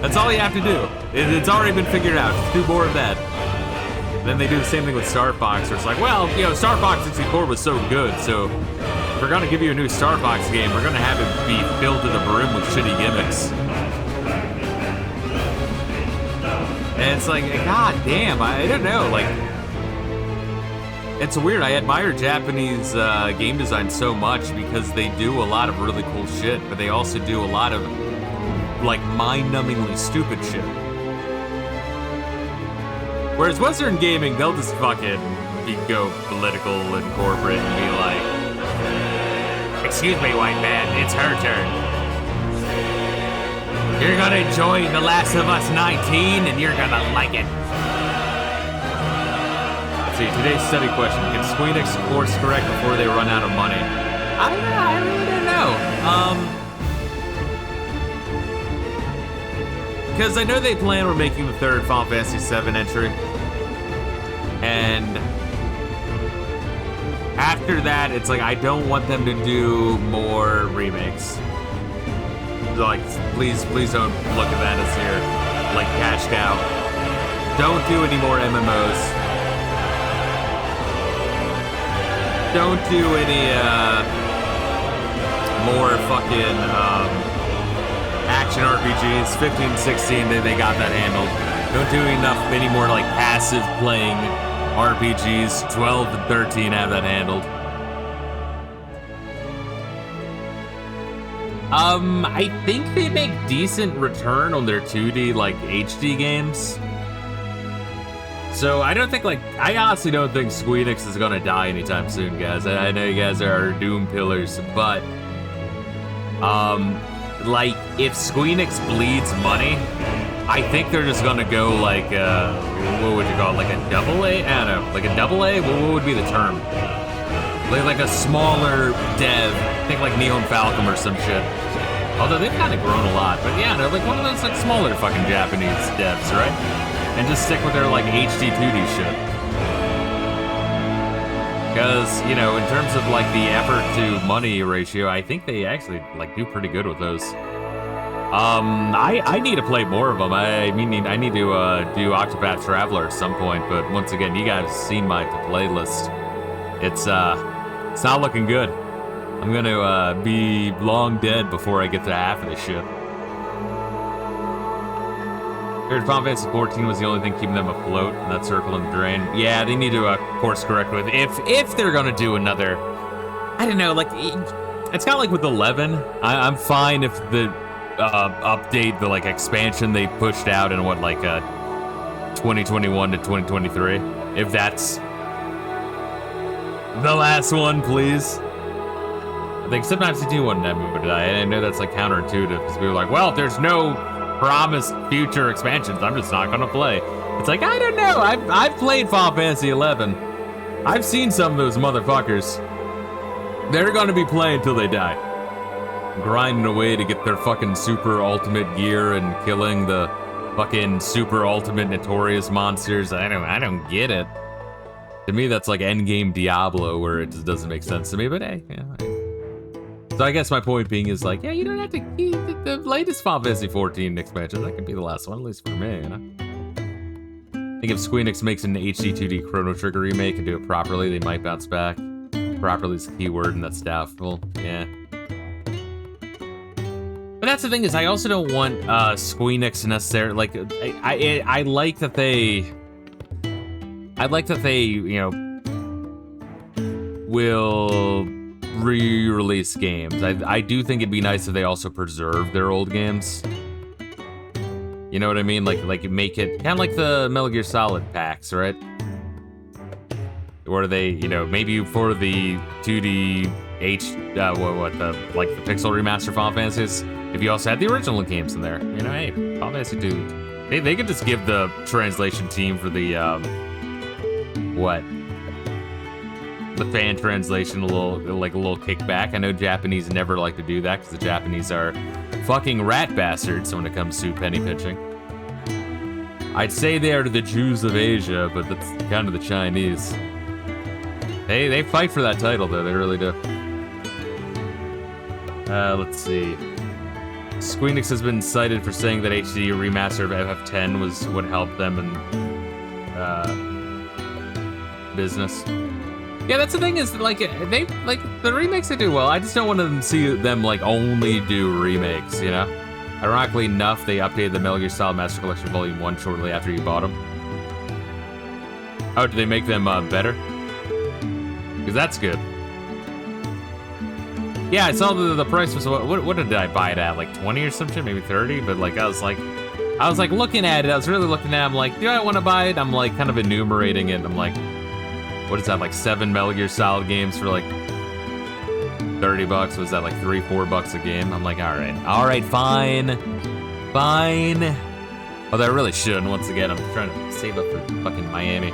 A: That's all you have to do. It's already been figured out. Just do more of that. And then they do the same thing with Star Fox, where it's like, well, you know, Star Fox 64 was so good, so if we're gonna give you a new Star Fox game, we're gonna have it be filled to the brim with shitty gimmicks. And it's like, god damn, I don't know, like, it's weird. I admire Japanese game design so much because they do a lot of really cool shit, but they also do a lot of, like, mind-numbingly stupid shit. Whereas Western gaming, they'll just fucking go political and corporate and be like, excuse me, white man, it's her turn. You're gonna join The Last of Us 19 and you're gonna like it. Let's see, today's study question. Can Squeenix course correct before they run out of money? I don't know, I really don't know. Because I know they plan on making the third Final Fantasy VII entry. And after that, it's like, I don't want them to do more remakes. Like, please don't look at that as your, like, cash cow. Don't do any more MMOs. Don't do any, more fucking, action RPGs. 15, 16, they got that handled. Don't do any more, like, passive playing RPGs. 12 and 13 have that handled. I think they make decent return on their 2D, like, HD games. So I don't think, like, I honestly don't think Squeenix is gonna die anytime soon, guys. I know you guys are Doom pillars, but, like, if Squeenix bleeds money, I think they're just gonna go, like, what would you call it, like a double A? I don't know, like a double A? What would be the term? Like a smaller dev, think like Neon Falcom or some shit. Although they've kind of grown a lot, but yeah, they're like one of those, like, smaller fucking Japanese devs, right? And just stick with their, like, HD 2D shit. Because, you know, in terms of, like, the effort to money ratio, I think they actually, like, do pretty good with those. I need to play more of them. I need to do Octopath Traveler at some point. But once again, you guys seen my playlist. It's not looking good. I'm gonna be long dead before I get to half of this shit. Heard Final Fantasy 14 was the only thing keeping them afloat, and that circle and drain. Yeah, they need to course correct with if they're gonna do another. I don't know, like it's kind of like with 11. I'm fine if the update, the like expansion they pushed out in what, like 2021 to 2023. If that's the last one, please. I think sometimes they do want that movie to die, and I know that's like counterintuitive because people are like, well, if there's no promised future expansions, I'm just not gonna play. It's like, I don't know. I've played Final Fantasy 11. I've seen some of those motherfuckers. They're gonna be playing until they die, grinding away to get their fucking super ultimate gear and killing the fucking super ultimate notorious monsters. I don't get it. To me, that's like endgame Diablo, where it just doesn't make sense to me. But hey, yeah. So I guess my point being is like, yeah, you don't have to keep the latest Final Fantasy 14 expansion. That could be the last one, at least for me, you know? I think if Squeenix makes an HD 2D Chrono Trigger remake and do it properly, they might bounce back. Properly is the key word, and that's doubtful. Yeah. But that's the thing is, I also don't want Squeenix to necessarily like. I like that they. I like that they, you know, will re-release games. I do think it'd be nice if they also preserve their old games. You know what I mean? Like make it kind of like the Metal Gear Solid packs, right? Where they, you know, maybe for the 2D the pixel remaster Final Fantasies, if you also had the original games in there, you know, hey, Final Fantasy 2, they could just give the translation team for the the fan translation a little kickback. I know Japanese never like to do that because the Japanese are fucking rat bastards when it comes to penny pinching. I'd say they are the Jews of Asia, but that's kind of the Chinese. They fight for that title though, they really do. Let's see. Squeenix has been cited for saying that HD remaster of FF10 was what helped them in business. Yeah, that's the thing is like they like the remakes they do well. I just don't want to see them like only do remakes, you know. Ironically enough, they updated the Metal Gear Solid Master Collection Volume 1 shortly after you bought them. Oh, did they make them better? Because that's good. Yeah, I saw the price was what did I buy it at? Like 20 or some shit, maybe 30. But like I was like looking at it. I was really looking at it. I'm like, do I want to buy it? I'm like kind of enumerating it. I'm like, what is that? Like 7 Metal Gear Solid games for like $30? Was that like $3-4 a game? I'm like, all right, fine. Although I really shouldn't. Once again, I'm trying to save up for fucking Miami.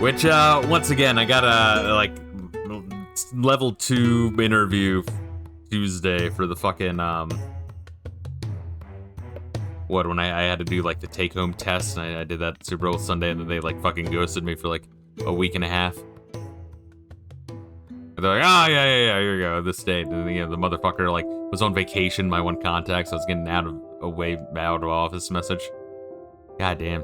A: Which, once again, I got a, like, level 2 interview Tuesday for the fucking, when I had to do, like, the take-home test, and I did that Super Bowl Sunday, and then they, like, fucking ghosted me for, like, a week and a half. And they're like, oh, yeah, here we go, this date. And, you know, the motherfucker, like, was on vacation, my one contact, so I was getting out of office message. God damn.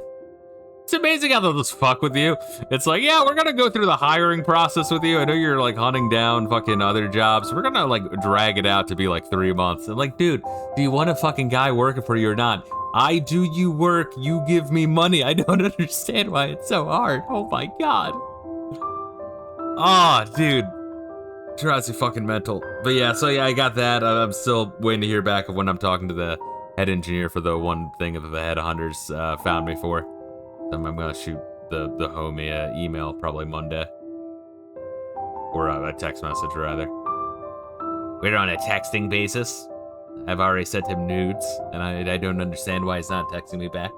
A: It's amazing how they'll just fuck with you. It's like, yeah, we're gonna go through the hiring process with you. I know you're like hunting down fucking other jobs. We're gonna like drag it out to be like 3 months. I'm like, dude, do you want a fucking guy working for you or not? I do you work, you give me money. I don't understand why it's so hard. Oh my god. Oh, dude. Drives me fucking mental. But yeah, so yeah, I got that. I'm still waiting to hear back of when I'm talking to the head engineer for the one thing that the headhunters found me for. I'm gonna shoot the homie email probably Monday. Or a text message, rather. We're on a texting basis. I've already sent him nudes, and I don't understand why he's not texting me back.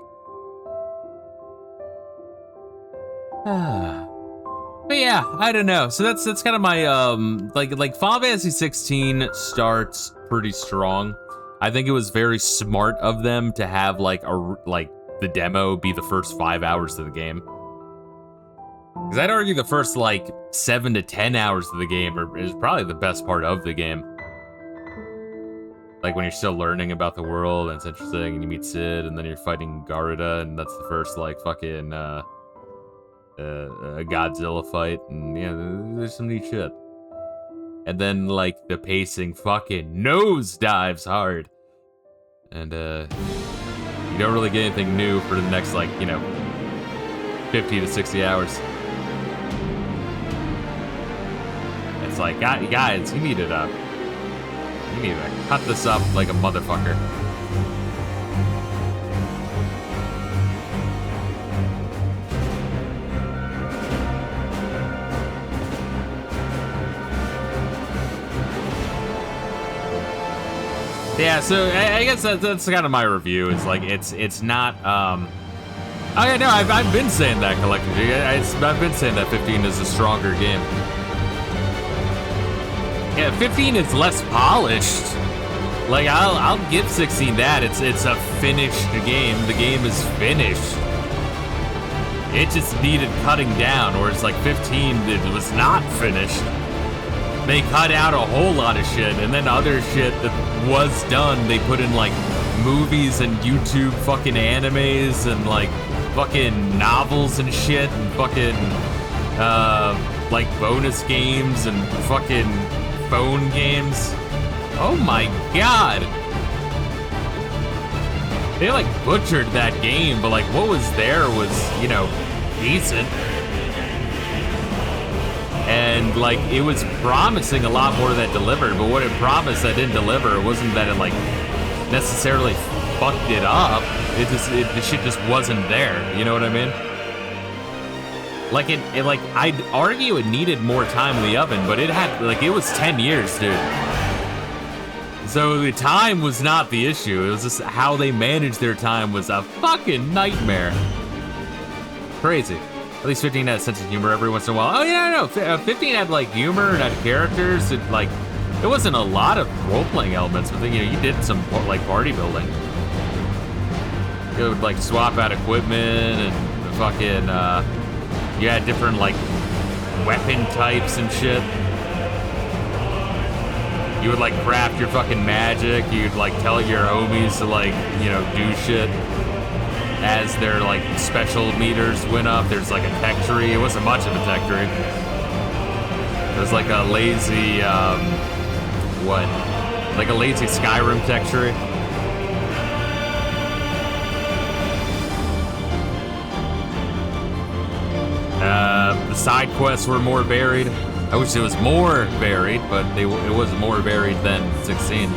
A: But yeah, I don't know. So that's kind of my like Final Fantasy 16 starts pretty strong. I think it was very smart of them to have the demo be the first 5 hours of the game. Because I'd argue the first, 7 to 10 hours of the game is probably the best part of the game. Like when you're still learning about the world and it's interesting and you meet Sid and then you're fighting Garuda and that's the first like fucking Godzilla fight and yeah, there's some neat shit. And then like the pacing fucking nosedives hard. And you don't really get anything new for the next like, you know, 50 to 60 hours. It's like, guys, you need to cut this up like a motherfucker. Yeah, so I guess that's kind of my review. It's like it's not. Oh yeah, no, I've been saying that, Collector G. I've been saying that 15 is a stronger game. Yeah, 15 is less polished. Like I'll give 16 that. It's a finished game. The game is finished. It just needed cutting down, whereas like 15 it was not finished. They cut out a whole lot of shit, and then other shit that was done, they put in like movies and YouTube fucking animes and like fucking novels and shit and fucking like bonus games and fucking phone games. Oh my god. They like butchered that game, but like what was there was, you know, decent. And like it was promising a lot more that delivered, but what it promised that didn't deliver, it wasn't that it like necessarily fucked it up. The shit just wasn't there. You know what I mean? Like it like I'd argue it needed more time in the oven, but it had like it was 10 years, dude. So the time was not the issue. It was just how they managed their time was a fucking nightmare. Crazy. At least 15 had a sense of humor every once in a while. Oh yeah, no, 15 had like humor and had characters. It like there wasn't a lot of role-playing elements, but then, you know, you did some like party building. You would like swap out equipment and fucking you had different like weapon types and shit. You would like craft your fucking magic. You'd like tell your homies to like, you know, do shit. As their like special meters went up, there's like a tech tree. It wasn't much of a tech tree. There's like a lazy, like a lazy Skyrim tech tree. The side quests were more varied. I wish it was more varied, but it was more varied than 16.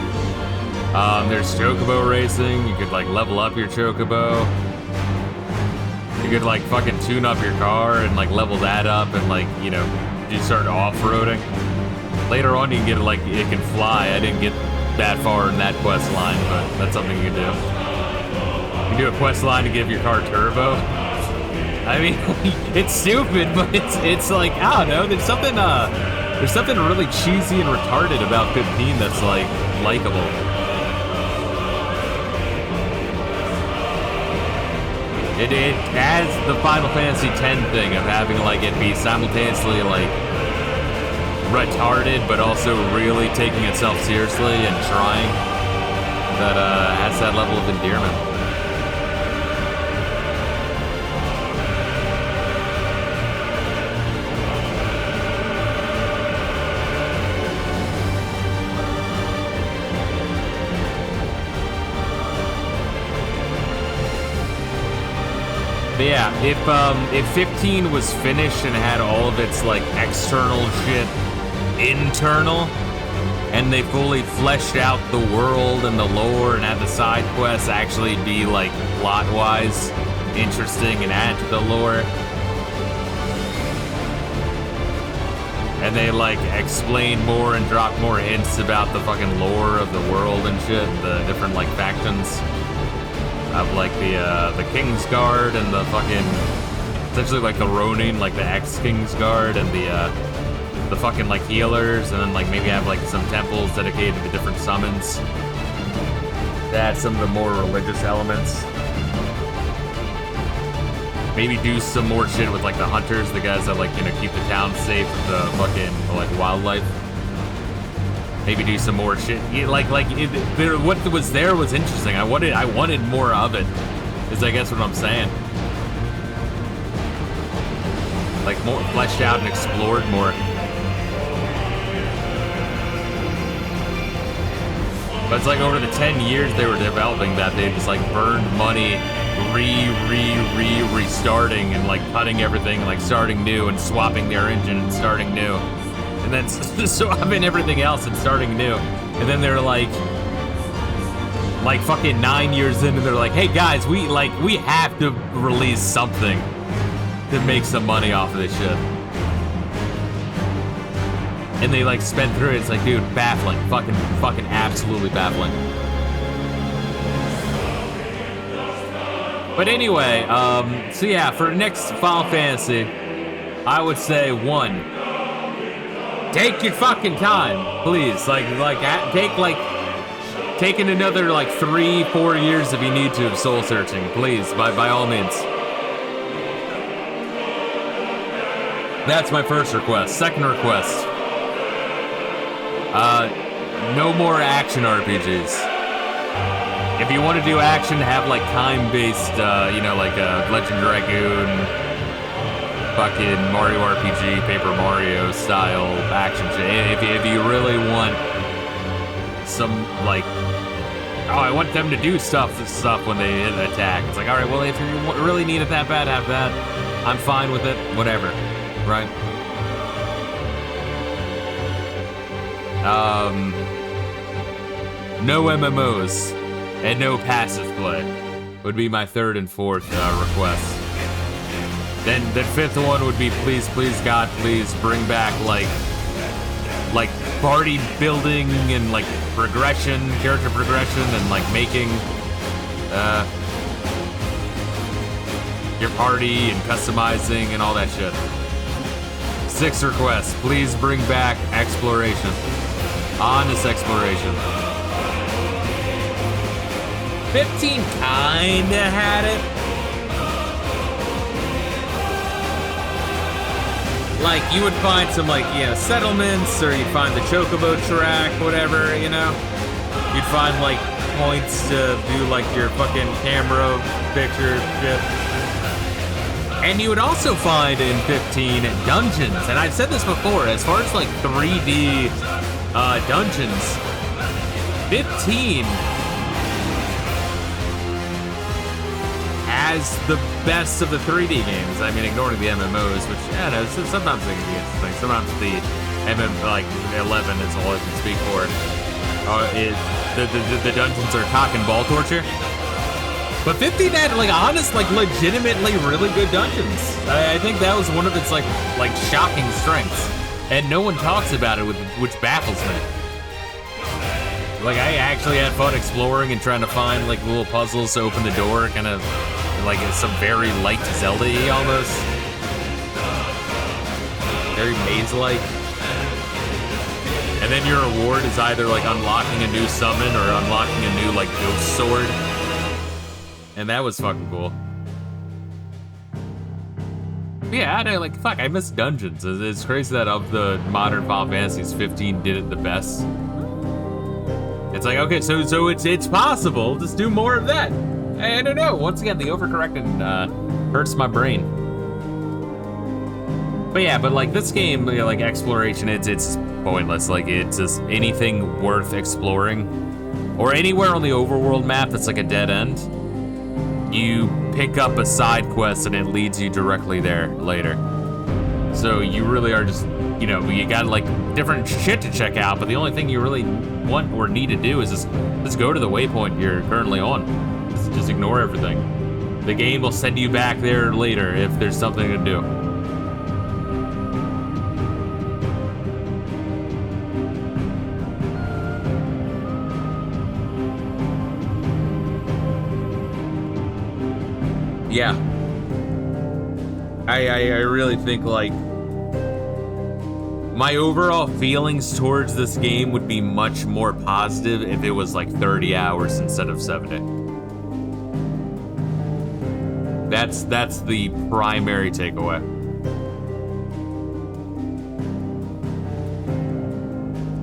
A: There's chocobo racing. You could like level up your chocobo. You could like fucking tune up your car and like level that up and like, you know, you start off-roading. Later on you can get like, it can fly. I didn't get that far in that quest line, but that's something you can do. You do a quest line to give your car turbo. I mean, it's stupid, but it's like, I don't know, there's something really cheesy and retarded about 15 that's like likable. It has the Final Fantasy X thing of having like it be simultaneously like retarded, but also really taking itself seriously and trying. That has that level of endearment. But yeah, if 15 was finished and had all of its like external shit internal, and they fully fleshed out the world and the lore and had the side quests actually be like plot-wise interesting and add to the lore, and they like explain more and drop more hints about the fucking lore of the world and shit, the different like factions. Of like the King's Guard and the fucking, essentially like the Ronin, like the ex-King's Guard and the fucking like healers, and then like maybe have like some temples dedicated to different summons. To add some of the more religious elements. Maybe do some more shit with like the hunters, the guys that like, you know, keep the town safe with the fucking like wildlife. maybe do some more shit. What was there was interesting. I wanted more of it. Is I guess what I'm saying. Like more fleshed out and explored more. But it's like over the 10 years they were developing that, they just like burned money restarting and like cutting everything and like starting new and swapping their engine and starting new. And then swapping everything else and starting new. And then they're like fucking 9 years in and they're like, hey guys, we have to release something to make some money off of this shit. And they like spent through it. It's like, dude, baffling. Fucking absolutely baffling. But anyway, so yeah, for next Final Fantasy, I would say 1. Take your fucking time, please. Take another 3-4 years if you need to of soul searching, please, by all means. That's my first request. Second request. No more action RPGs. If you want to do action, have time-based, Legend Dragoon, fucking Mario RPG, Paper Mario style action shit. If you really want some I want them to do stuff when they hit an attack. It's like, all right, well, if you really need it that bad, have that. I'm fine with it. Whatever, right? No MMOs and no passive play would be my third and fourth request. Then the fifth one would be, please God, please bring back like party building and character progression and making your party and customizing and all that shit. Sixth request, please bring back exploration. Honest exploration. 15 kinda had it. You would find some settlements, or you'd find the Chocobo track, whatever, You'd find points to do your fucking camera picture shit. And you would also find in 15 dungeons, and I've said this before, as far as 3D dungeons, 15 has the best of the 3D games. I mean, ignoring the MMOs, which, sometimes they can be interesting. Sometimes the 11 is all I can speak for. The dungeons are cock and ball torture. But 15 had, honest, legitimately really good dungeons. I think that was one of its, shocking strengths. And no one talks about it, which baffles me. I actually had fun exploring and trying to find, little puzzles to open the door, kind of, some very light Zelda-y almost. Very maze-like. And then your reward is either, unlocking a new summon or unlocking a new, ghost sword. And that was fucking cool. But yeah, I miss dungeons. It's crazy that of the modern Final Fantasies, 15 did it the best. It's okay, so it's possible. Just do more of that. I don't know. Once again, the overcorrecting hurts my brain. But yeah, this game, exploration, it's pointless. It's just anything worth exploring, or anywhere on the overworld map that's a dead end. You pick up a side quest and it leads you directly there later. So you really are just, you got different shit to check out, but the only thing you really want or need to do is just go to the waypoint you're currently on. Just ignore everything. The game will send you back there later if there's something to do. Yeah. I really think my overall feelings towards this game would be much more positive if it was 30 hours instead of 70. That's the primary takeaway.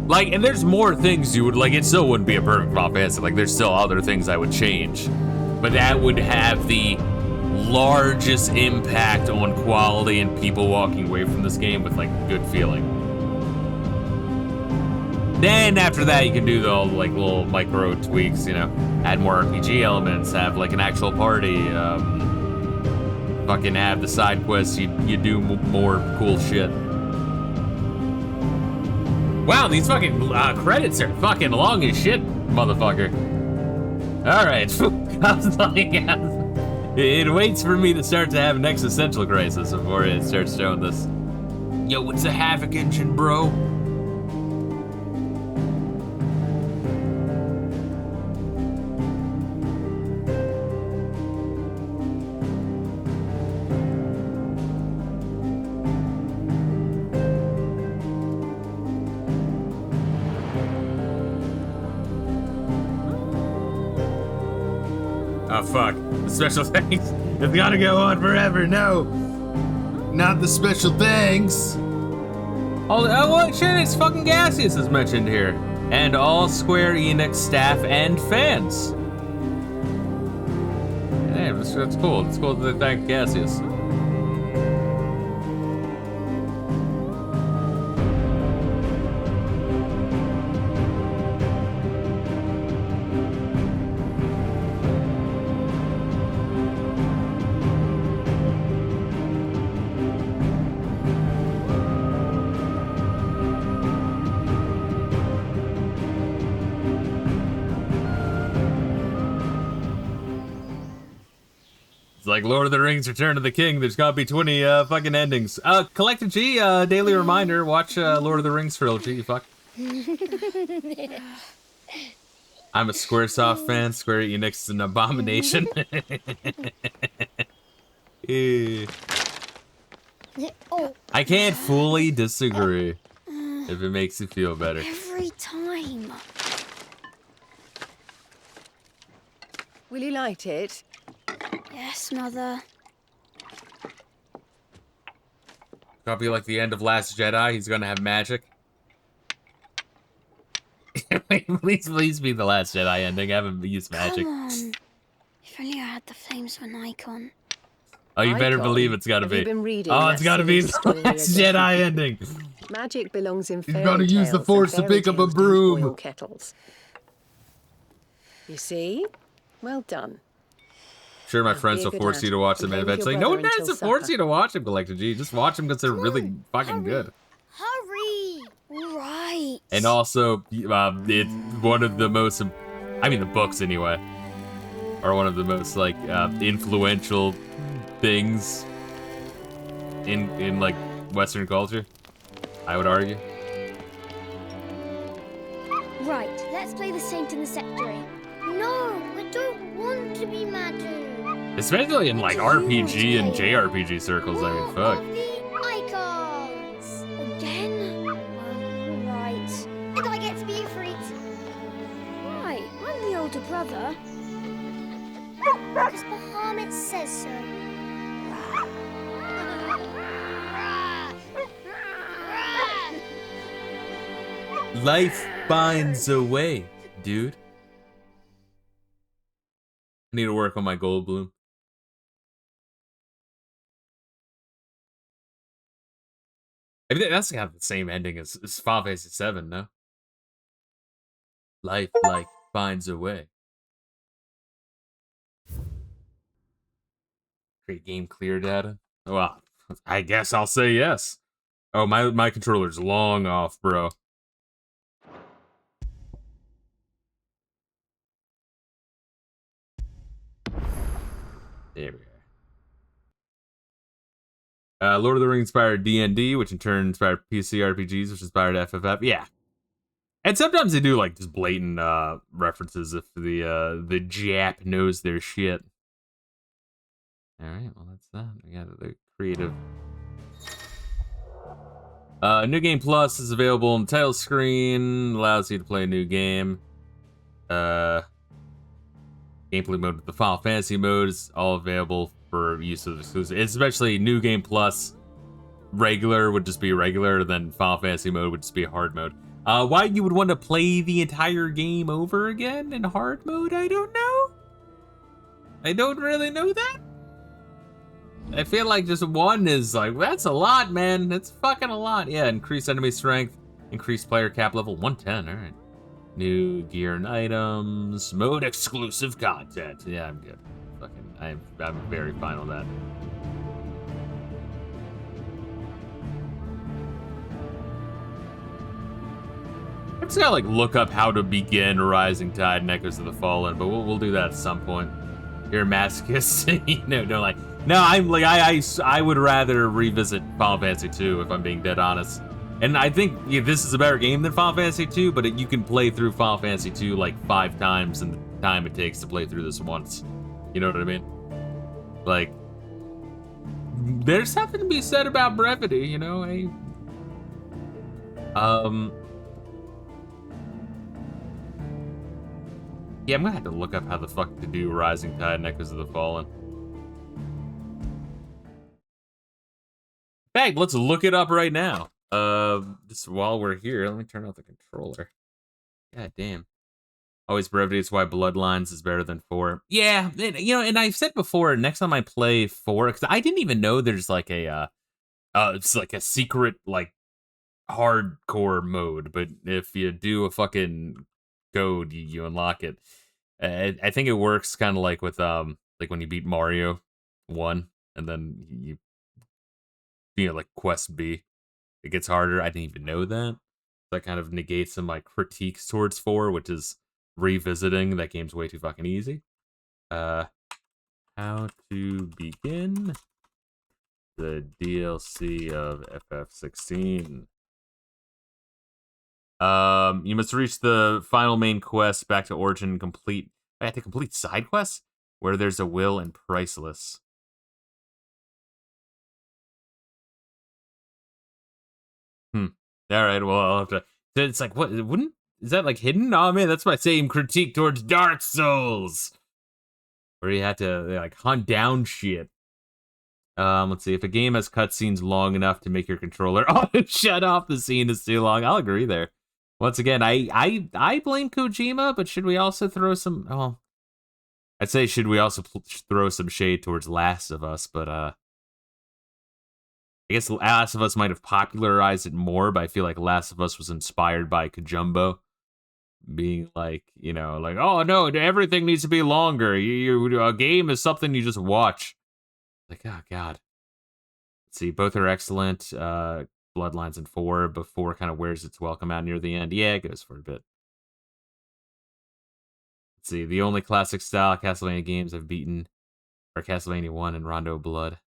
A: Like, and there's more things you would, like, it still wouldn't be a perfect Final Fantasy. Like, there's still other things I would change. But that would have the largest impact on quality and people walking away from this game with, like, good feeling. Then after that, you can do the, like, little micro tweaks, you know, add more RPG elements, have, like, an actual party, fucking have the side quests, you do more cool shit. Wow, these fucking credits are fucking long as shit, motherfucker. Alright, I was like, it waits for me to start to have an existential crisis before it starts showing this. Yo, what's a Havoc engine, bro? Oh fuck, the special things. It's gotta go on forever, no. Not the special things. Oh, what shit, it's fucking Gaseous is mentioned here. And all Square Enix staff and fans. Hey, that's cool. It's cool to thank Gaseous. Like Lord of the Rings, Return of the King. There's gotta be 20 fucking endings. Collected G, daily reminder, watch Lord of the Rings trilogy, you fuck. I'm a Squaresoft fan. Square Enix is an abomination. I can't fully disagree. If it makes you feel better.
U: Every time.
T: Will you light it?
U: Yes, Mother.
A: Gotta be like the end of Last Jedi. He's gonna have magic. please be the Last Jedi ending. Have him use magic.
U: Come on. If only I had the flames of an icon.
A: Oh, you better believe it's gotta be. Oh, it's gotta be the Last Jedi ending.
T: Magic belongs in
A: He's gonna use the Force to pick up a broom.
T: Kettles. You see? Well done.
A: Sure, my friends will force you to watch them eventually. No one has to force you to watch them, Collector G. Just watch them because they're really fucking good.
U: Hurry! Right.
A: And also, it's one of the most, I mean, the books anyway, are one of the most like influential things in like Western culture. I would argue.
U: Right. Let's play the Saint in the Secretary. No, I don't want to be Madu.
A: Especially in like RPG and JRPG circles, I mean, fuck.
U: Icons! Again? Right. And I get to be Ifrit. Right, I'm the older brother. Because Bahamut says so.
A: Life finds a way, dude. I need to work on my Goldblum. I mean, that's kind of the same ending as Final Fantasy 7, no? Life, like, finds a way. Create game clear data? Well, I guess I'll say yes. Oh, my controller's long off, bro. There we go. Lord of the Rings inspired D&D, which in turn inspired PC RPGs, which inspired FFF. Yeah. And sometimes they do like just blatant references if the Jap knows their shit. Alright, well that's that. We got the creative. New Game Plus is available on the title screen. Allows you to play a new game. Gameplay mode with the Final Fantasy mode is all available for use of exclusive. Especially New Game Plus regular would just be regular, then Final Fantasy mode would just be a hard mode. Why you would want to play the entire game over again in hard mode, I don't know. I don't really know that. I feel like just one is like, that's a lot, man. That's fucking a lot. Yeah, increase enemy strength, increase player cap level 110. All right. New gear and items, mode exclusive content. Yeah, I'm good. Fucking, I'm very fine with that. I'm just gonna like look up how to begin Rising Tide and Echoes of the Fallen, but we'll do that at some point. You're a masochist. no, like, no, I'm like, I would rather revisit Final Fantasy 2 if I'm being dead honest. And I think this is a better game than Final Fantasy 2, but you can play through Final Fantasy 2 like 5 times in the time it takes to play through this once. You know what I mean? Like, there's something to be said about brevity, you know? Yeah, I'm gonna have to look up how the fuck to do Rising Tide and Echoes of the Fallen. In fact, let's look it up right now. Just while we're here, let me turn off the controller. God damn. Always brevity is why Bloodlines is better than 4. Yeah, you know, and I've said before, next time I play 4, because I didn't even know there's like a, it's like a secret, like, hardcore mode, but if you do a fucking code, you unlock it. I think it works kind of like with, like when you beat Mario 1, and then you know, like Quest B. It gets harder. I didn't even know that. That kind of negates some of my critiques towards 4, which is revisiting that game's way too fucking easy. How to begin the DLC of FF16. You must reach the final main quest back to Origin and complete. I have to complete side quests where there's a will and priceless. All right, well, I'll have to. It's like, what? Wouldn't. Is that like hidden? Oh man, that's my same critique towards Dark Souls. Where you have to like hunt down shit. Let's see. If a game has cutscenes long enough to make your controller shut off, the scene is too long. I'll agree there. Once again, I blame Kojima, but should we also throw some? Oh, I'd say should we also throw some shade towards Last of Us, but I guess Last of Us might have popularized it more, but I feel like Last of Us was inspired by Kojumbo being like, you know, like, oh no, everything needs to be longer. A game is something you just watch. Like, oh god. Let's see, both are excellent. Bloodlines and 4 before kind of wears its welcome out near the end. Yeah, it goes for a bit. Let's see, the only classic style Castlevania games I've beaten are Castlevania 1 and Rondo of Blood.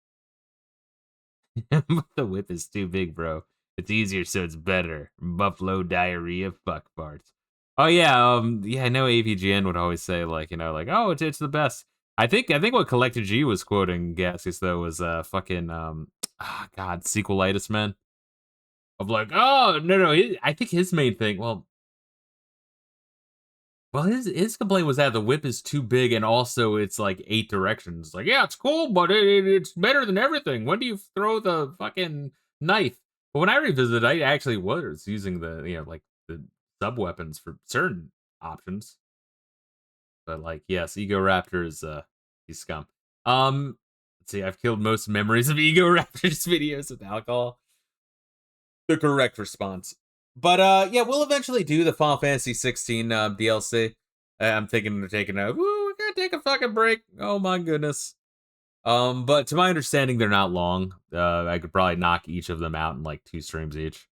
A: The whip is too big, bro. It's easier, so it's better. Buffalo diarrhea, fuck farts. Oh yeah, yeah. I know AVGN would always say like, you know, like, oh, it's the best. I think what Collector G was quoting Gaskis though was fucking God, sequelitis, man. Of like, oh no, I think his main thing, well, his complaint was that the whip is too big and also it's like 8 directions. Like, yeah, it's cool, but it's better than everything. When do you throw the fucking knife? But when I revisited, I actually was using the, you know, like the sub weapons for certain options. But like, yes, Ego Raptor is he's scum. Let's see, I've killed most memories of Ego Raptor's videos with alcohol. The correct response. But yeah, we'll eventually do the Final Fantasy 16 DLC. I'm thinking of taking a we're gonna take a fucking break. Oh my goodness. But to my understanding, they're not long. I could probably knock each of them out in like 2 streams each.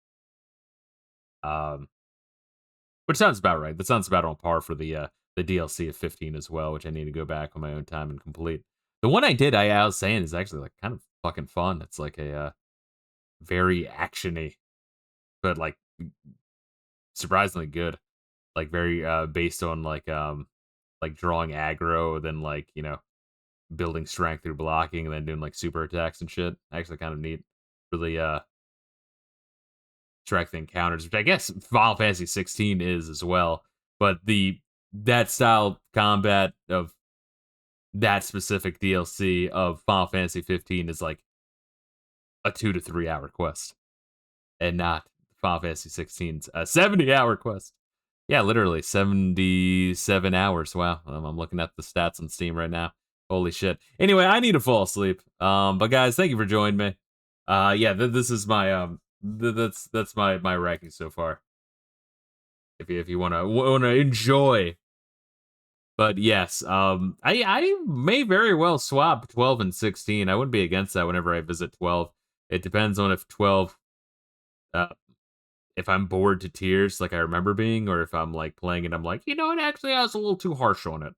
A: Which sounds about right. That sounds about on par for the DLC of 15 as well, which I need to go back on my own time and complete. The one I did, I was saying, is actually like kind of fucking fun. It's like a very actiony, but like surprisingly good. Like very based on like drawing aggro, then like, you know, building strength through blocking, and then doing like super attacks and shit. Actually kind of neat. Really track the encounters, which I guess Final Fantasy 16 is as well. But that style combat of that specific DLC of Final Fantasy 15 is like a 2 to 3 hour quest, and not Final Fantasy 16's 70-hour quest. Yeah, literally 77 hours. Wow, I'm looking at the stats on Steam right now. Holy shit. Anyway, I need to fall asleep. But guys, thank you for joining me. Yeah, this is my that's my ranking so far. If you wanna enjoy. But yes, I may very well swap 12 and 16. I wouldn't be against that whenever I visit 12. It depends on if 12 if I'm bored to tears like I remember being, or if I'm like playing it, I'm like, you know what, actually I was a little too harsh on it.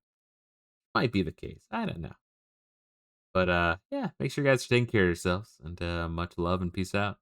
A: Might be the case. I don't know. But yeah, make sure you guys are taking care of yourselves, and much love and peace out.